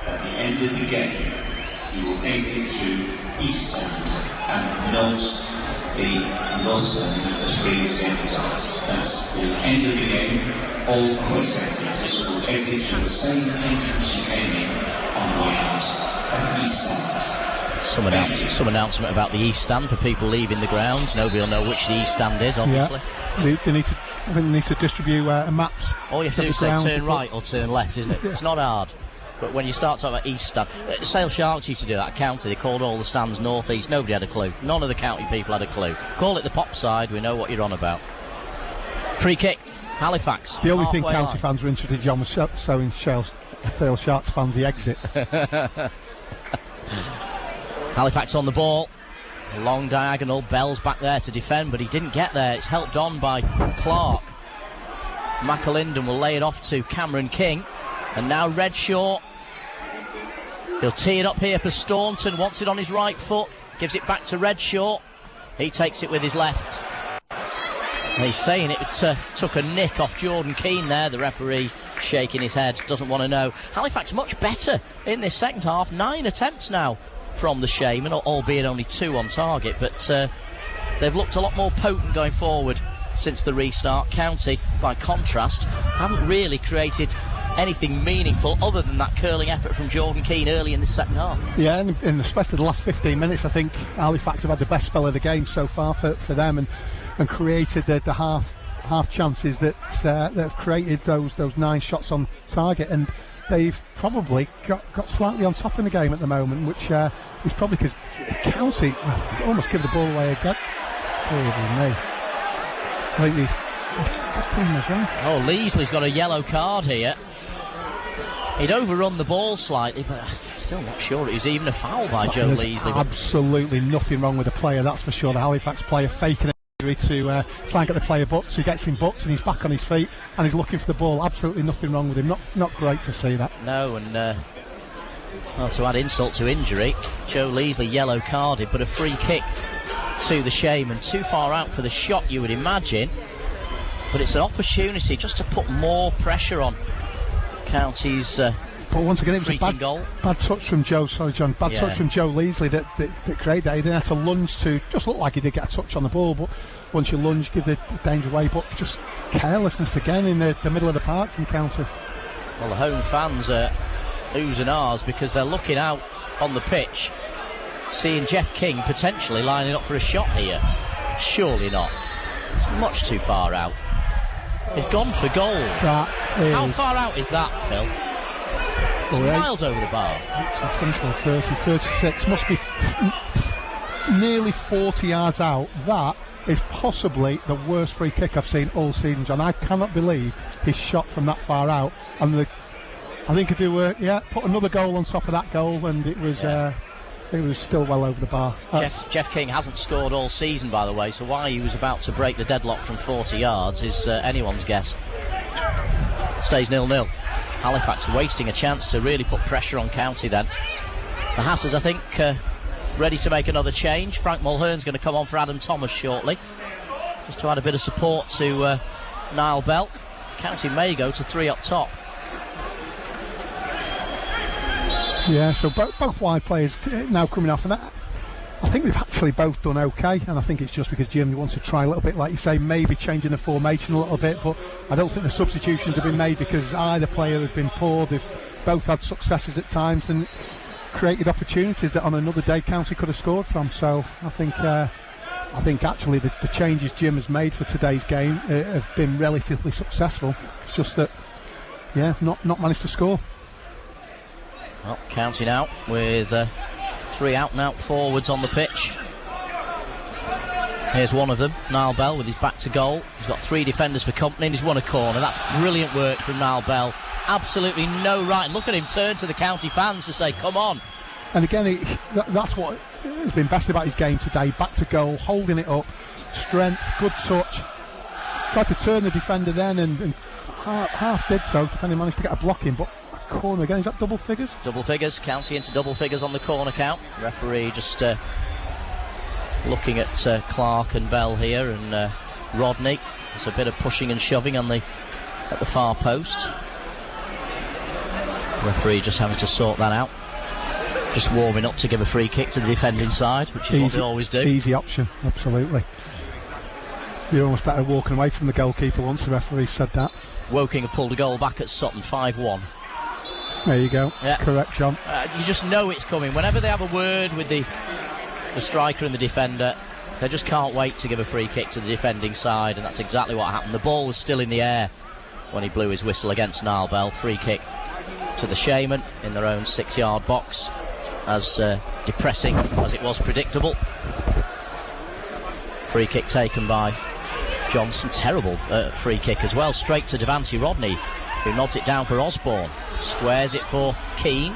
[SPEAKER 9] At the end of the game, You will exit through East Stand and not the North Stand as previously advertised. That's the end of the game. All away spectators will exit through the same entrance you came in on the way out at East Stand.
[SPEAKER 5] Some announcement about the East Stand for people leaving the grounds. Nobody will know which the East Stand is, obviously.
[SPEAKER 6] Yeah. They need to distribute maps.
[SPEAKER 5] All you have to do is say turn right or turn left, isn't it? Yeah. It's not hard. But when you start talking about East Stand, Sale Sharks used to do that at County. They called all the stands North East. Nobody had a clue. None of the county people had a clue. Call it the pop side. We know what you're on about. Free kick, Halifax.
[SPEAKER 6] The only thing county fans were interested in, John, was showing Sale Sharks fans the exit.
[SPEAKER 5] Halifax on the ball. A long diagonal. Bell's back there to defend, but he didn't get there. It's helped on by Clark. McAlinden will lay it off to Cameron King. And now Redshaw. He'll tee it up here for Staunton. Wants it on his right foot. Gives it back to Redshaw. He takes it with his left. And he's saying it took a nick off Jordan Keane there. The referee shaking his head. Doesn't want to know. Halifax much better in this second half. 9 attempts now from the Shaman, albeit only 2 on target, but they've looked a lot more potent going forward since the restart. County, by contrast, haven't really created anything meaningful other than that curling effort from Jordan Keane early in the second half. Yeah, and especially the last 15 minutes, I think Halifax have had the best spell of the game so far for them, and created the half chances that have created those 9 shots on target, and they've probably got slightly on top in the game at the moment, which is probably because County almost give the ball away again. I think Oh, Leasley's got a yellow card here. He'd overrun the ball slightly, but I'm still not sure it was even a foul by Joe Leasley.
[SPEAKER 6] Absolutely nothing wrong with the player, that's for sure. The Halifax player faking to try and get the player booked. So he gets him booked and he's back on his feet and he's looking for the ball. Absolutely nothing wrong with him. Not great to see that.
[SPEAKER 5] No, and well, to add insult to injury, Joe Leasley yellow carded, but a free kick to the Shaman. Too far out for the shot, you would imagine, but it's an opportunity just to put more pressure on County's
[SPEAKER 6] but once again, it was a bad touch from Joe. Sorry, John. Bad touch from Joe Leasley that created that. He didn't have to lunge to. Just looked like he did get a touch on the ball, but once you lunge, give the danger away. But just carelessness again in the middle of the park from County.
[SPEAKER 5] Well, the home fans are oohs and ahs because they're looking out on the pitch, seeing Jeff King potentially lining up for a shot here. Surely not. It's much too far out. He's gone for goal. How far out is that, Phil? It's miles over the bar.
[SPEAKER 6] 30, 36, must be nearly 40 yards out. That is possibly the worst free kick I've seen all season, John. I cannot believe he's shot from that far out. And I think if you were, put another goal on top of that goal, and it was still well over the bar.
[SPEAKER 5] Jeff King hasn't scored all season, by the way, so why he was about to break the deadlock from 40 yards is anyone's guess. Stays 0-0. Halifax wasting a chance to really put pressure on County then. The Hassers, I think, ready to make another change. Frank Mulhern's going to come on for Adam Thomas shortly, just to add a bit of support to Niall Bell. County may go to 3 up top.
[SPEAKER 6] Yeah, so both wide players now coming off, and I think they've actually both done okay, and I think it's just because Jim wants to try a little bit, like you say, maybe changing the formation a little bit, but I don't think the substitutions have been made because either player has been poor. They've both had successes at times and created opportunities that on another day County could have scored from. So I think actually the changes Jim has made for today's game have been relatively successful. It's just that, not managed to score.
[SPEAKER 5] Well, County now with 3 out-and-out forwards on the pitch. Here's one of them, Niall Bell, with his back to goal. He's got 3 defenders for company and he's won a corner. That's brilliant work from Niall Bell. Absolutely no right. And look at him turn to the County fans to say, come on.
[SPEAKER 6] And again, that's what has been best about his game today. Back to goal, holding it up, strength, good touch. Tried to turn the defender then and half did so. Defender managed to get a block in, but corner again. Is that double figures?
[SPEAKER 5] Double figures. County into double figures on the corner count. Referee just looking at Clark and Bell here, and Rodney. There's a bit of pushing and shoving at the far post. Referee just having to sort that out. Just warming up to give a free kick to the defending side, which is what they always do.
[SPEAKER 6] Easy option, absolutely. You're almost better walking away from the goalkeeper once the referee said that.
[SPEAKER 5] Woking have pulled a goal back at Sutton, 5-1.
[SPEAKER 6] There you go. Yeah. Correct, John.
[SPEAKER 5] You just know it's coming. Whenever they have a word with the striker and the defender, they just can't wait to give a free kick to the defending side, and that's exactly what happened. The ball was still in the air when he blew his whistle against Niall Bell. Free kick to the Shaman in their own 6-yard box, as depressing as it was predictable. Free kick taken by Johnson. Terrible free kick as well, straight to Devancy Rodney, who nods it down for Osborne. Squares it for Keane.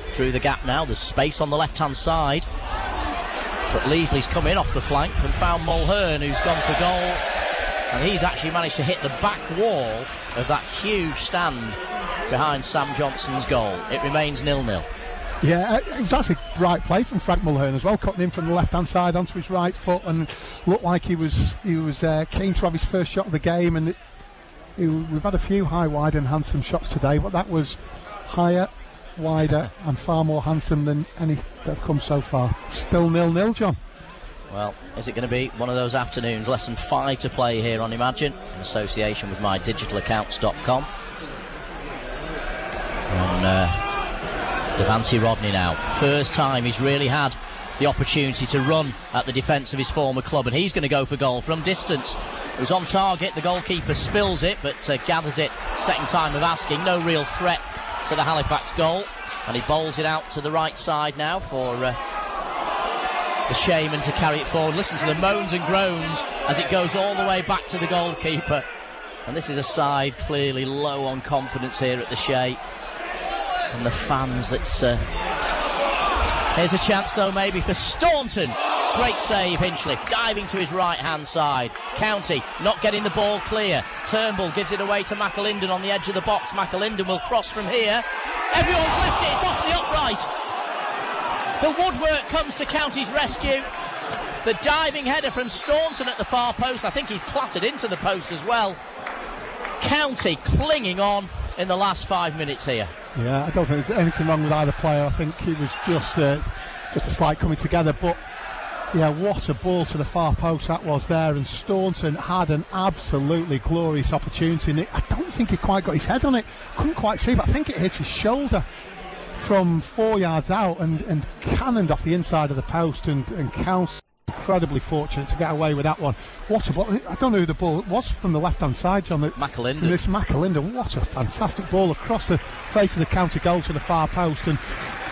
[SPEAKER 5] Through the gap now, there's space on the left-hand side, but Leasley's come in off the flank and found Mulhern, who's gone for goal, and he's actually managed to hit the back wall of that huge stand behind Sam Johnson's goal. It remains 0-0.
[SPEAKER 6] Yeah, it was actually right play from Frank Mulhern as well, cutting in from the left-hand side onto his right foot, and looked like he was keen to have his first shot of the game. And we've had a few high, wide and handsome shots today, but that was higher, wider and far more handsome than any that have come so far. Still 0-0, John.
[SPEAKER 5] Well, is it going to be one of those afternoons? Less than 5 to play here on Imagine, in association with mydigitalaccounts.com. And Devancy Rodney now. First time he's really had the opportunity to run at the defence of his former club, and he's going to go for goal from distance. It was on target, the goalkeeper spills it, but gathers it second time of asking. No real threat to the Halifax goal, and he bowls it out to the right side now for the Shaman to carry it forward. Listen to the moans and groans as it goes all the way back to the goalkeeper, and this is a side clearly low on confidence here at the Shea, and the fans. Here's a chance though maybe for Staunton. Great save, Hinchliffe diving to his right hand side. County not getting the ball clear. Turnbull gives it away to McAlinden on the edge of the box. McAlinden will cross from here. Everyone's left it, it's off the upright. The woodwork comes to County's rescue. The diving header from Staunton at the far post. I think he's clattered into the post as well. County clinging on in the last 5 minutes here.
[SPEAKER 6] Yeah, I don't think there's anything wrong with either player. I think he was just a slight coming together, but yeah, what a ball to the far post that was there, and Staunton had an absolutely glorious opportunity, and I don't think he quite got his head on it, couldn't quite see, but I think it hit his shoulder from 4 yards out and cannoned off the inside of the post, and County incredibly fortunate to get away with that one. What a ball. I don't know who the ball was from the left hand side, John.
[SPEAKER 5] McAlinden.
[SPEAKER 6] This McAlinden, what a fantastic ball across the face of the County goal to the far post, and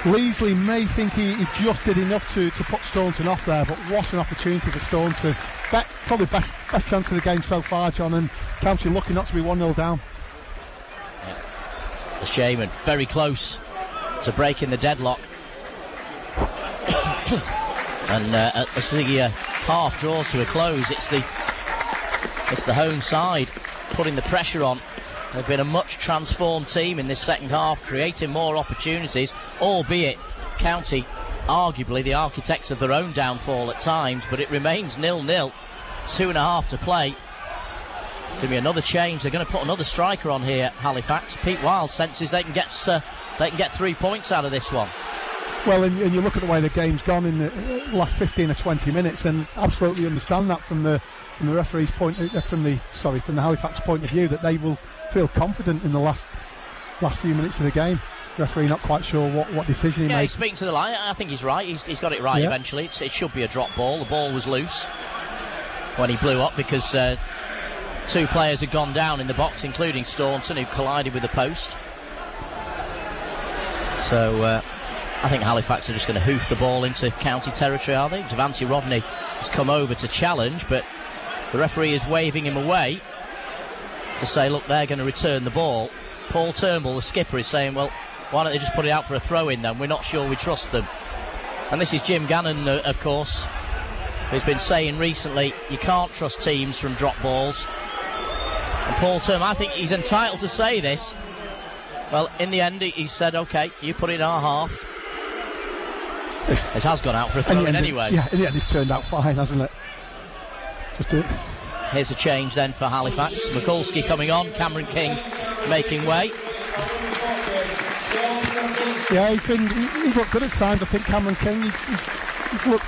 [SPEAKER 6] Leasley may think he just did enough to put Staunton off there, but what an opportunity for Staunton. Probably best chance of the game so far, John, and County lucky not to be 1-0 down.
[SPEAKER 5] Yeah. The Shaman very close to breaking the deadlock. And as the half draws to a close, it's the home side putting the pressure on. They've been a much transformed team in this second half, creating more opportunities, albeit County arguably the architects of their own downfall at times, but it remains 0-0, 2.5 to play. Give me another change. They're going to put another striker on here, Halifax. Pete Wild senses they can get 3 points out of this one.
[SPEAKER 6] Well, and you look at the way the game's gone in the last 15 or 20 minutes, and absolutely understand that from the referee's point, from the Halifax point of view, that they will feel confident in the last few minutes of the game. The referee not quite sure what decision he made.
[SPEAKER 5] Yeah, he's speaking to the line. I think he's right. He's got it right eventually. It should be a drop ball. The ball was loose when he blew up because 2 players had gone down in the box, including Staunton, who collided with the post. So I think Halifax are just going to hoof the ball into County territory, are they? Devancy Rodney has come over to challenge, but the referee is waving him away to say, look, they're going to return the ball. Paul Turnbull, the skipper, is saying, well, why don't they just put it out for a throw-in then? We're not sure we trust them. And this is Jim Gannon, of course, who's been saying recently, you can't trust teams from drop balls. And Paul Turnbull, I think he's entitled to say this. Well, in the end, he said, OK, you put it in our half. It has gone out for a throw-in anyway.
[SPEAKER 6] Yeah, in the end, it's turned out fine, hasn't it? Just do it.
[SPEAKER 5] Here's a change then for Halifax. Mikulski coming on, Cameron King making way.
[SPEAKER 6] Yeah, he's looked good at times. I think Cameron King, he's looked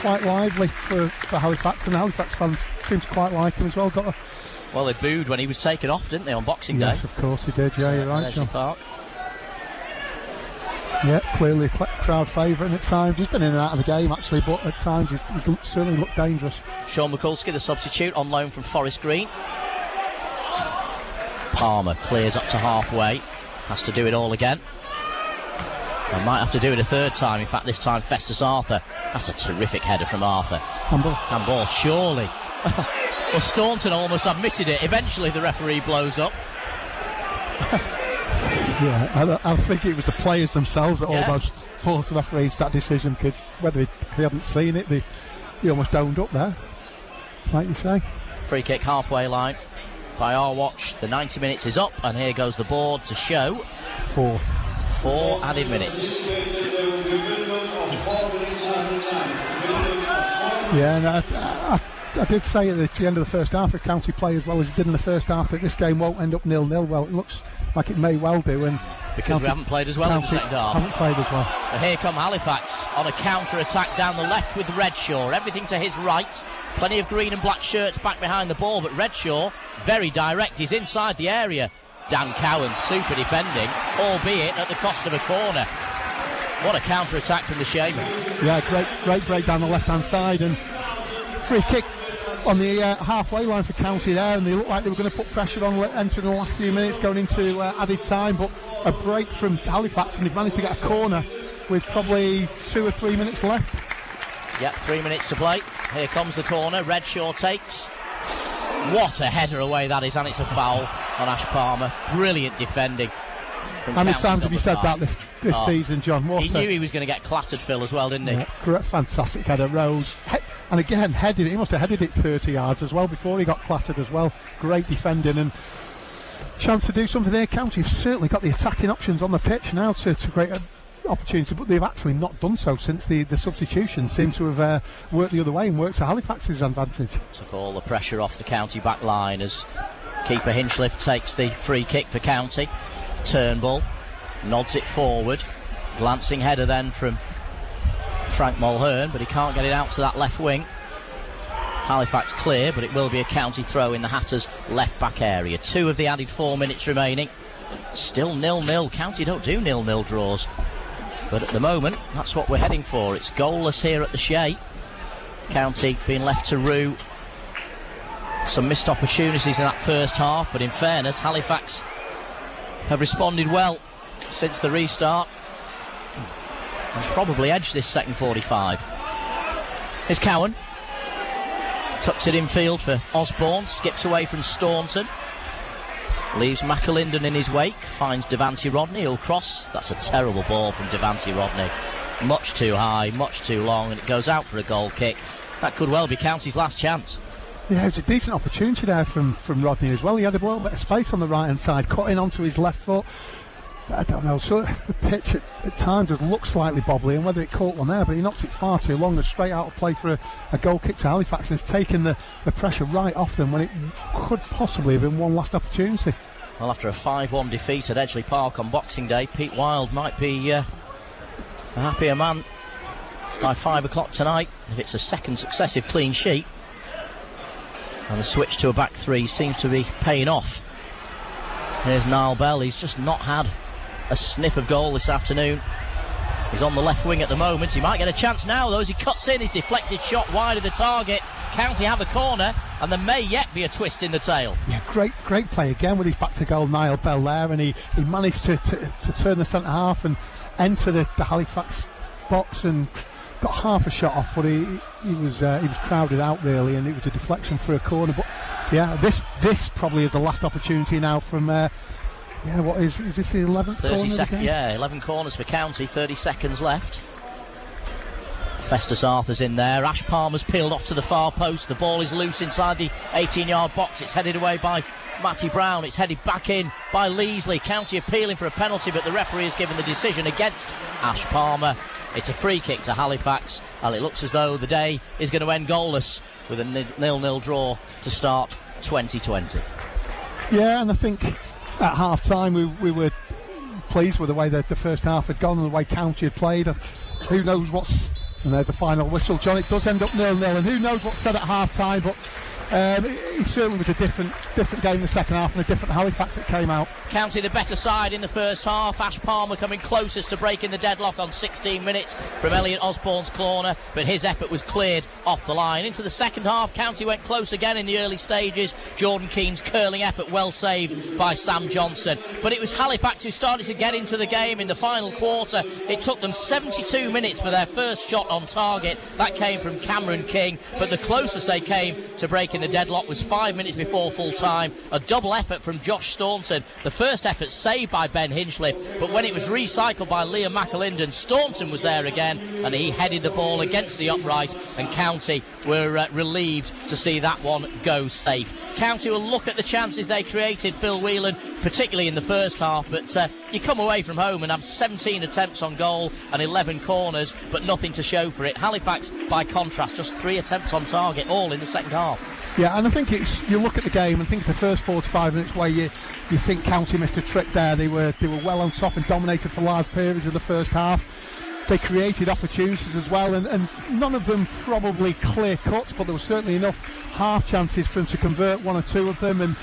[SPEAKER 6] quite lively for Halifax, and the Halifax fans seem to quite like him as well.
[SPEAKER 5] Well, they booed when he was taken off, didn't they, on Boxing Day?
[SPEAKER 6] Yes, of course he did. Yeah, you're right, John.
[SPEAKER 5] Park.
[SPEAKER 6] Yeah, clearly a crowd favourite at times. He's been in and out of the game actually, but at times he's certainly looked dangerous.
[SPEAKER 5] Sean Mikulski, the substitute, on loan from Forest Green. Palmer clears up to halfway, has to do it all again. I might have to do it a third time. In fact, this time Festus Arthur. That's a terrific header from Arthur. Handball, surely. Well, Staunton almost admitted it. Eventually the referee blows up.
[SPEAKER 6] Yeah, I think it was the players themselves that almost forced the referee to that decision, because whether he hadn't seen it, he almost owned up there, like you say.
[SPEAKER 5] Free kick halfway line by our watch. The 90 minutes is up, and here goes the board to show 4 added minutes.
[SPEAKER 6] Yeah, and I did say at the end of the first half, if County play as well as he did in the first half, that this game won't end up 0-0. Well, it looks like it may well do, and
[SPEAKER 5] because we haven't played as well in the second half.
[SPEAKER 6] Haven't played as well.
[SPEAKER 5] And here come Halifax on a counter-attack down the left with Redshaw. Everything to his right. Plenty of green and black shirts back behind the ball, but Redshaw, very direct. He's inside the area. Dan Cowan, super defending, albeit at the cost of a corner. What a counter-attack from the Shaman. Yeah,
[SPEAKER 6] great break down the left-hand side, and free kick on the halfway line for County there, and they looked like they were going to put pressure on entering the last few minutes, going into added time, but a break from Halifax, and they've managed to get a corner with probably 2 or 3 minutes left.
[SPEAKER 5] Yep, 3 minutes to play. Here comes the corner. Redshaw takes. What a header away that is, and it's a foul on Ash Palmer. Brilliant defending.
[SPEAKER 6] How many times have you said that this season, John?
[SPEAKER 5] He knew he was going to get clattered, Phil, as well, didn't he?
[SPEAKER 6] Yeah, fantastic header. Rose. And again, headed it. He must have headed it 30 yards as well before he got clattered as well. Great defending, and chance to do something there. County have certainly got the attacking options on the pitch now to create an opportunity, but they've actually not done so since the substitution seemed to have worked the other way and worked to Halifax's advantage.
[SPEAKER 5] Took all the pressure off the County back line as keeper Hinchliffe takes the free kick for County. Turnbull nods it forward. Glancing header then from Frank Mulhern, but he can't get it out to that left wing. Halifax clear, but it will be a County throw in the Hatters' left back area. 2 of the added 4 minutes remaining. Still 0-0. County don't do 0-0 draws, but at the moment that's what we're heading for. It's goalless here at the Shea. County being left to rue some missed opportunities in that first half, but in fairness, Halifax have responded well since the restart and probably edged this second 45. Here's Cowan. Tucks it infield for Osborne. Skips away from Staunton. Leaves McAlinden in his wake. Finds Devante Rodney. He'll cross. That's a terrible ball from Devante Rodney. Much too high, much too long, and it goes out for a goal kick. That could well be County's last chance.
[SPEAKER 6] Yeah, it was a decent opportunity there from Rodney as well. He had a little bit of space on the right hand side, cutting onto his left foot. I don't know, so the pitch at times does look slightly bobbly, and whether it caught one there, but he knocked it far too long and straight out of play for a goal kick to Halifax, and has taken the pressure right off them when it could possibly have been one last opportunity.
[SPEAKER 5] Well, after a 5-1 defeat at Edgeley Park on Boxing Day, Pete Wilde might be a happier man by 5 o'clock tonight if it's a second successive clean sheet. And the switch to a back three seems to be paying off. Here's Niall Bell. He's just not had a sniff of goal this afternoon. He's on the left wing at the moment. He might get a chance now, though, as he cuts in his deflected shot wide of the target. County have a corner, and there may yet be a twist in the tail.
[SPEAKER 6] Yeah, great play again with his back to goal, Niall Bell there, and he managed to turn the centre half and enter the Halifax box and got half a shot off, but he was crowded out really, and it was a deflection for a corner. But yeah, this probably is the last opportunity now from what is this the 11th
[SPEAKER 5] 30 seconds? Yeah, 11 corners for County, 30 seconds left. Festus Arthur's in there. Ash Palmer's peeled off to the far post. The ball is loose inside the 18-yard box. It's headed away by Matty Brown. It's headed back in by Leasley. County appealing for a penalty, but the referee has given the decision against Ash Palmer. It's a free kick to Halifax, and it looks as though the day is going to end goalless with a 0-0 draw to start 2020.
[SPEAKER 6] Yeah, and I think at half time we were pleased with the way the first half had gone and the way County had played. Who knows what's... And there's a final whistle, John. It does end up 0-0, and who knows what's said at half-time, but it certainly was a different game in the second half and a different Halifax that came out.
[SPEAKER 5] County the better side in the first half. Ash Palmer coming closest to breaking the deadlock on 16 minutes from Elliot Osborne's corner, but his effort was cleared off the line. Into the second half, County went close again in the early stages. Jordan Keane's curling effort well saved by Sam Johnson. But it was Halifax who started to get into the game in the final quarter. It took them 72 minutes for their first shot on target. That came from Cameron King, but the closest they came to breaking the deadlock was 5 minutes before full time. A double effort from Josh Staunton. The first effort saved by Ben Hinchliffe, but when it was recycled by Liam McAlinden, Staunton was there again and he headed the ball against the upright, and County were relieved to see that one go safe. County will look at the chances they created, Phil Whelan, particularly in the first half, but you come away from home and have 17 attempts on goal and 11 corners, but nothing to show for it. Halifax, by contrast, just 3 attempts on target, all in the second half.
[SPEAKER 6] Yeah, and I think you look at the game and think it's the first 45 minutes where you think County missed a trick there. They were well on top and dominated for large periods of the first half. They created opportunities as well, and none of them probably clear cuts, but there was certainly enough half chances for them to convert one or two of them. And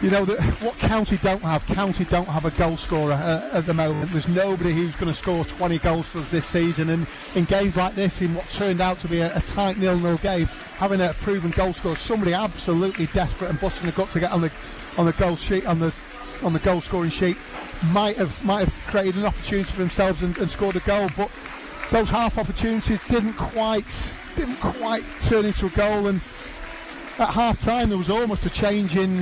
[SPEAKER 6] you know what County don't have a goal scorer at the moment. There's nobody who's going to score 20 goals for us this season, and in games like this, in what turned out to be a tight 0-0 game, having a proven goal scorer, somebody absolutely desperate and busting the gut to get on the goal sheet, on the goal scoring sheet, might have created an opportunity for themselves and scored a goal, but those half opportunities didn't quite turn into a goal. And at half time there was almost a change in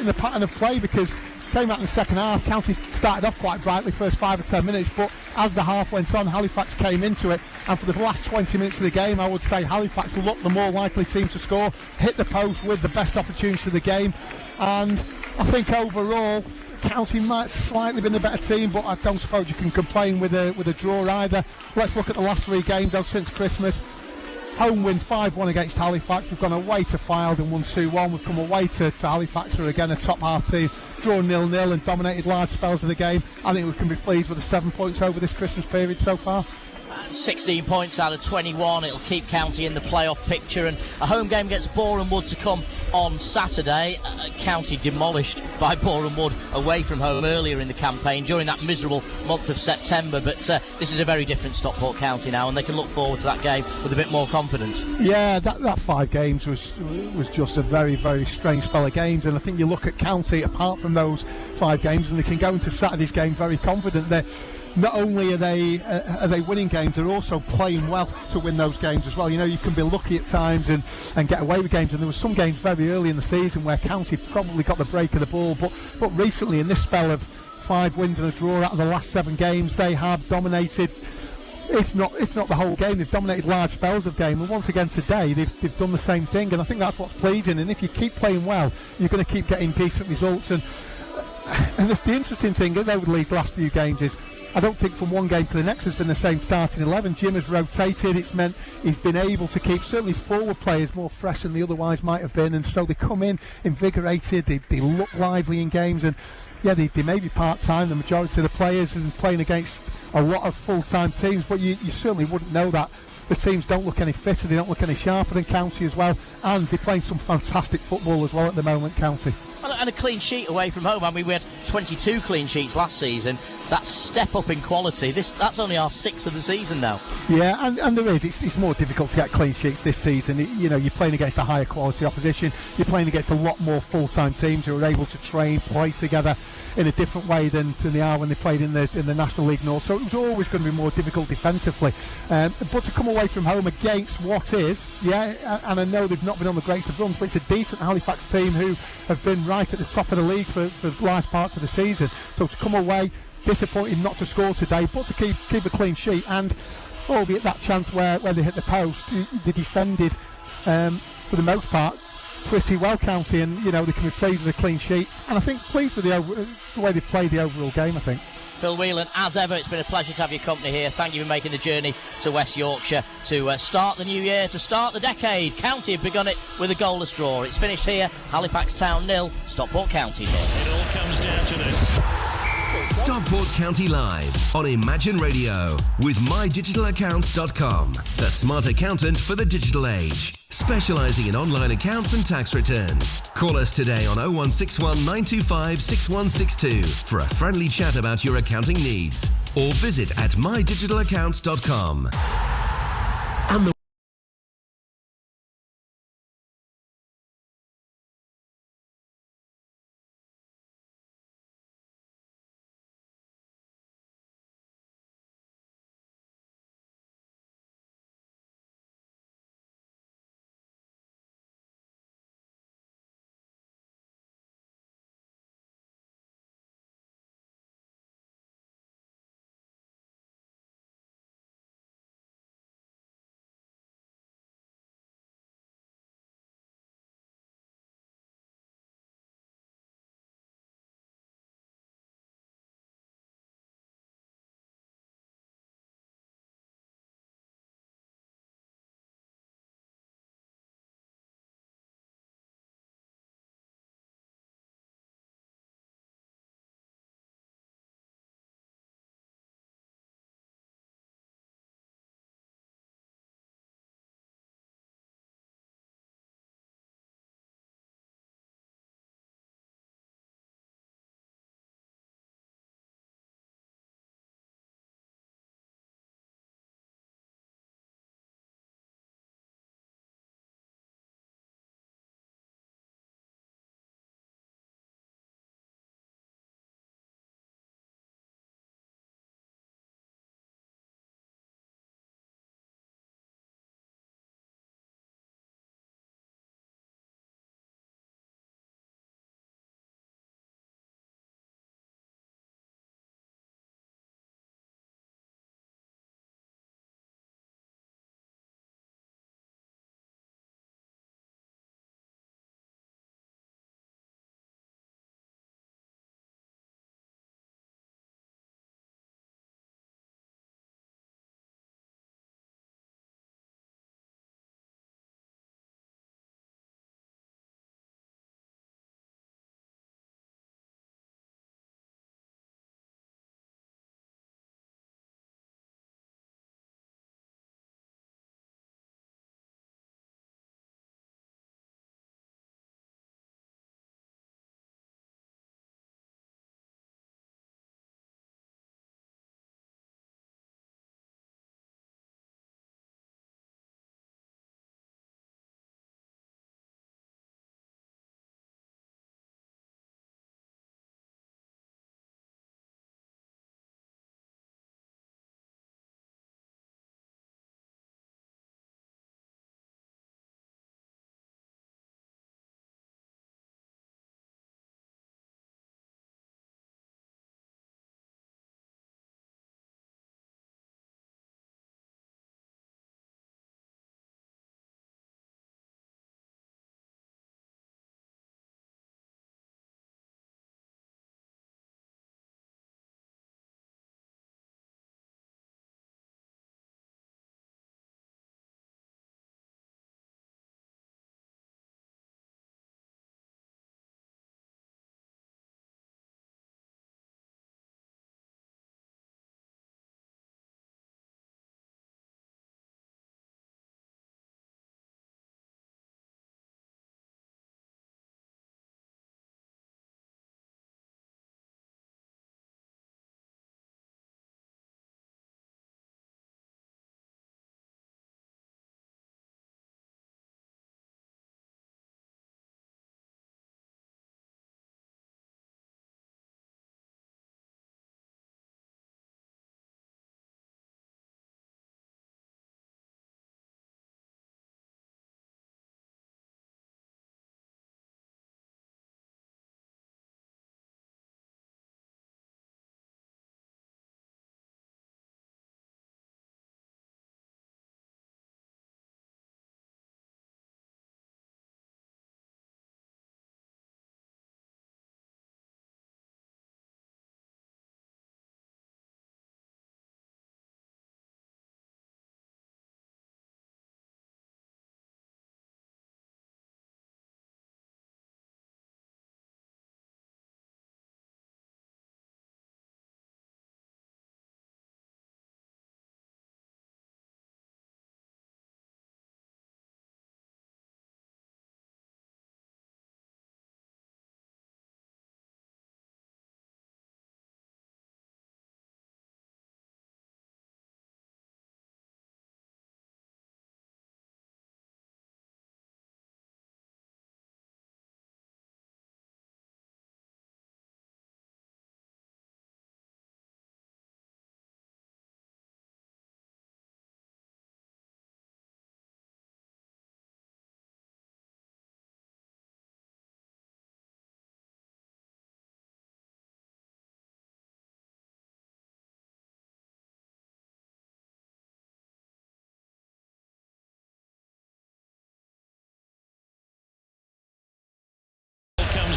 [SPEAKER 6] the pattern of play, because came out in the second half, County started off quite brightly first 5 or 10 minutes, but as the half went on, Halifax came into it, and for the last 20 minutes of the game, I would say Halifax looked the more likely team to score, hit the post with the best opportunity of the game, and I think overall County might slightly been the better team, but I don't suppose you can complain with a draw either. Let's look at the last 3 games though since Christmas. Home win 5-1 against Halifax. We've gone away to Fylde and won 2-1. We've come away to Halifax, who are again a top half team, drawn 0-0 and dominated large spells of the game. I think we can be pleased with the 7 points over this Christmas period so ffar.
[SPEAKER 5] 16 points out of 21. It'll keep County in the playoff picture, and a home game against Boreham Wood to come on Saturday. County demolished by Boreham Wood away from home earlier in the campaign during that miserable month of September, but this is a very different Stockport County now, and they can look forward to that game with a bit more confidence.
[SPEAKER 6] Yeah, that 5 games was just a very, very strange spell of games, and I think you look at County apart from those 5 games and they can go into Saturday's game very confident. Not only are they winning games, they're also playing well to win those games as well. You know, you can be lucky at times and get away with games, and there were some games very early in the season where County probably got the break of the ball, but recently in this spell of 5 wins and a draw out of the last 7 games, they have dominated, if not the whole game, they've dominated large spells of game, and once again today they've done the same thing, and I think that's what's pleasing. And if you keep playing well, you're going to keep getting decent results, and the interesting thing over the last few games is I don't think from one game to the next has been the same starting 11. Jim has rotated. It's meant he's been able to keep certainly his forward players more fresh than they otherwise might have been, and so they come in invigorated, they look lively in games, and yeah, they may be part-time, the majority of the players, and playing against a lot of full-time teams, but you certainly wouldn't know that. The teams don't look any fitter, they don't look any sharper than County as well, and they're playing some fantastic football as well at the moment, County.
[SPEAKER 5] And a clean sheet away from home. I mean, we had 22 clean sheets last season. That's step up in quality. That's only our 6th of the season now.
[SPEAKER 6] Yeah, and there is. It's more difficult to get clean sheets this season. You're playing against a higher quality opposition. You're playing against a lot more full-time teams who are able to train, play together in a different way than they are when they played in the National League North. So it was always going to be more difficult defensively. But to come away from home against what is, and I know they've not been on the greatest of runs, but it's a decent Halifax team who have been right at the top of the league for large parts of the season. So to come away, disappointed not to score today, but to keep a clean sheet, and albeit that chance where they hit the post, they defended for the most part pretty well, County, and they can be pleased with a clean sheet, and I think pleased with the way they played the overall game, I think.
[SPEAKER 5] Phil Whelan, as ever, it's been a pleasure to have your company here. Thank you for making the journey to West Yorkshire to start the new year, to start the decade. County have begun it with a goalless draw. It's finished here, Halifax Town 0, Stockport County 0.
[SPEAKER 3] It all comes down to this.
[SPEAKER 1] Stockport County Live on Imagine Radio with mydigitalaccounts.com, the smart accountant for the digital age, specialising in online accounts and tax returns. Call us today on 0161 925 6162 for a friendly chat about your accounting needs, or visit at mydigitalaccounts.com. And the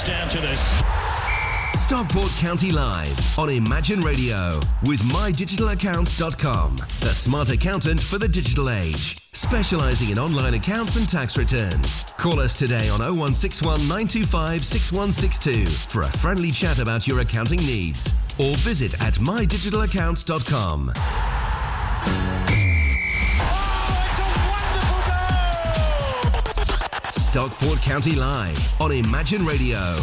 [SPEAKER 3] comes down to this.
[SPEAKER 1] Stockport County Live on Imagine Radio with mydigitalaccounts.com, the smart accountant for the digital age, specialising in online accounts and tax returns. Call us today on 0161 925 6162 for a friendly chat about your accounting needs, or visit at mydigitalaccounts.com. Stockport County Live on Imagine Radio.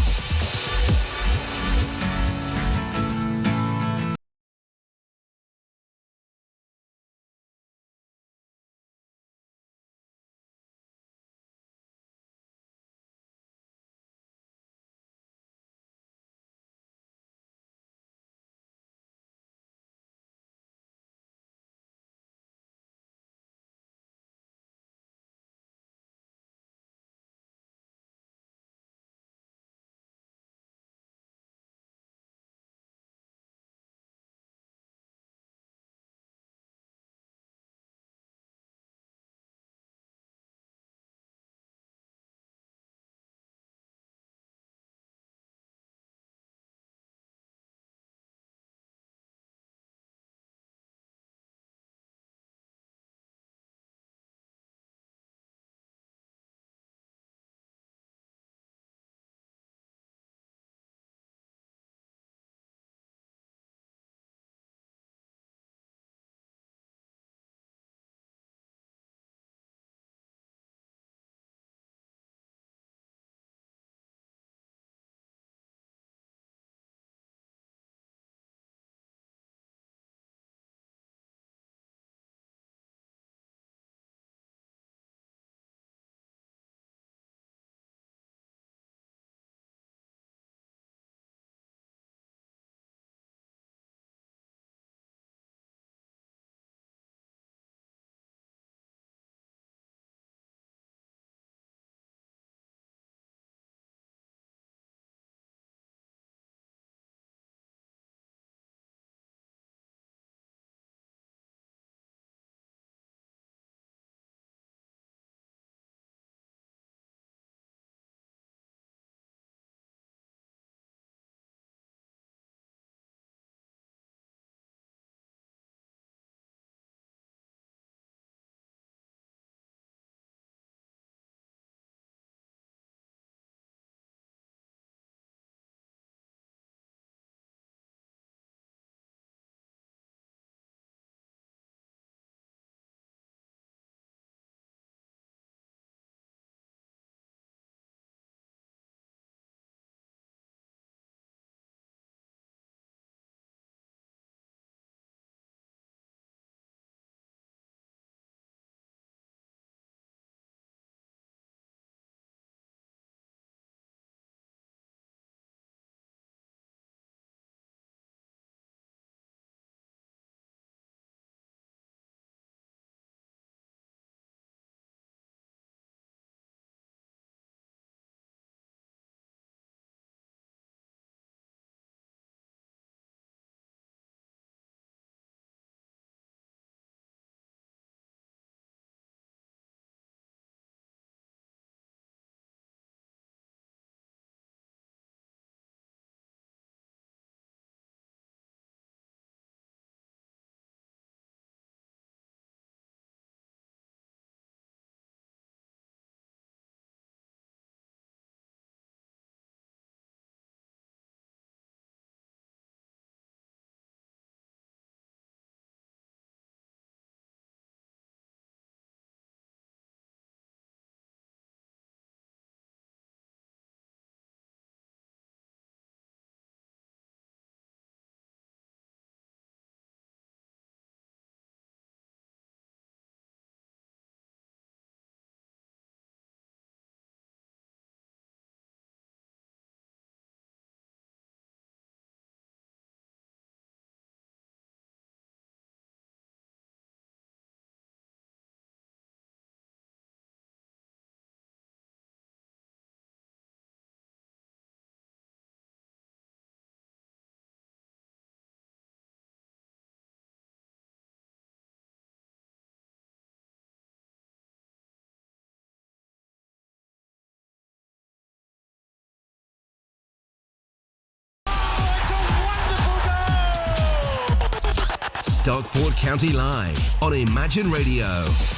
[SPEAKER 1] Stockport County Live on Imagine Radio.